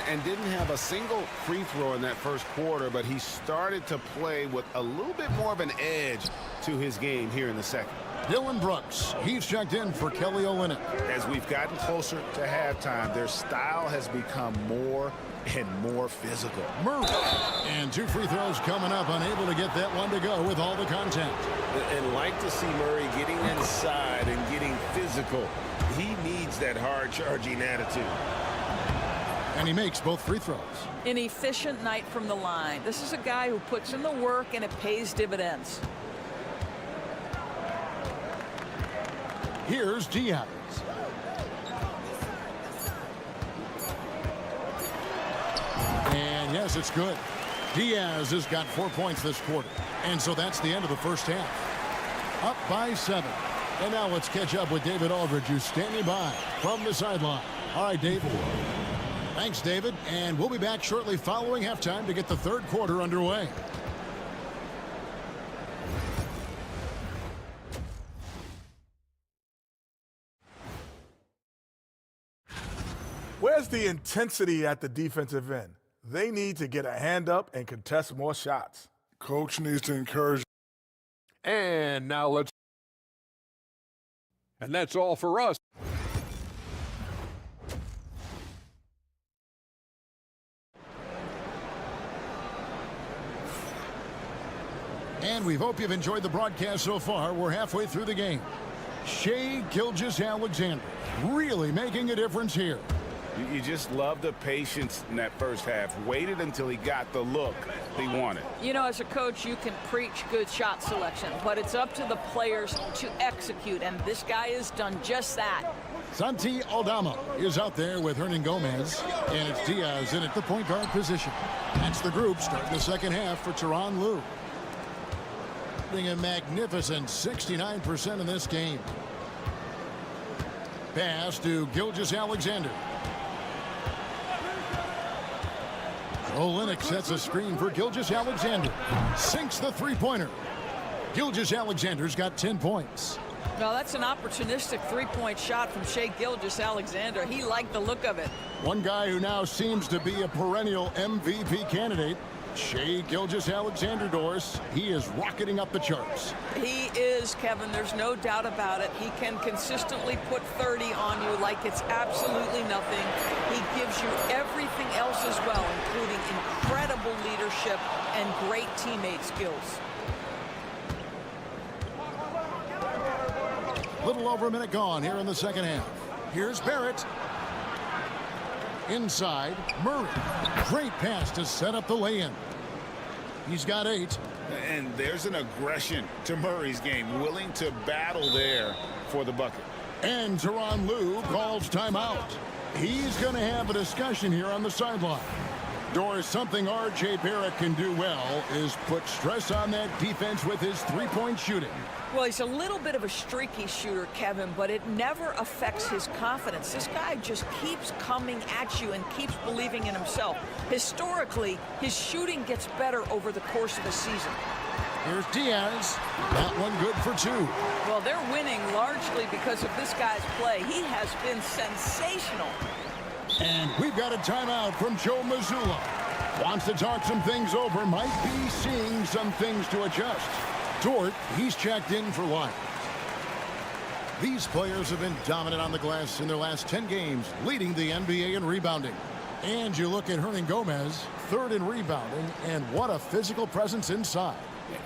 And didn't have a single free throw in that 1st quarter, but he started to play with a little bit more of an edge to his game here in the 2nd. Dylan Brooks, he's checked in for Kelly Olynyk. As we've gotten closer to halftime, their style has become more and more physical. Murray. And 2 free throws coming up, unable to get that one to go with all the contact. And like to see Murray getting inside and getting physical. He needs that hard-charging attitude. And he makes both free throws. An efficient night from the line. This is a guy who puts in the work and it pays dividends. Here's Diaz. And yes, it's good. Diaz has got 4 points this quarter. And so that's the end of the first half. Up by 7. And now let's catch up with David Aldridge, who's standing by from the sideline. All right, David. Thanks, David. And we'll be back shortly following halftime to get the 3rd quarter underway. Where's the intensity at the defensive end? They need to get a hand up and contest more shots. Coach needs to encourage. And now let's. And that's all for us. And we hope you've enjoyed the broadcast so far. We're halfway through the game. Shai Gilgeous-Alexander really making a difference here. You just love the patience in that first half. Waited until he got the look he wanted. You know, as a coach, you can preach good shot selection, but it's up to the players to execute, and this guy has done just that. Santi Aldama is out there with Hernan Gomez, and it's Diaz in at the point guard position. That's the group starting the second half for Tyronn Lue. A magnificent 69% in this game. Pass to Gilgeous-Alexander. Olynyk sets a screen for Gilgeous-Alexander. Sinks the three-pointer. Gilgeous-Alexander's got 10 points. No, that's an opportunistic three-point shot from Shai Gilgeous-Alexander. He liked the look of it. One guy who now seems to be a perennial MVP candidate, Shai Gilgeous-Alexander, Doris. He is rocketing up the charts. He is, Kevin. There's no doubt about it. He can consistently put 30 on you like it's absolutely nothing. He gives you everything else as well, including incredible leadership and great teammate skills. Little over a minute gone here in the second half. Here's Barrett. Inside, Murray. Great pass to set up the lay-in. He's got 8. And there's an aggression to Murray's game, willing to battle there for the bucket. And Tyronn Lue calls timeout. He's going to have a discussion here on the sideline. Doris, something R.J. Barrett can do well is put stress on that defense with his three-point shooting. Well, he's a little bit of a streaky shooter, Kevin, but it never affects his confidence. This guy just keeps coming at you and keeps believing in himself. Historically, his shooting gets better over the course of the season. Here's Diaz. That one good for 2. Well, they're winning largely because of this guy's play. He has been sensational. And we've got a timeout from Joe Mazzulla. Wants to talk some things over. Might be seeing some things to adjust. Dort, he's checked in for life. These players have been dominant on the glass in their last 10 games, leading the NBA in rebounding. And you look at Hernan Gomez, 3rd in rebounding, and what a physical presence inside.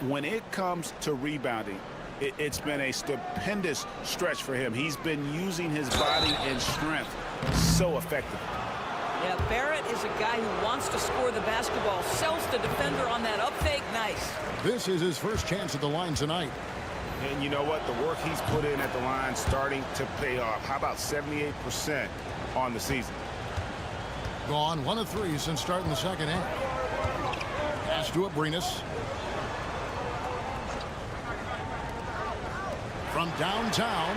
When it comes to rebounding, it's been a stupendous stretch for him. He's been using his body and strength so effectively. Yeah, Barrett is a guy who wants to score the basketball. Sells the defender on that up fake. Nice. This is his first chance at the line tonight. And you know what? The work he's put in at the line starting to pay off. How about 78% on the season? Gone 1 of 3 since starting the second half. Pass to Abrinas. From downtown,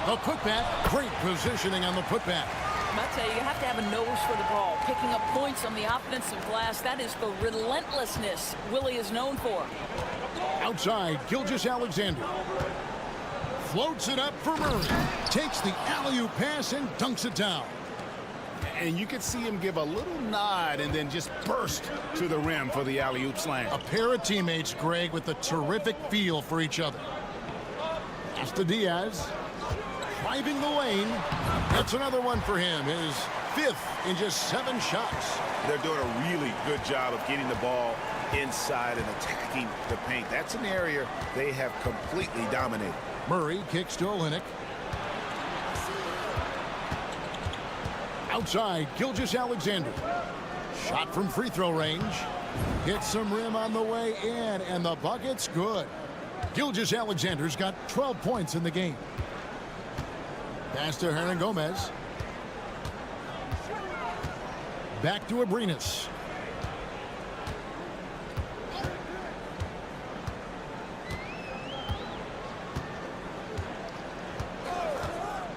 the putback. Great positioning on the putback. I tell you, you have to have a nose for the ball. Picking up points on the offensive glass, that is the relentlessness Willie is known for. Outside, Gilgeous-Alexander. Floats it up for Murray. Takes the alley-oop pass and dunks it down. And you could see him give a little nod and then just burst to the rim for the alley-oop slam. A pair of teammates, Greg, with a terrific feel for each other. Pass to Diaz. Driving the lane. That's another one for him. His 5th in just 7 shots. They're doing a really good job of getting the ball inside and attacking the paint. That's an area they have completely dominated. Murray kicks to Olynyk. Outside, Gilgeous-Alexander. Shot from free throw range. Hits some rim on the way in, and the bucket's good. Gilgeous-Alexander's got 12 points in the game. Pass to Hernan Gomez. Back to Abrinas.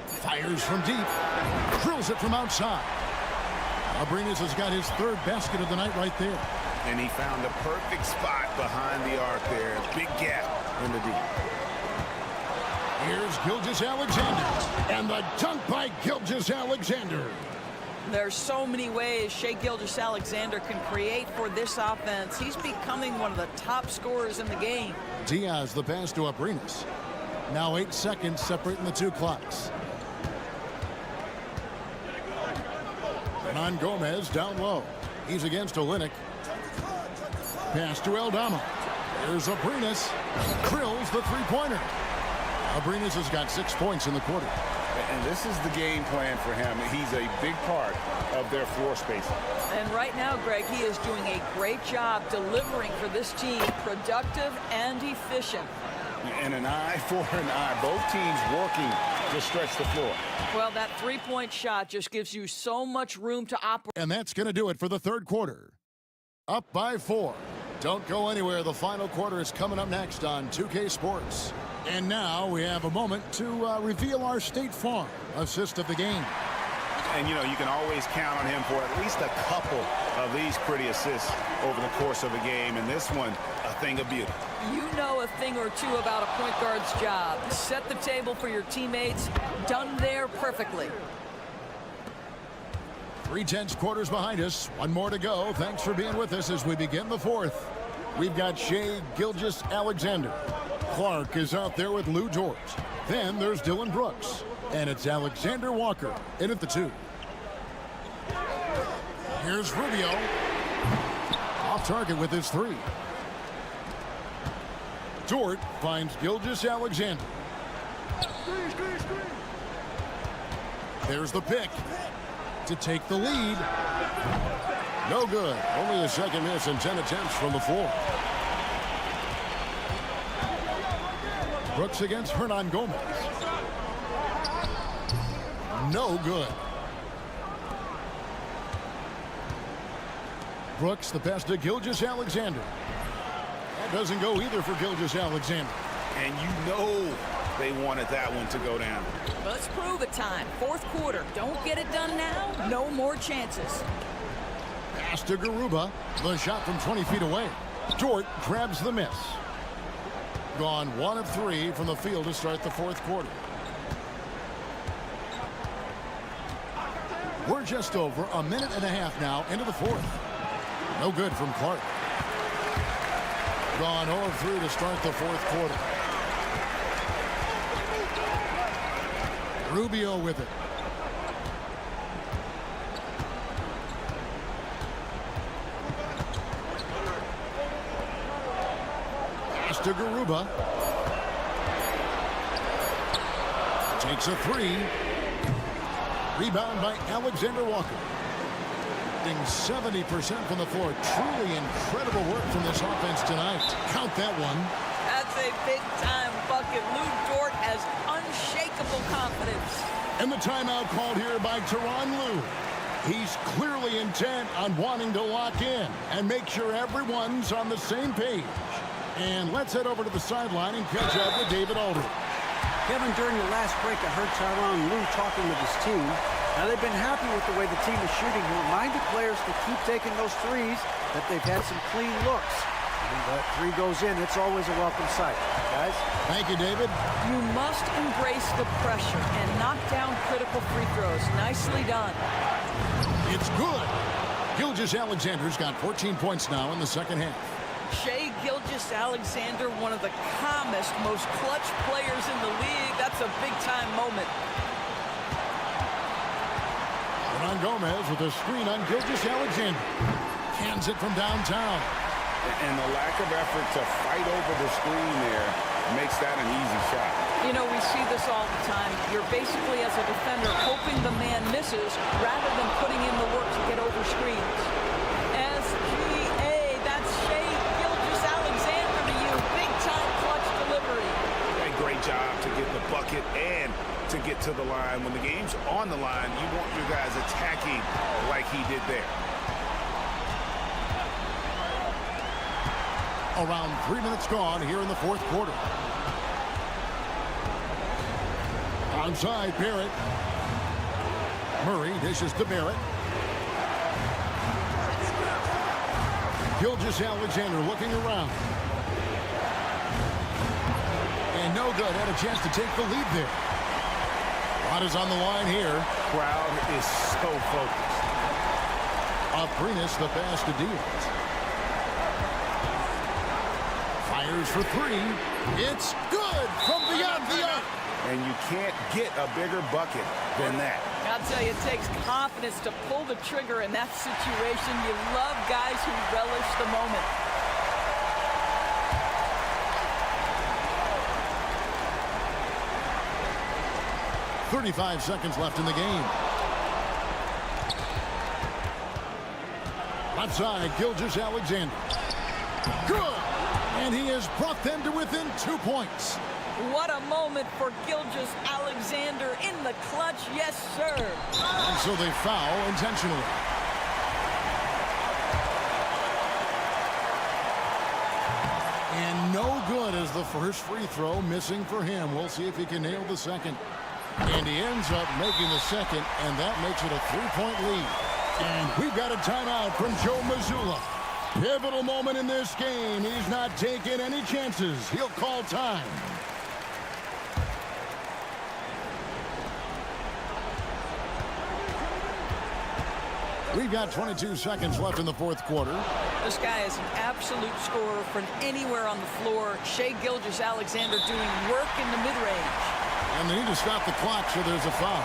Fires from deep. Drills it from outside. Abrinas has got his 3rd basket of the night right there. And he found the perfect spot behind the arc there. Big gap in the deep. Here's Gilgeous-Alexander. And the dunk by Gilgeous-Alexander. There's so many ways Shai Gilgeous-Alexander can create for this offense. He's becoming one of the top scorers in the game. Diaz the pass to Abrinas. Now 8 seconds separating the two clocks. Hernan Gomez down low. He's against Olynyk. Pass to Aldama. Here's Abrinas. Drills the three-pointer. Abrinas has got 6 points in the quarter. And this is the game plan for him. He's a big part of their floor spacing. And right now, Greg, he is doing a great job delivering for this team, productive and efficient. And an eye for an eye. Both teams working to stretch the floor. Well, that three-point shot just gives you so much room to operate. And that's going to do it for the third quarter. Up by 4. Don't go anywhere. The final quarter is coming up next on 2K Sports. And now we have a moment to reveal our State Farm assist of the game. And, you know, you can always count on him for at least a couple of these pretty assists over the course of a game. And this one, a thing of beauty. You know a thing or two about a point guard's job. Set the table for your teammates. Done there perfectly. 3/10 quarters behind us. One more to go. Thanks for being with us as we begin the fourth. We've got Shai Gilgeous-Alexander. Clark is out there with Lou George. Then there's Dylan Brooks. And it's Alexander Walker in at the 2. Here's Rubio. Off target with his 3. Dort finds Gilgeous-Alexander. There's the pick to take the lead. No good. Only a second miss and 10 attempts from the floor. Brooks against Hernan Gomez. No good. Brooks the pass to Gilgeous-Alexander. That doesn't go either for Gilgeous-Alexander. And you know they wanted that one to go down. Let's prove it time. Fourth quarter. Don't get it done now. No more chances. Pass to Garuba. The shot from 20 feet away. Dort grabs the miss. Gone 1 of 3 from the field to start the fourth quarter. We're just over a minute and a half now into the fourth. No good from Clark. Gone 0 of 3 to start the fourth quarter. Rubio with it. Pass to Garuba. Takes a 3. Rebound by Alexander Walker. 70% from the floor. Truly incredible work from this offense tonight. Count that one. That's a big-time bucket. Lou Dort has unshakable confidence. And the timeout called here by Tyronn Lue. He's clearly intent on wanting to lock in and make sure everyone's on the same page. And let's head over to the sideline and catch up with David Aldridge. Kevin, during the last break, I heard Tyronn Lue talking with his team. Now, they've been happy with the way the team is shooting. He reminded players to keep taking those threes, that they've had some clean looks. When that 3 goes in, it's always a welcome sight. Guys? Thank you, David. You must embrace the pressure and knock down critical free throws. Nicely done. It's good. Gilgeous-Alexander's got 14 points now in the second half. Shai Gilgeous-Alexander, one of the calmest, most clutch players in the league. That's a big-time moment. Hernan Gomez with a screen on Gilgeous-Alexander. Cans it from downtown. And the lack of effort to fight over the screen there makes that an easy shot. You know, we see this all the time. You're basically, as a defender, hoping the man misses rather than putting in the work to get over screens. SGA, that's Shai Gilgeous-Alexander to you. Big-time clutch delivery. A great job to get the bucket and to get to the line. When the game's on the line, you want your guys attacking like he did there. Around 3 minutes gone here in the fourth quarter. Onside, Barrett. Murray dishes to Barrett. Gilgeous-Alexander looking around. And no good. Had a chance to take the lead there. A lot is on the line here. Crowd is so focused. Aprinas the pass to Diaz. Fires for three. It's good from beyond the arc. And you can't get a bigger bucket than that. I'll tell you, it takes confidence to pull the trigger in that situation. You love guys who relish the moment. .35 seconds left in the game. Left side, Gilgeous-Alexander. Good! And he has brought them to within 2 points. What a moment for Gilgeous-Alexander in the clutch. Yes, sir. And so they foul intentionally. And no good as the first free throw missing for him. We'll see if he can nail the second. And he ends up making the second, and that makes it a 3-point lead. And we've got a timeout from Joe Mazzulla. Pivotal moment in this game. He's not taking any chances. He'll call time. We've got 22 seconds left in the fourth quarter. This guy is an absolute scorer from anywhere on the floor. Shai Gilgeous-Alexander doing work in the mid-range. And they need to stop the clock, so there's a foul.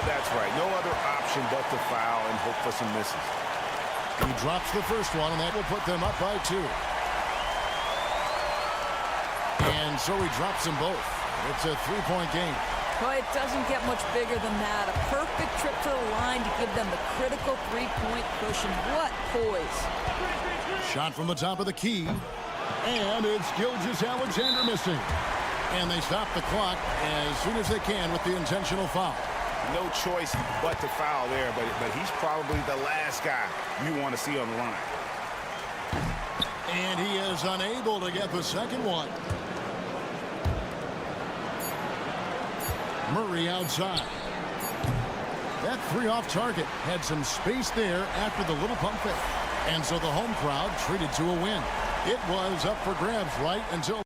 That's right. No other option but to foul and hope for some misses. He drops the first one, and that will put them up by 2. And so he drops them both. It's a 3-point game. Boy, it doesn't get much bigger than that. A perfect trip to the line to give them the critical 3-point cushion. What poise. Shot from the top of the key. And it's Gilgeous-Alexander missing. And they stop the clock as soon as they can with the intentional foul. No choice but to foul there, but he's probably the last guy you want to see on the line. And he is unable to get the second one. Murray outside. That three off target had some space there after the little pump fake. And so the home crowd treated to a win. It was up for grabs right until...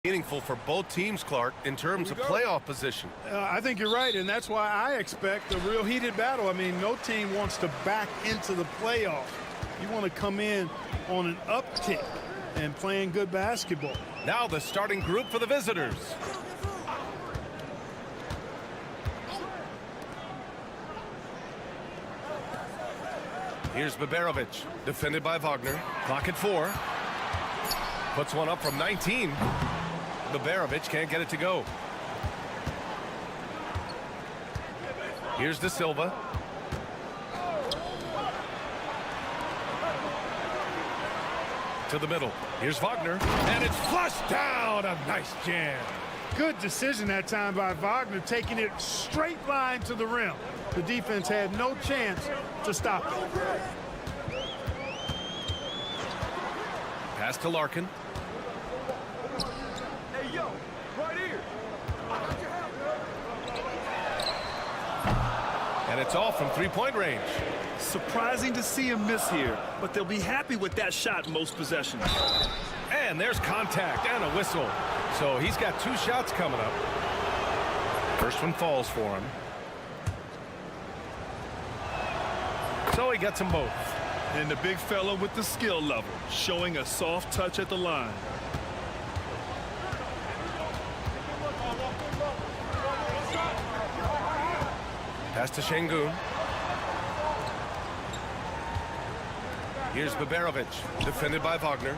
Meaningful for both teams, Clark, in terms of playoff position. I think you're right, and that's why I expect a real heated battle. I mean, no team wants to back into the playoffs. You want to come in on an uptick and playing good basketball. Now the starting group for the visitors. Here's Baberovic, defended by Wagner. Clock at 4. Puts one up from 19. Baberovic can't get it to go. Here's De Silva. To the middle. Here's Wagner. And it's flushed down. A nice jam. Good decision that time by Wagner, taking it straight line to the rim. The defense had no chance to stop it. Pass to Larkin. Hey, yo, right here. And it's off from three-point range. Surprising to see him miss here, but they'll be happy with that shot in most possessions. And there's contact and a whistle. So he's got 2 shots coming up. First one falls for him. So he gets them both. And the big fella with the skill level, showing a soft touch at the line. Pass to Şengün. Here's Baberovic, defended by Wagner.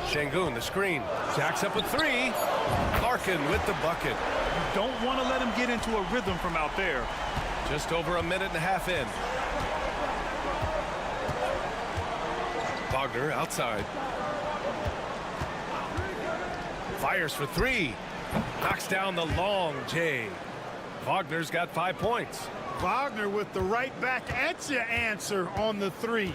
Şengün, the screen. Jacks up with 3. Larkin with the bucket. You don't want to let him get into a rhythm from out there. Just over a minute and a half in. Wagner outside. Fires for 3. Knocks down the long J. Wagner's got 5 points. Wagner with the right back at you answer on the 3.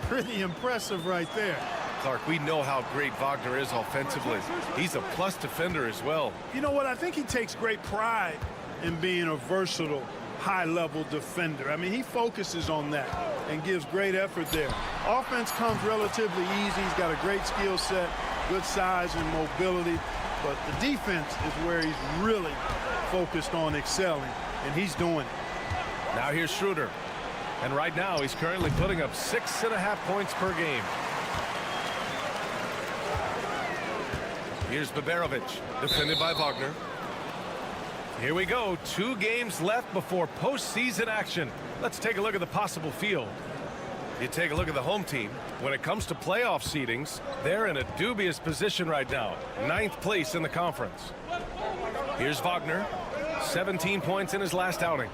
Pretty impressive right there. Clark, we know how great Wagner is offensively. He's a plus defender as well. You know what? I think he takes great pride in being a versatile, high-level defender. I mean, he focuses on that and gives great effort there. Offense comes relatively easy. He's got a great skill set, good size and mobility. But the defense is where he's really focused on excelling, and he's doing it. Now here's Schroeder. And right now he's currently putting up 6.5 points per game. Here's Baberovic, defended by Wagner. Here we go. 2 games left before postseason action. Let's take a look at the possible field. You take a look at the home team. When it comes to playoff seedings, they're in a dubious position right now. 9th place in the conference. Here's Wagner. 17 points in his last outing.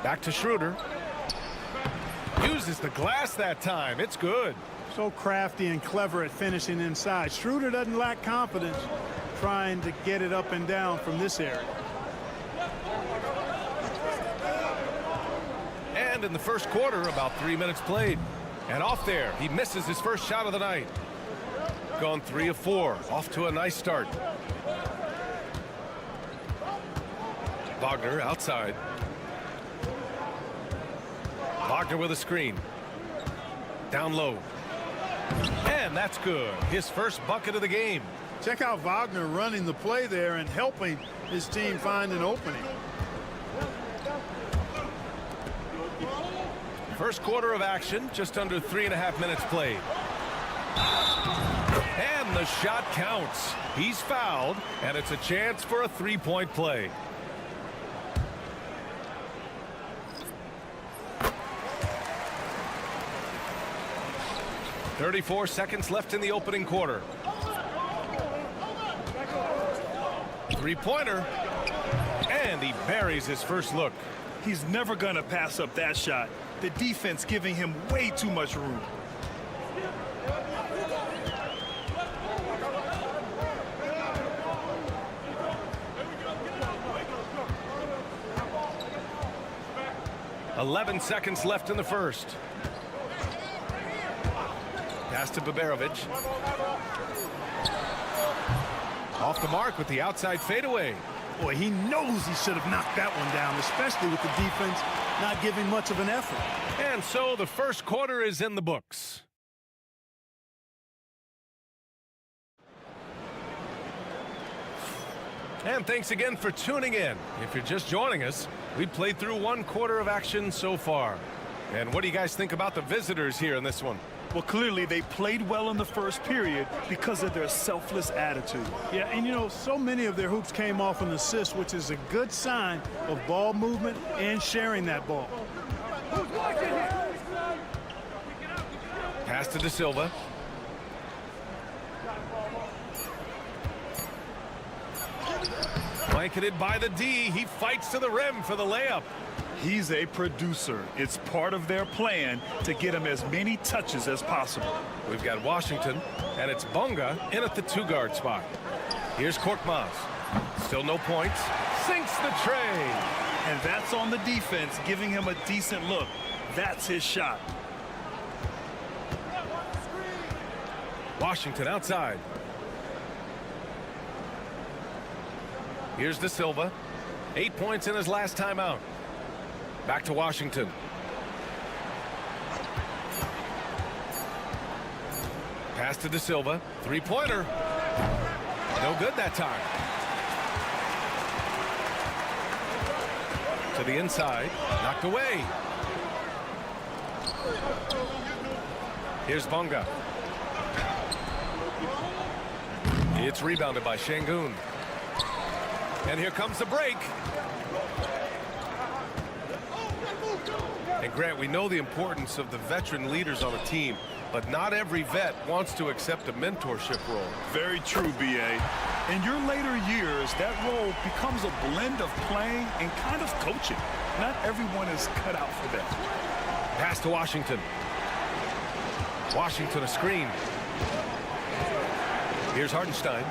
Back to Schroeder. Uses the glass that time. It's good. So crafty and clever at finishing inside. Schroeder doesn't lack confidence trying to get it up and down from this area. And in the first quarter, about 3 minutes played. And off there, he misses his first shot of the night. Gone 3 of 4. Off to a nice start. Wagner outside. Wagner with a screen. Down low. And that's good. His first bucket of the game. Check out Wagner running the play there and helping his team find an opening. First quarter of action, just under 3.5 minutes played. And the shot counts. He's fouled, and it's a chance for a 3-point play. .34 seconds left in the opening quarter. 3-pointer. And he buries his first look. He's never going to pass up that shot. The defense giving him way too much room. .11 seconds left in the first. Pass to Baberovic. Off the mark with the outside fadeaway. Boy, he knows he should have knocked that one down, especially with the defense not giving much of an effort. And so the first quarter is in the books. And thanks again for tuning in. If you're just joining us, we played through 1 quarter of action so far. And what do you guys think about the visitors here in this one? Well, clearly they played well in the first period because of their selfless attitude. Yeah, and you know, so many of their hoops came off an assist, which is a good sign of ball movement and sharing that ball. Pass to De Silva. Blanketed by the D. He fights to the rim for the layup. He's a producer. It's part of their plan to get him as many touches as possible. We've got Washington, and it's Bonga in at the 2-guard spot. Here's Korkmaz. Still no points. Sinks the tray. And that's on the defense, giving him a decent look. That's his shot. Washington outside. Here's De Silva. 8 points in his last timeout. Back to Washington. Pass to De Silva. Three-pointer. No good that time. To the inside. Knocked away. Here's Bonga. It's rebounded by Şengün. And here comes the break. And Grant, we know the importance of the veteran leaders on a team, but not every vet wants to accept a mentorship role. Very true, B.A. In your later years, that role becomes a blend of playing and kind of coaching. Not everyone is cut out for that. Pass to Washington. Washington a screen. Here's Hartenstein.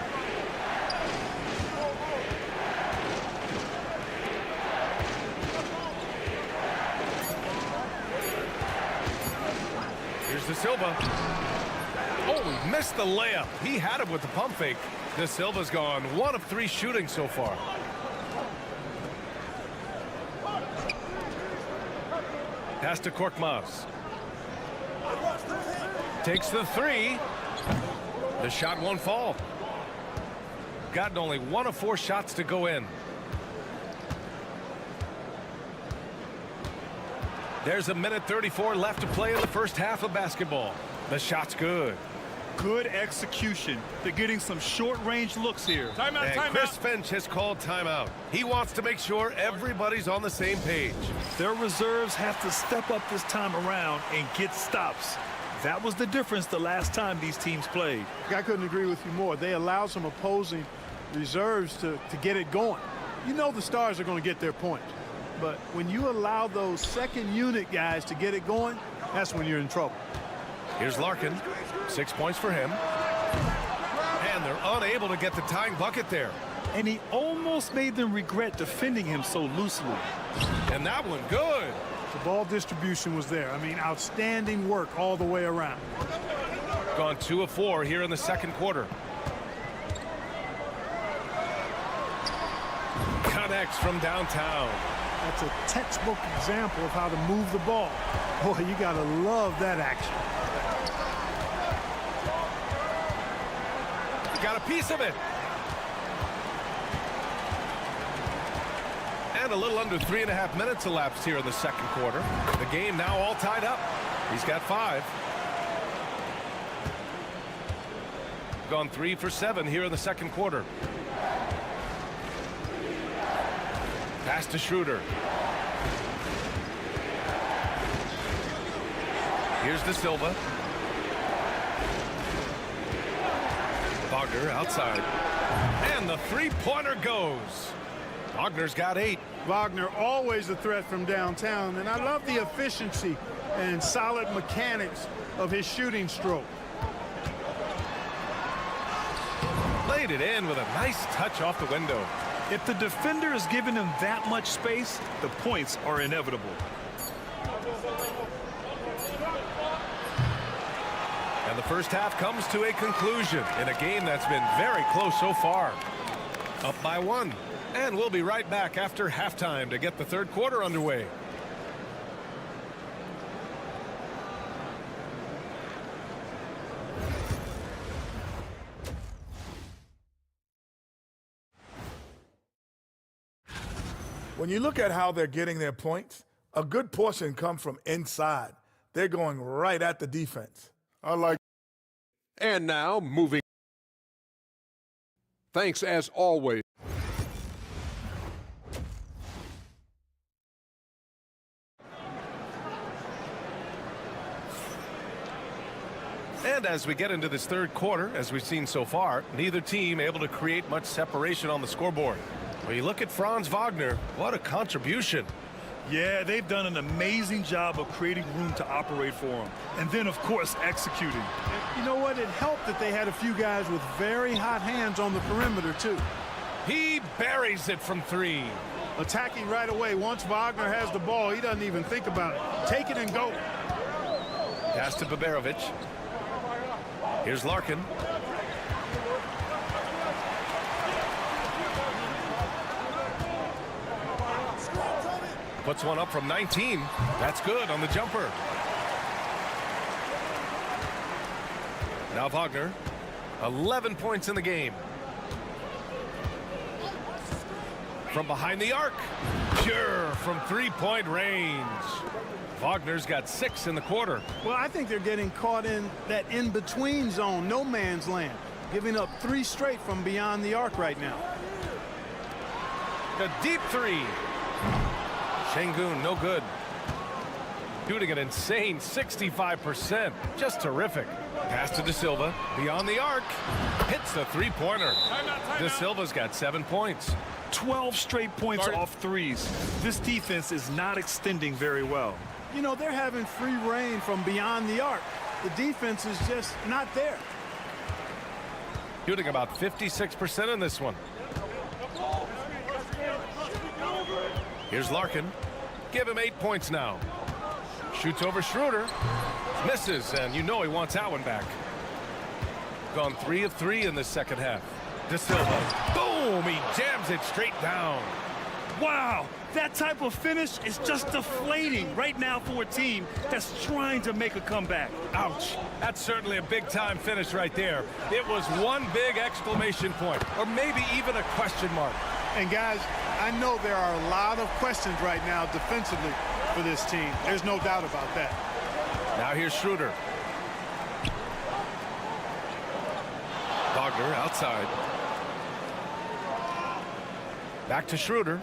Here's De Silva. Oh, he missed the layup. He had it with the pump fake. De Silva's gone 1 of 3 shooting so far. Pass to Korkmaz. Takes the 3. The shot won't fall. Gotten only 1 of 4 shots to go in. There's 1:34 left to play in the first half of basketball. The shot's good. Good execution. They're getting some short-range looks here. Timeout, timeout. Chris Finch has called timeout. He wants to make sure everybody's on the same page. Their reserves have to step up this time around and get stops. That was the difference the last time these teams played. I couldn't agree with you more. They allow some opposing reserves to get it going. You know the stars are going to get their points. But when you allow those second unit guys to get it going, that's when you're in trouble. Here's Larkin. 6 points for him. And they're unable to get the tying bucket there. And he almost made them regret defending him so loosely. And that one good. The ball distribution was there. I mean, outstanding work all the way around. Gone 2 of 4 here in the second quarter. Connects from downtown. That's a textbook example of how to move the ball. Boy, you got to love that action. Got a piece of it. And a little under 3.5 minutes elapsed here in the second quarter. The game now all tied up. He's got 5. Gone 3 for 7 here in the second quarter. Pass to Schroeder. Here's De Silva. Wagner outside. And the three-pointer goes. Wagner's got 8. Wagner always a threat from downtown, and I love the efficiency and solid mechanics of his shooting stroke. Laid it in with a nice touch off the window. If the defender is giving him that much space, the points are inevitable. And the first half comes to a conclusion in a game that's been very close so far. Up by 1. And we'll be right back after halftime to get the third quarter underway. When you look at how they're getting their points, a good portion come from inside. They're going right at the defense. I like. And now moving. Thanks as always. And as we get into this third quarter, as we've seen so far, neither team able to create much separation on the scoreboard. When you look at Franz Wagner, what a contribution. Yeah, they've done an amazing job of creating room to operate for him. And then, of course, executing. You know what? It helped that they had a few guys with very hot hands on the perimeter, too. He buries it from 3. Attacking right away. Once Wagner has the ball, he doesn't even think about it. Take it and go. Pass to Baberovic. Here's Larkin. Puts one up from 19. That's good on the jumper. Now Wagner, 11 points in the game. From behind the arc, pure from three-point range. Wagner's got 6 in the quarter. Well, I think they're getting caught in that in-between zone, no man's land, giving up 3 straight from beyond the arc right now. A deep three. Şengün, no good. Shooting an insane 65%. Just terrific. Pass to De Silva. Beyond the arc. Hits the three-pointer. De Silva's got 7 points. 12 straight points off threes. This defense is not extending very well. You know, they're having free reign from beyond the arc. The defense is just not there. Shooting about 56% in this one. Here's Larkin. Give him 8 points now. Shoots over Schroeder. Misses, and you know he wants that one back. Gone 3 of 3 in the second half. De Silva. Boom! He jams it straight down. Wow, that type of finish is just deflating right now for a team that's trying to make a comeback. Ouch. That's certainly a big-time finish right there. It was one big exclamation point, or maybe even a question mark. And guys, I know there are a lot of questions right now defensively for this team. There's no doubt about that. Now here's Schroeder. Wagner outside. Back to Schroeder.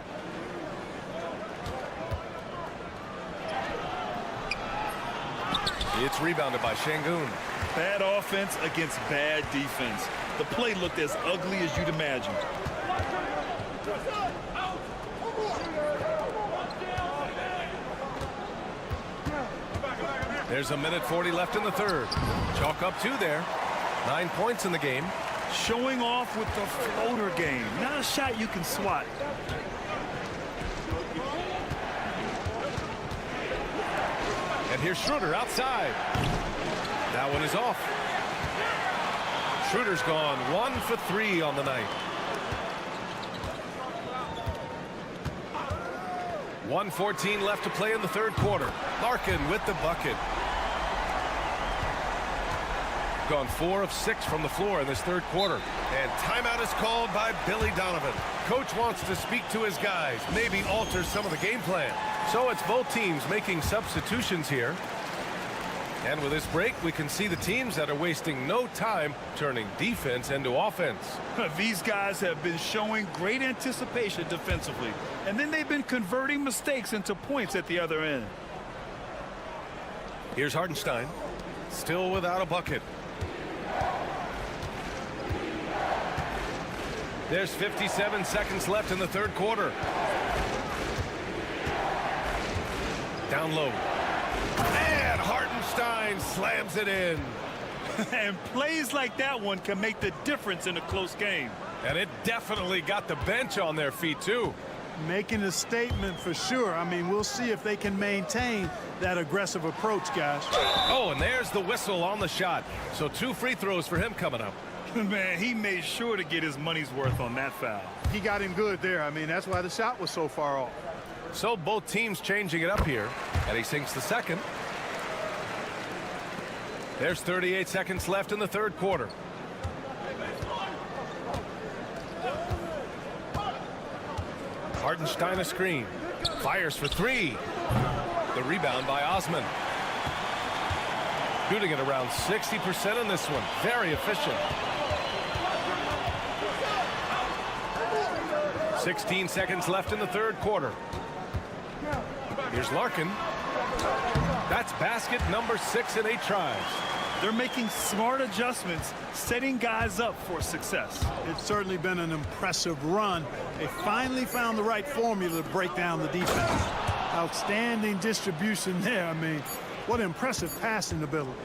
It's rebounded by Şengün. Bad offense against bad defense. The play looked as ugly as you'd imagine. There's a minute 40 left in the third. Chalk up 2 there. 9 points in the game. Showing off with the floater game. Not a shot you can swat. And here's Schroeder outside. That one is off. Schroeder's gone 1 for 3 on the night. 1:14 left to play in the third quarter. Larkin with the bucket. Gone 4 of 6 from the floor in this third quarter. And timeout is called by Billy Donovan. Coach wants to speak to his guys, maybe alter some of the game plan. So it's both teams making substitutions here. And with this break, we can see the teams that are wasting no time turning defense into offense. These guys have been showing great anticipation defensively, and then they've been converting mistakes into points at the other end. Here's Hartenstein, still without a bucket. There's 57 seconds left in the third quarter. Down low. And Hartenstein slams it in. And plays like that one can make the difference in a close game. And it definitely got the bench on their feet, too. Making a statement for sure. I mean, we'll see if they can maintain that aggressive approach, guys. Oh, and there's the whistle on the shot. So 2 free throws for him coming up. Man, he made sure to get his money's worth on that foul. He got him good there. I mean, that's why the shot was so far off. So both teams changing it up here. And he sinks the second. There's 38 seconds left in the third quarter. Hartenstein a screen. Fires for 3. The rebound by Osman. Shooting it around 60% in this one. Very efficient. 16 seconds left in the third quarter. Here's Larkin. That's basket number 6 in 8 tries. They're making smart adjustments, setting guys up for success. It's certainly been an impressive run. They finally found the right formula to break down the defense. Outstanding distribution there. I mean, what impressive passing ability.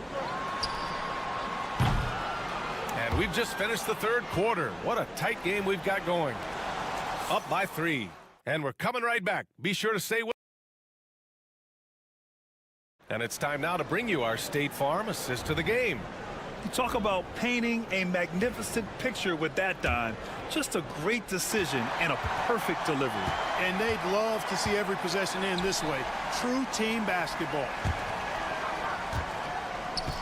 And we've just finished the third quarter. What a tight game we've got going. Up by 3. And we're coming right back. Be sure to stay with. And it's time now to bring you our State Farm assist to the game. You talk about painting a magnificent picture with that dime. Just a great decision and a perfect delivery. And they'd love to see every possession end this way. True team basketball.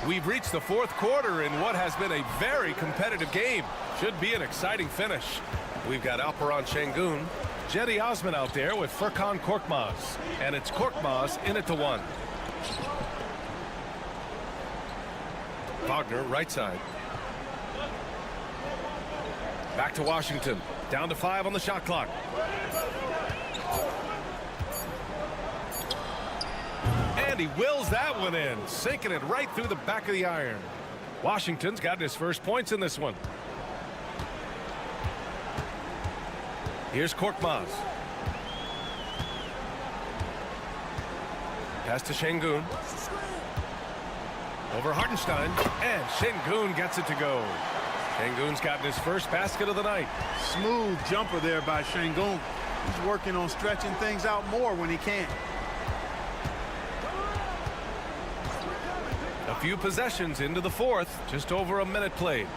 We've reached the fourth quarter in what has been a very competitive game. Should be an exciting finish. We've got Alperon Şengün, Cedi Osman out there with Furkan Korkmaz. And it's Korkmaz in at the 1. Wagner, right side. Back to Washington. Down to 5 on the shot clock. And he wills that one in, sinking it right through the back of the iron. Washington's got his first points in this one. Here's Korkmaz. Pass to Şengün. Over Hartenstein, and Şengün gets it to go. Şengün's gotten his first basket of the night. Smooth jumper there by Şengün. He's working on stretching things out more when he can. A few possessions into the fourth, just over a minute played.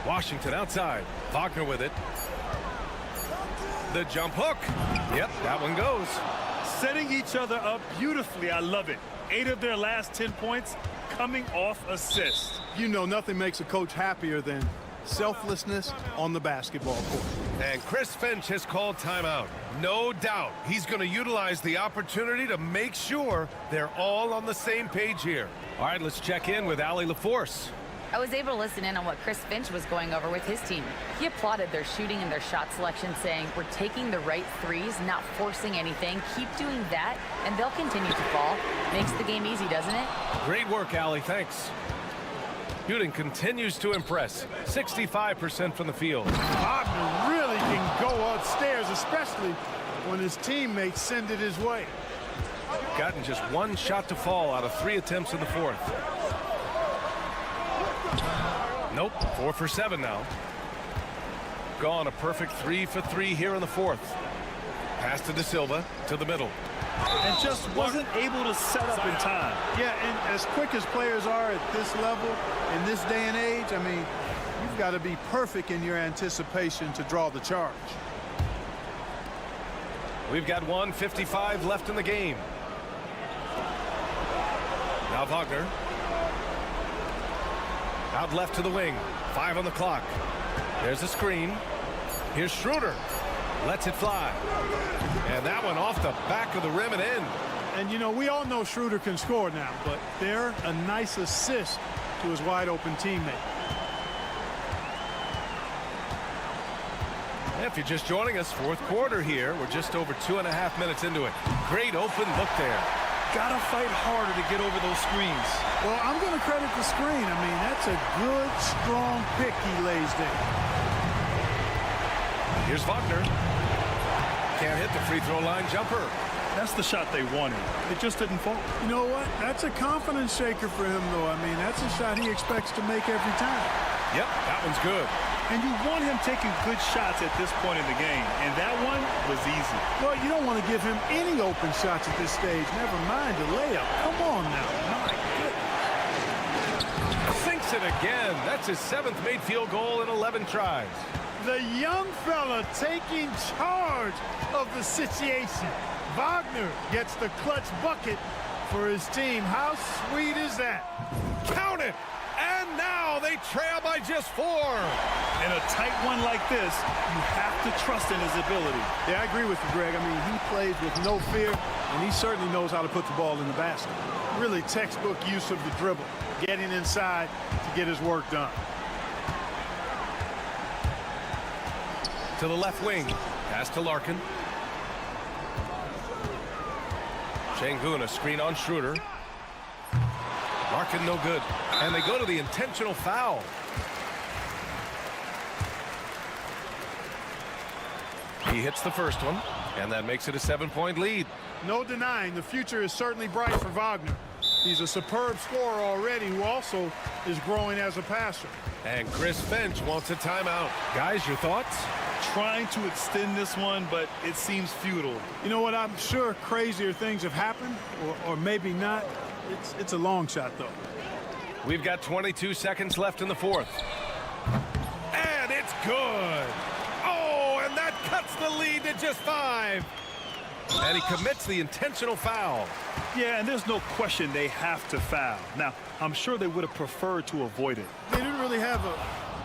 Washington outside. Wagner with it. The jump hook. Yep, that one goes. Setting each other up beautifully. I love it. 8 of their last 10 points coming off assists. You know, nothing makes a coach happier than selflessness on the basketball court. And Chris Finch has called timeout. No doubt he's going to utilize the opportunity to make sure they're all on the same page here. All right, let's check in with Allie LaForce. I was able to listen in on what Chris Finch was going over with his team. He applauded their shooting and their shot selection, saying, we're taking the right threes, not forcing anything. Keep doing that, and they'll continue to fall. Makes the game easy, doesn't it? Great work, Allie. Thanks. Shooting continues to impress. 65% from the field. Wagner really can go upstairs, especially when his teammates send it his way. Gotten just 1 shot to fall out of 3 attempts in the fourth. Nope, 4 for 7 now. Gone a perfect 3 for 3 here in the fourth. Pass to De Silva to the middle. And just wasn't able to set up in time. Yeah, and as quick as players are at this level, in this day and age, I mean, you've got to be perfect in your anticipation to draw the charge. We've got 1:55 left in the game. Now Wagner. Out left to the wing. 5 on the clock. There's a screen. Here's Schroeder. Lets it fly. And that one off the back of the rim and in. And, you know, we all know Schroeder can score now, but they're a nice assist to his wide-open teammate. If you're just joining us, fourth quarter here. We're just over 2.5 minutes into it. Great open look there. Gotta fight harder to get over those screens. Well, I'm going to credit the screen. I mean, that's a good, strong pick he lays there. Here's Wagner. Can't hit the free throw line jumper. That's the shot they wanted. It just didn't fall. You know what? That's a confidence shaker for him, though. I mean, that's a shot he expects to make every time. Yep, that one's good. And you want him taking good shots at this point in the game. And that one was easy. Well, you don't want to give him any open shots at this stage. Never mind a layup. Come on now. My goodness. Sinks it again. That's his 7th made field goal in 11 tries. The young fella taking charge of the situation. Wagner gets the clutch bucket for his team. How sweet is that? Count it! And now they trail by just 4. In a tight one like this, you have to trust in his ability. Yeah, I agree with you, Greg. I mean, he plays with no fear, and he certainly knows how to put the ball in the basket. Really textbook use of the dribble, getting inside to get his work done. To the left wing. Pass to Larkin. Şengün, a screen on Schroeder. Larkin no good. And they go to the intentional foul. He hits the first one, and that makes it a 7-point lead. No denying the future is certainly bright for Wagner. He's a superb scorer already who also is growing as a passer. And Chris Finch wants a timeout. Guys, your thoughts? Trying to extend this one, but it seems futile. You know what? I'm sure crazier things have happened, or maybe not. It's a long shot, though. We've got 22 seconds left in the fourth. And it's good. Oh, and that cuts the lead to just 5. And he commits the intentional foul. Yeah, and there's no question they have to foul. Now, I'm sure they would have preferred to avoid it. They didn't really have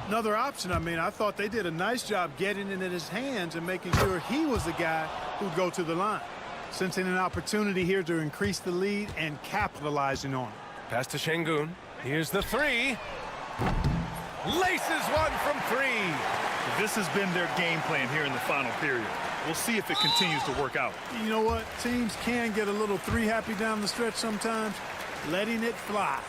another option. I mean, I thought they did a nice job getting it in his hands and making sure he was the guy who'd go to the line. Sensing an opportunity here to increase the lead and capitalizing on it. Pass to Şengün. Here's the 3. Laces one from 3. This has been their game plan here in the final period. We'll see if it continues to work out. You know what? Teams can get a little 3-happy down the stretch sometimes. Letting it fly.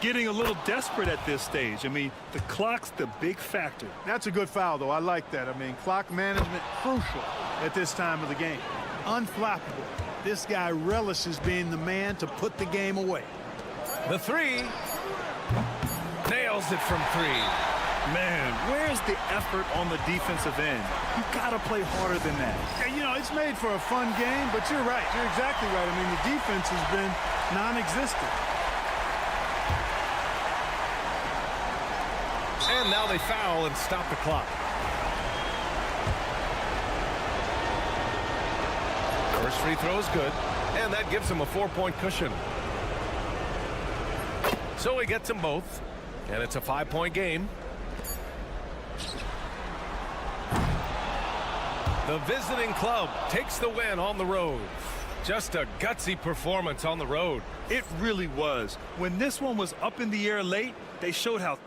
Getting a little desperate at this stage. I mean, the clock's the big factor. That's a good foul, though. I like that. I mean, clock management crucial at this time of the game. Unflappable. This guy relishes being the man to put the game away. The 3. Nails it from 3. Man, where's the effort on the defensive end? You gotta play harder than that. Yeah, you know, it's made for a fun game, but you're right. You're exactly right. I mean, the defense has been non-existent. And now they foul and stop the clock. First free throw is good, and that gives him a 4-point cushion. So he gets them both, and it's a 5-point game. The visiting club takes the win on the road. Just a gutsy performance on the road. It really was. When this one was up in the air late, they showed how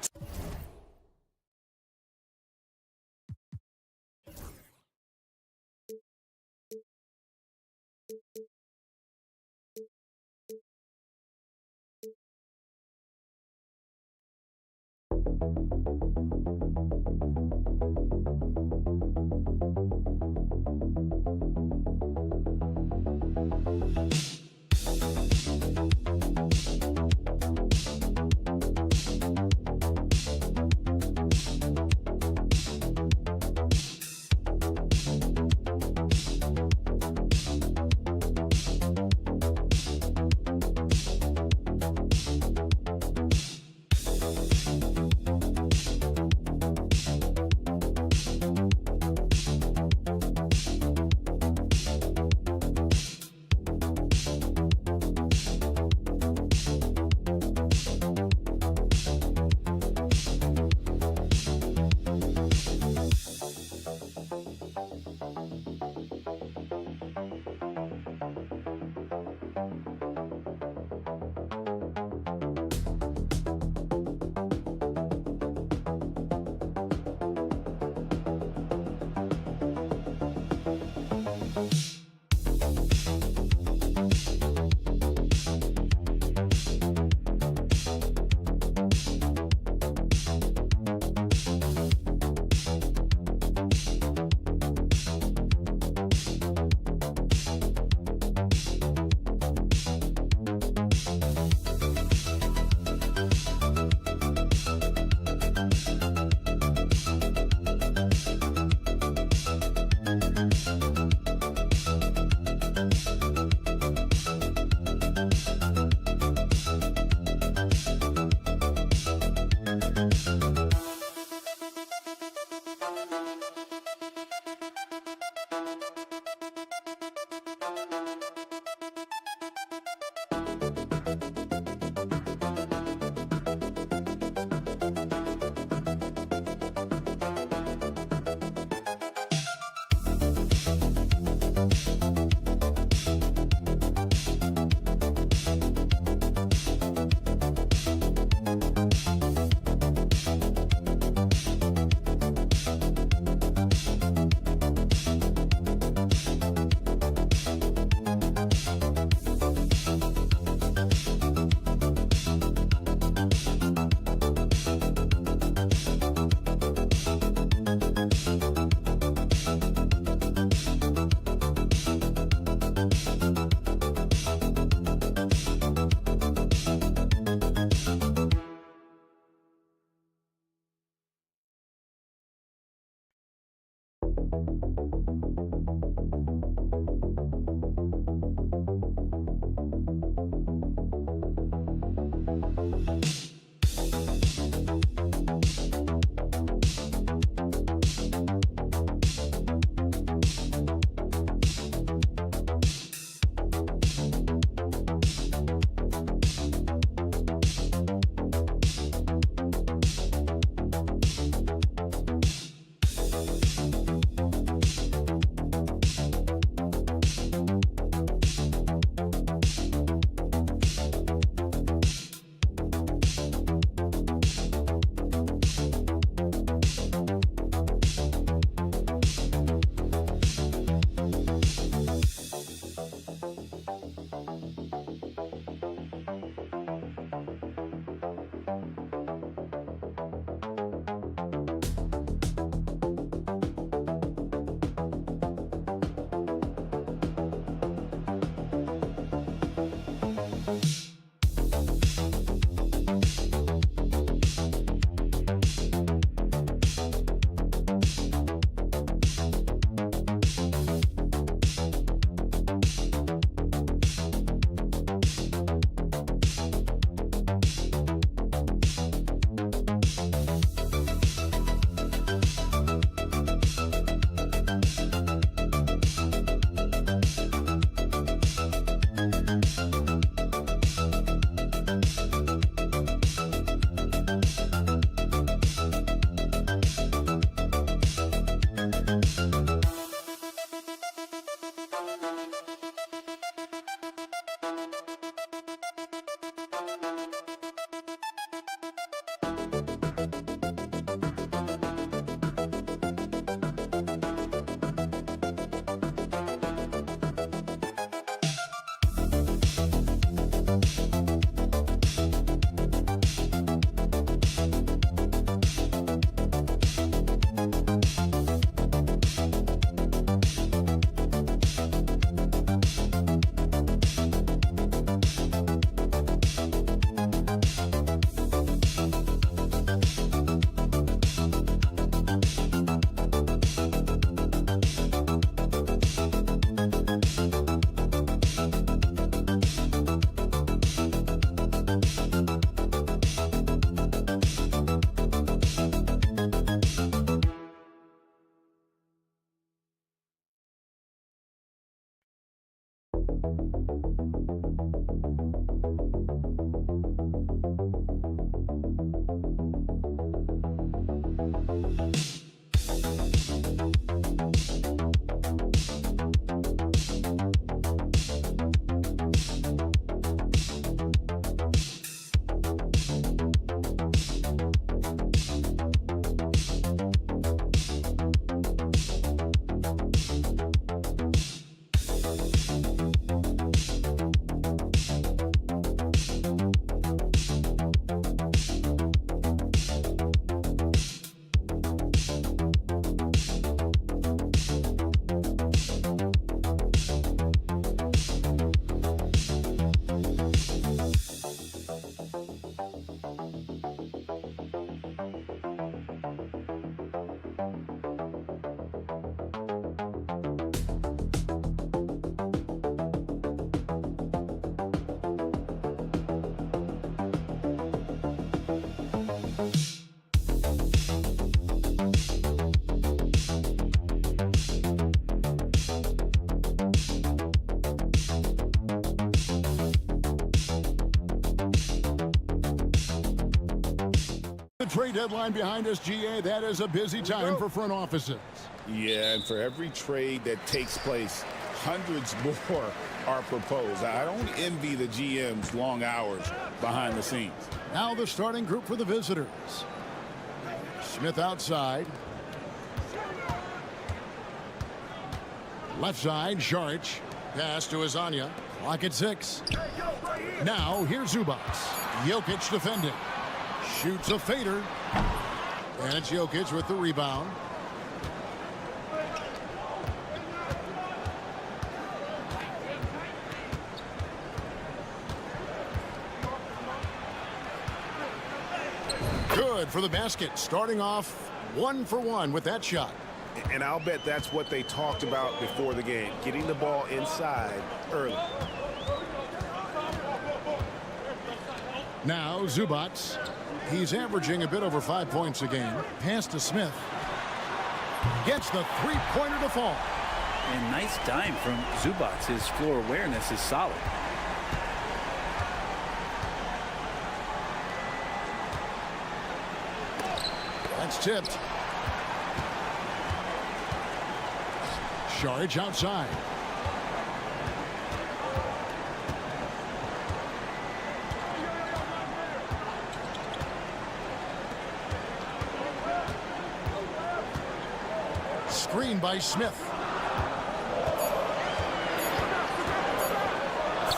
Trade deadline behind us, GA. That is a busy time for front offices. Yeah, and for every trade that takes place, hundreds more are proposed. I don't envy the GM's long hours behind the scenes. Now the starting group for the visitors. Smith outside. Left side, Šarić. Pass to Azania. Clock at 6. Now here's Zubac. Jokic defending. Shoots a fader. And it's Jokic with the rebound. Good for the basket. Starting off 1 for 1 with that shot. And I'll bet that's what they talked about before the game, getting the ball inside early. Now Zubac. He's averaging a bit over 5 points a game. Pass to Smith. Gets the three-pointer to fall. And nice dime from Zubac. His floor awareness is solid. That's tipped. Šarić outside. Screen by Smith.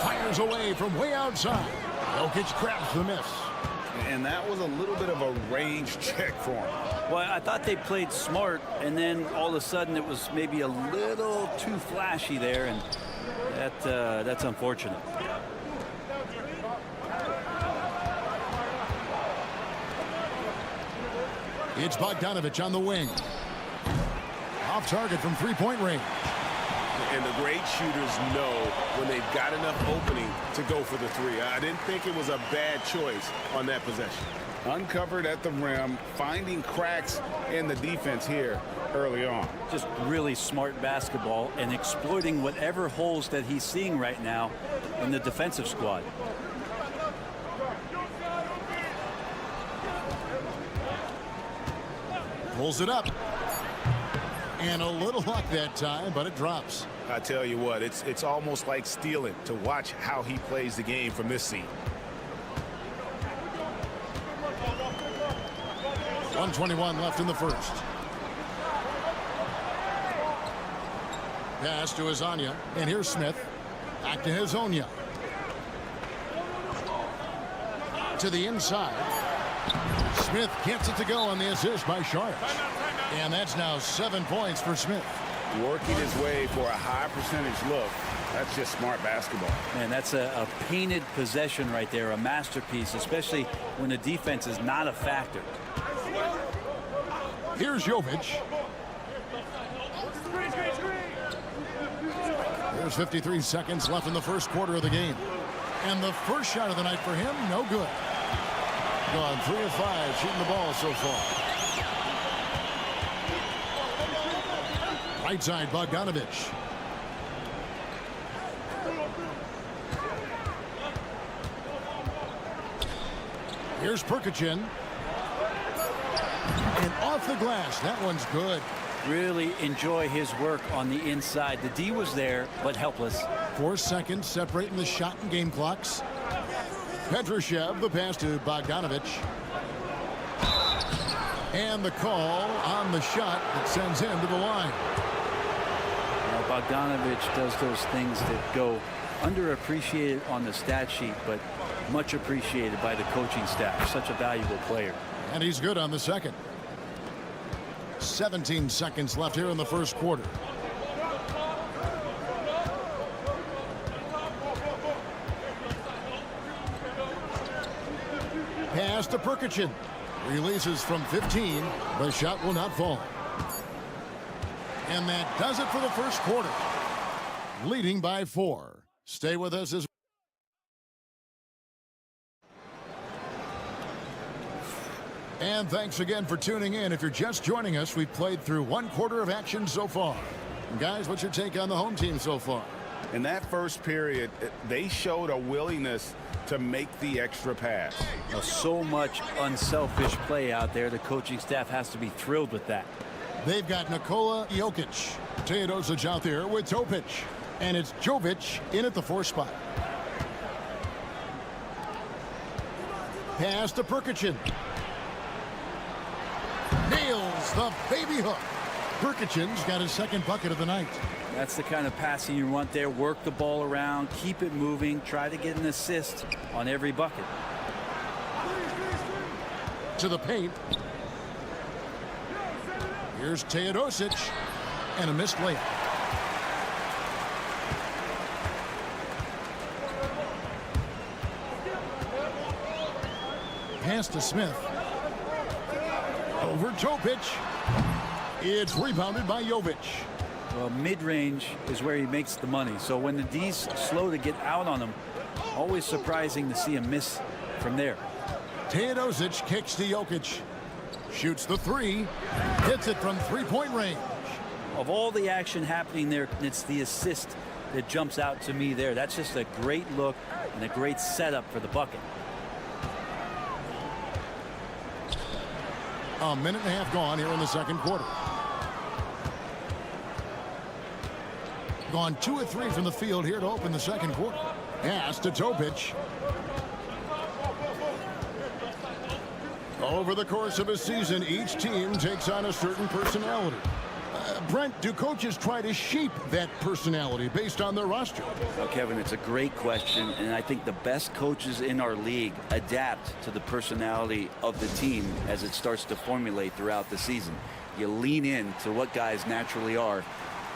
Fires away from way outside. Jokic grabs the miss. And that was a little bit of a range check for him. Well, I thought they played smart, and then all of a sudden it was maybe a little too flashy there, and that's unfortunate. It's Bogdanovich on the wing. Off target from three-point range. And the great shooters know when they've got enough opening to go for the three. I didn't think it was a bad choice on that possession. Uncovered at the rim, finding cracks in the defense here early on. Just really smart basketball and exploiting whatever holes that he's seeing right now in the defensive squad. Pulls it up. And a little luck that time, but it drops. I tell you what, it's almost like stealing to watch how he plays the game from this seat. 1:21 left in the first. Pass to Hazonia, and here's Smith. Back to Hazonia. To the inside. Smith gets it to go on the assist by Sharp. And that's now 7 points for Smith. Working his way for a high percentage look. That's just smart basketball. Man, that's a painted possession right there, a masterpiece, especially when the defense is not a factor. Here's Jovic. There's 53 seconds left in the first quarter of the game. And the first shot of the night for him, no good. Gone 3 of 5 shooting the ball so far. Right side, Bogdanovich. Here's Perkichin. And off the glass. That one's good. Really enjoy his work on the inside. The D was there, but helpless. 4 seconds separating the shot and game clocks. Petrushev, the pass to Bogdanovich. And the call on the shot that sends him to the line. Now, Bogdanovich does those things that go underappreciated on the stat sheet, but much appreciated by the coaching staff. Such a valuable player. And he's good on the second. 17 seconds left here in the first quarter. Pass to Perkichin. Releases from 15. The shot will not fall. And that does it for the first quarter. Leading by 4. Stay with us as and thanks again for tuning in. If you're just joining us, we've played through 1 quarter of action so far. And guys, what's your take on the home team so far? In that first period, they showed a willingness to make the extra pass. So much unselfish play out there. The coaching staff has to be thrilled with that. They've got Nikola Jokic. Teodosic out there with Topic. And it's Jovic in at the 4 spot. Pass to Perkichin. Nails the baby hook. Perkichin's got his second bucket of the night. That's the kind of passing you want there. Work the ball around, keep it moving, try to get an assist on every bucket. To the paint. Here's Teodosic. And a missed layup. Pass to Smith. Over Topic. It's rebounded by Jovic. Well, mid-range is where he makes the money. So when the D's slow to get out on him, always surprising to see him miss from there. Teodosic kicks to Jokic. Shoots the 3. Hits it from 3-point range. Of all the action happening there, it's the assist that jumps out to me there. That's just a great look and a great setup for the bucket. A minute and a half gone here in the second quarter. Gone 2 of 3 from the field here to open the second quarter. Pass to Topic. Over the course of a season, each team takes on a certain personality. Brent, do coaches try to shape that personality based on their roster? Well, Kevin, it's a great question, and I think the best coaches in our league adapt to the personality of the team as it starts to formulate throughout the season. You lean in to what guys naturally are.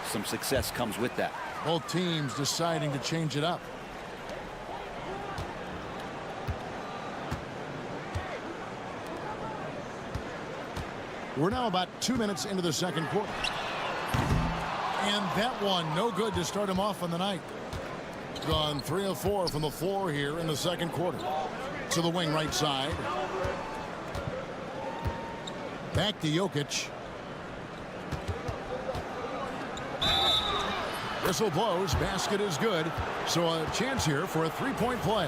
Some success comes with that. Both teams deciding to change it up. We're now about 2 minutes into the second quarter. And that one, no good to start him off on the night. Gone 3 of 4 from the floor here in the second quarter. To the wing right side. Back to Jokic. Whistle blows. Basket is good. So a chance here for a three-point play.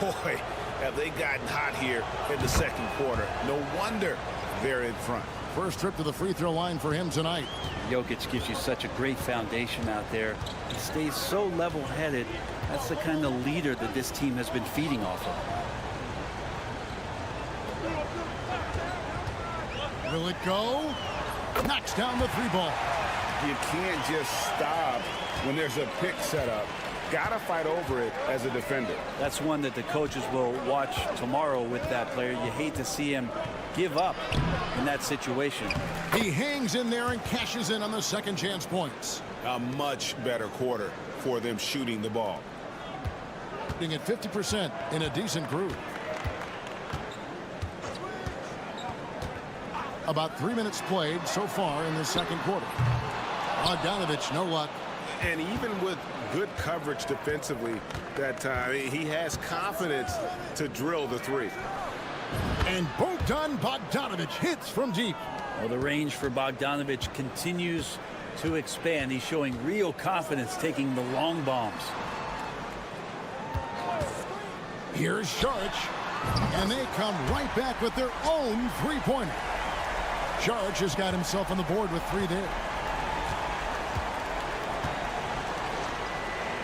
Boy, have they gotten hot here in the second quarter. No wonder they're in front. First trip to the free throw line for him tonight. Jokic gives you such a great foundation out there. He stays so level-headed. That's the kind of leader that this team has been feeding off of. Will it go? Knocks down the three ball. You can't just stop when there's a pick set up. Gotta fight over it as a defender. That's one that the coaches will watch tomorrow with that player. You hate to see him give up in that situation. He hangs in there and cashes in on the second chance points. A much better quarter for them shooting the ball. Shooting at 50% in a decent groove. About 3 minutes played so far in the second quarter. Bogdanovich, no luck. And even with good coverage defensively that time, he has confidence to drill the three. And Bogdanovich hits from deep. Well, the range for Bogdanovich continues to expand. He's showing real confidence taking the long bombs. Here's Saric, and they come right back with their own three-pointer. Saric has got himself on the board with 3 there.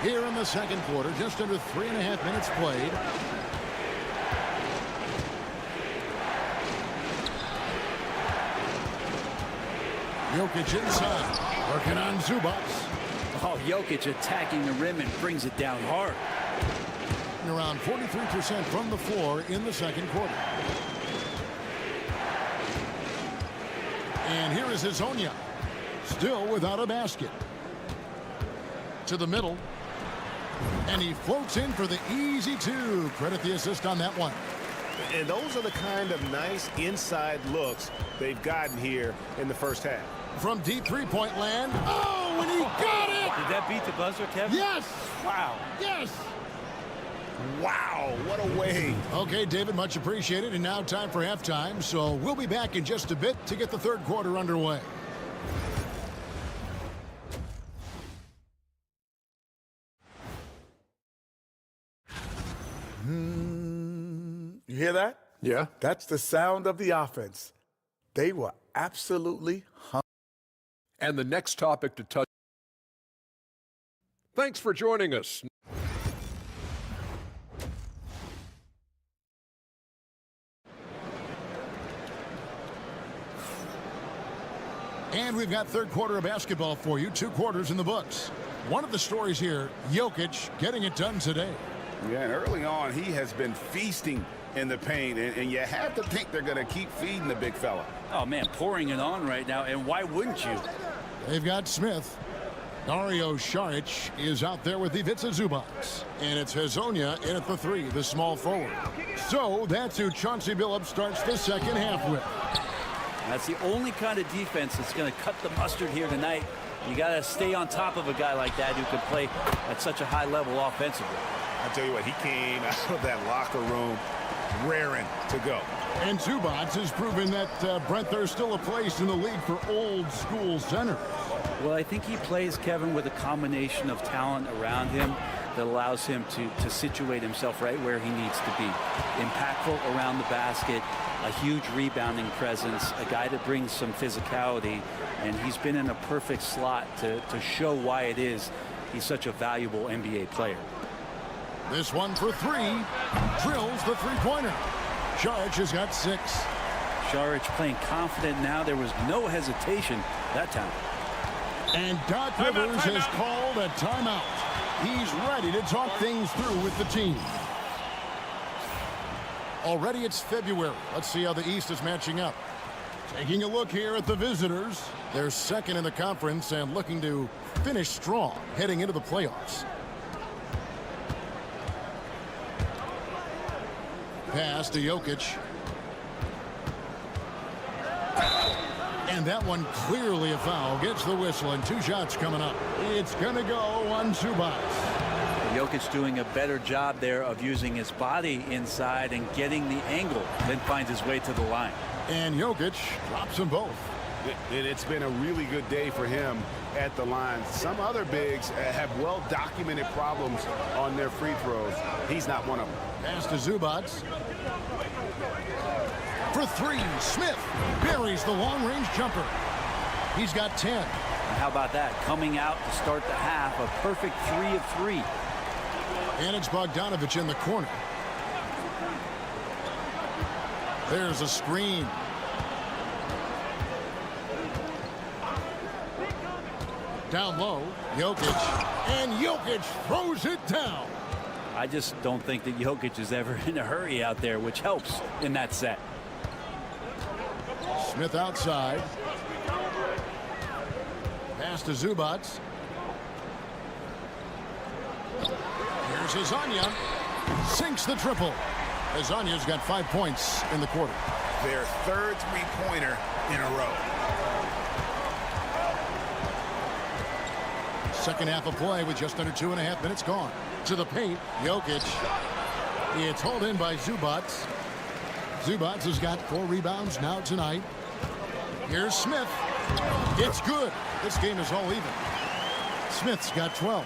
Here in the second quarter, just under 3.5 minutes played. Jokic inside, working on Zubac. Oh, Jokic attacking the rim and brings it down hard. Around 43% from the floor in the second quarter. And here is Hazonia, still without a basket. To the middle. And he floats in for the easy 2. Credit the assist on that one. And those are the kind of nice inside looks they've gotten here in the first half. From deep three-point land. Oh, and he got it! Did that beat the buzzer, Kevin? Yes! Wow. Yes! Wow, what a way. Okay, David, much appreciated. And now time for halftime. So we'll be back in just a bit to get the third quarter underway. You hear that? Yeah. That's the sound of the offense. They were absolutely hungry. And the next topic to touch. Thanks for joining us. And we've got third quarter of basketball for you. 2 quarters in the books. One of the stories here, Jokic getting it done today. Yeah, and early on, he has been feasting in the paint, and you have to think they're going to keep feeding the big fella. Oh, man, pouring it on right now, and why wouldn't you? They've got Smith. Dario Saric is out there with Ivica Zubac. And it's Hazonia in at the 3, the small forward. So that's who Chauncey Billups starts the second half with. That's the only kind of defense that's going to cut the mustard here tonight. You got to stay on top of a guy like that who can play at such a high level offensively. I tell you what, he came out of that locker room raring to go. And Zubac has proven that, Brent, there's still a place in the league for old school centers. Well, I think he plays, Kevin, with a combination of talent around him that allows him to situate himself right where he needs to be. Impactful around the basket, a huge rebounding presence, a guy that brings some physicality, and he's been in a perfect slot to show why it is he's such a valuable NBA player. This one for 3. Drills the three-pointer. Saric has got 6. Saric playing confident now. There was no hesitation that time. And Doc Rivers has called a timeout. He's ready to talk things through with the team. Already it's February. Let's see how the East is matching up. Taking a look here at the visitors. They're second in the conference and looking to finish strong heading into the playoffs. Pass to Jokic. And that one clearly a foul. Gets the whistle, and 2 shots coming up. It's going to go on Zubac. Jokic doing a better job there of using his body inside and getting the angle, then finds his way to the line. And Jokic drops them both. It's been a really good day for him at the line. Some other bigs have well-documented problems on their free throws. He's not one of them. Pass to Zubac. For 3, Smith buries the long-range jumper. He's got 10. And how about that? Coming out to start the half, a perfect 3 of 3. And it's Bogdanović in the corner. There's a screen. Down low, Jokic. And Jokic throws it down. I just don't think that Jokic is ever in a hurry out there, which helps in that set. Smith outside. Pass to Zubac. Here's Azania. Sinks the triple. Azania's got 5 points in the quarter. Their 3rd three-pointer in a row. Second half of play with just under 2.5 minutes gone. To the paint, Jokic. It's hauled in by Zubac. Zubac has got 4 rebounds now tonight. Here's Smith. It's good. This game is all even. Smith's got 12.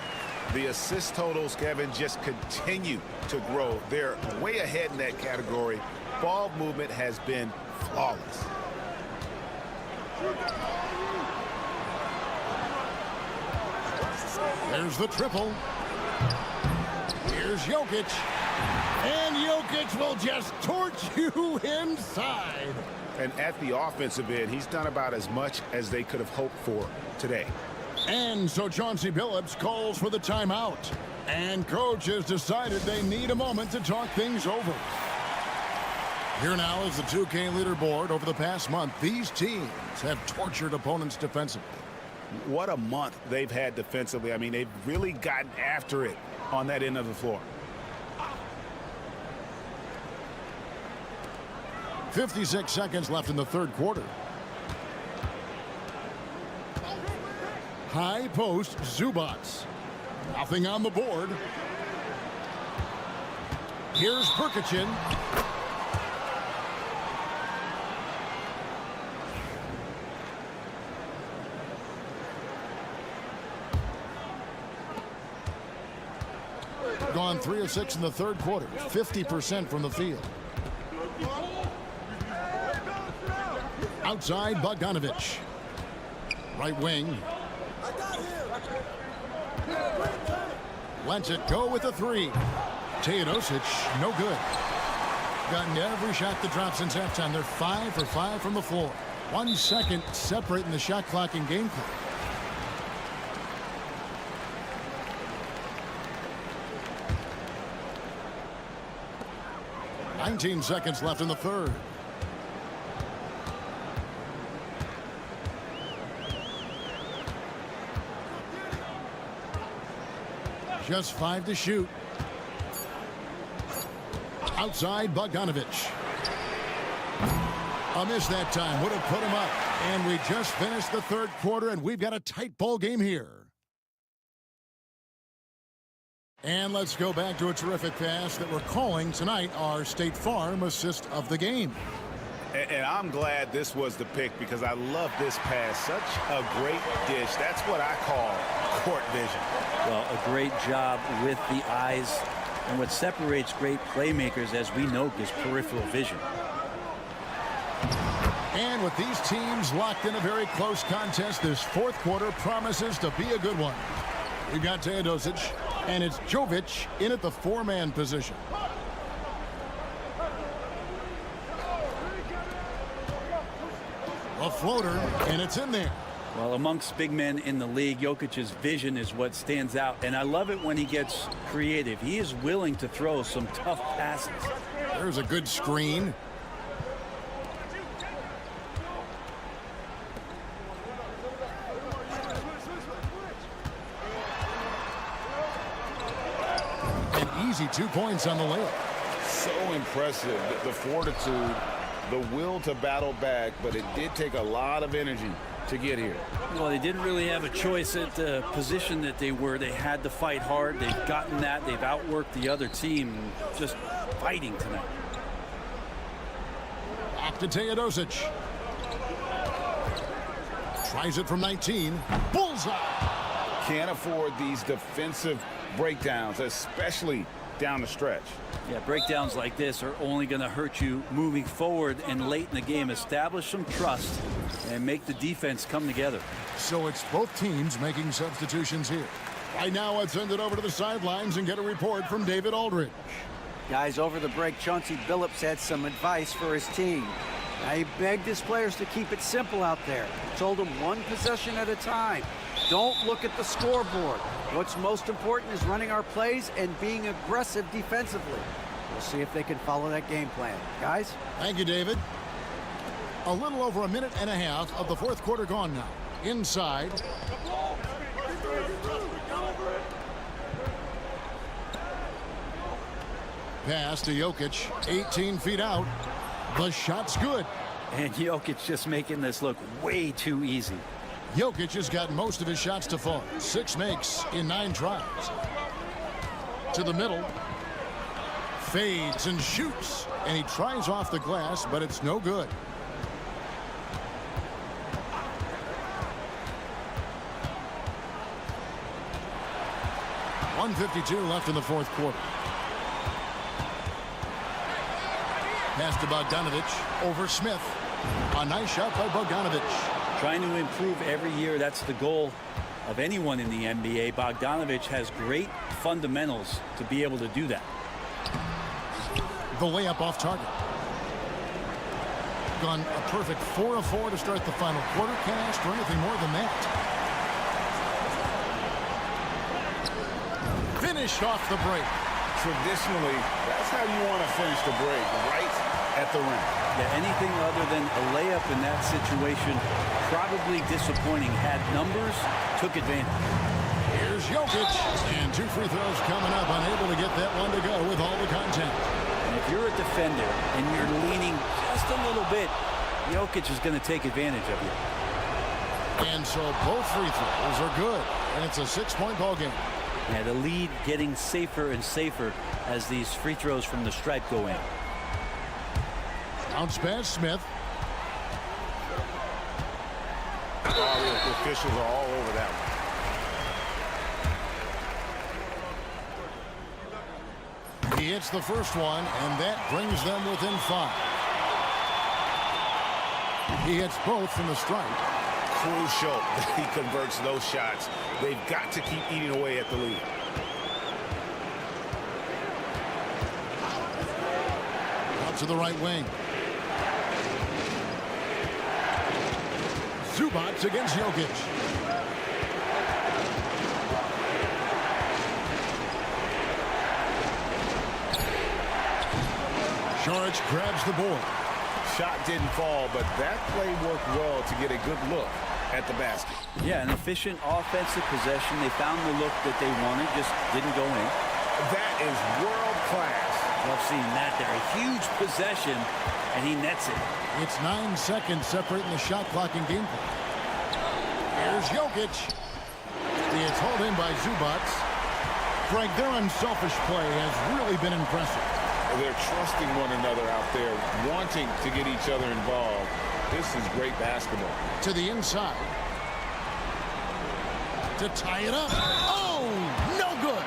The assist totals, Kevin, just continue to grow. They're way ahead in that category. Ball movement has been flawless. There's the triple. Here's Jokic. And Jokic will just torch you inside. And at the offensive end, he's done about as much as they could have hoped for today. And so Chauncey Billups calls for the timeout. And coach has decided they need a moment to talk things over. Here now is the 2K leaderboard. Over the past month, these teams have tortured opponents defensively. What a month they've had defensively. I mean, they've really gotten after it on that end of the floor. 56 seconds left in the 3rd quarter. High post, Zubac. Nothing on the board. Here's Perkichin. Gone 3 of 6 in the 3rd quarter. 50% from the field. Outside, Bogdanović. Right wing. Lets it go with a 3. Teodosic, no good. Gotten every shot that dropped since halftime. They're 5 for 5 from the floor. 1 second separating the shot clock and game clock. $19 seconds left in the 3rd. Just 5 to shoot. Outside, Bogdanović. A miss that time. Would have put him up. And we just finished the 3rd quarter, and we've got a tight ball game here. And let's go back to a terrific pass that we're calling tonight our State Farm assist of the game. And I'm glad this was the pick because I love this pass. Such a great dish. That's what I call court vision. Well, a great job with the eyes. And what separates great playmakers, as we know, is peripheral vision. And with these teams locked in a very close contest, this 4th quarter promises to be a good one. We've got Teodosic, and it's Jovic in at the 4-man position. A floater, and it's in there. Well, amongst big men in the league, Jokic's vision is what stands out. And I love it when he gets creative. He is willing to throw some tough passes. There's a good screen. An easy 2 points on the layup. So impressive, the fortitude the will to battle back, but it did take a lot of energy to get here. Well, they didn't really have a choice at the position that they were. They had to fight hard. They've gotten that. They've outworked the other team. Just fighting tonight. Back to Teodosic. Tries it from 19. Bullseye. Can't afford these defensive breakdowns, especially down the stretch. Yeah, breakdowns like this are only going to hurt you moving forward and late in the game. Establish some trust and make the defense come together. So it's both teams making substitutions here. Right now, let's send it over to the sidelines and get a report from David Aldridge. Guys, over the break, Chauncey Billups had some advice for his team. Now, he begged his players to keep it simple out there. He told them one possession at a time. Don't look at the scoreboard. What's most important is running our plays and being aggressive defensively. We'll see if they can follow that game plan. Guys? Thank you, David. A little over a minute and a half of the fourth quarter gone now. Inside. Pass to Jokic, 18 feet out. The shot's good. And Jokic just making this look way too easy. Jokic has got most of his shots to fall. 6 makes in 9 tries. To the middle. Fades and shoots. And he tries off the glass, but it's no good. .152 left in the fourth quarter. Pass to Bogdanovic over Smith. A nice shot by Bogdanovic. Trying to improve every year. That's the goal of anyone in the NBA. Bogdanovic has great fundamentals to be able to do that. The layup off target. Gone a perfect 4 of 4 to start the final quarter. Can't ask for anything more than that. Finished off the break. Traditionally, that's how you want to finish the break, right at the rim. Yeah, anything other than a layup in that situation, probably disappointing. Had numbers, took advantage. Here's Jokic, and 2 free throws coming up, unable to get that one to go with all the content. And if you're a defender and you're leaning just a little bit, Jokic is going to take advantage of you. And so both free throws are good, and it's a 6-point ball game. Yeah, the lead getting safer and safer as these free throws from the stripe go in. Bounce pass, Smith. Oh, the officials are all over that one. He hits the first one, and that brings them within 5. He hits both from the stripe. Crucial that he converts those shots. They've got to keep eating away at the lead. Out to the right wing. Zubac against Jokic. Saric grabs the board. Shot didn't fall, but that play worked well to get a good look at the basket. Yeah, an efficient offensive possession. They found the look that they wanted, just didn't go in. That is world class. Love seeing that there. A huge possession, and he nets it. It's 9 seconds separating the shot clock and game clock. Here's Jokic. It's hauled in by Zubac. Greg, their unselfish play has really been impressive. They're trusting one another out there, wanting to get each other involved. This is great basketball. To the inside. To tie it up. Oh, no good.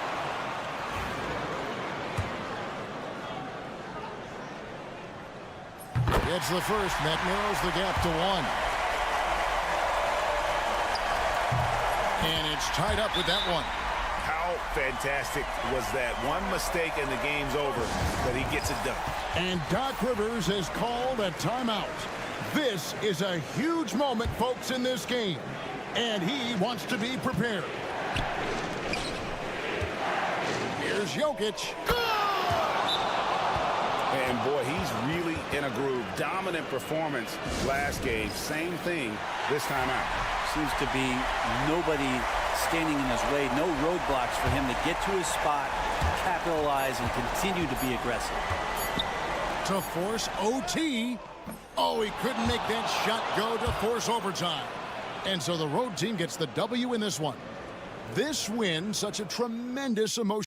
It's the first. That narrows the gap to 1. And it's tied up with that one. How fantastic was that? One mistake and the game's over, but he gets it done. And Doc Rivers has called a timeout. This is a huge moment, folks, in this game. And he wants to be prepared. Here's Jokic. And boy, he's really in a groove. Dominant performance last game. Same thing this time out. Seems to be nobody standing in his way. No roadblocks for him to get to his spot, capitalize, and continue to be aggressive. To force OT. Oh, he couldn't make that shot go to force overtime. And so the road team gets the W in this one. This win, such a tremendous emotion.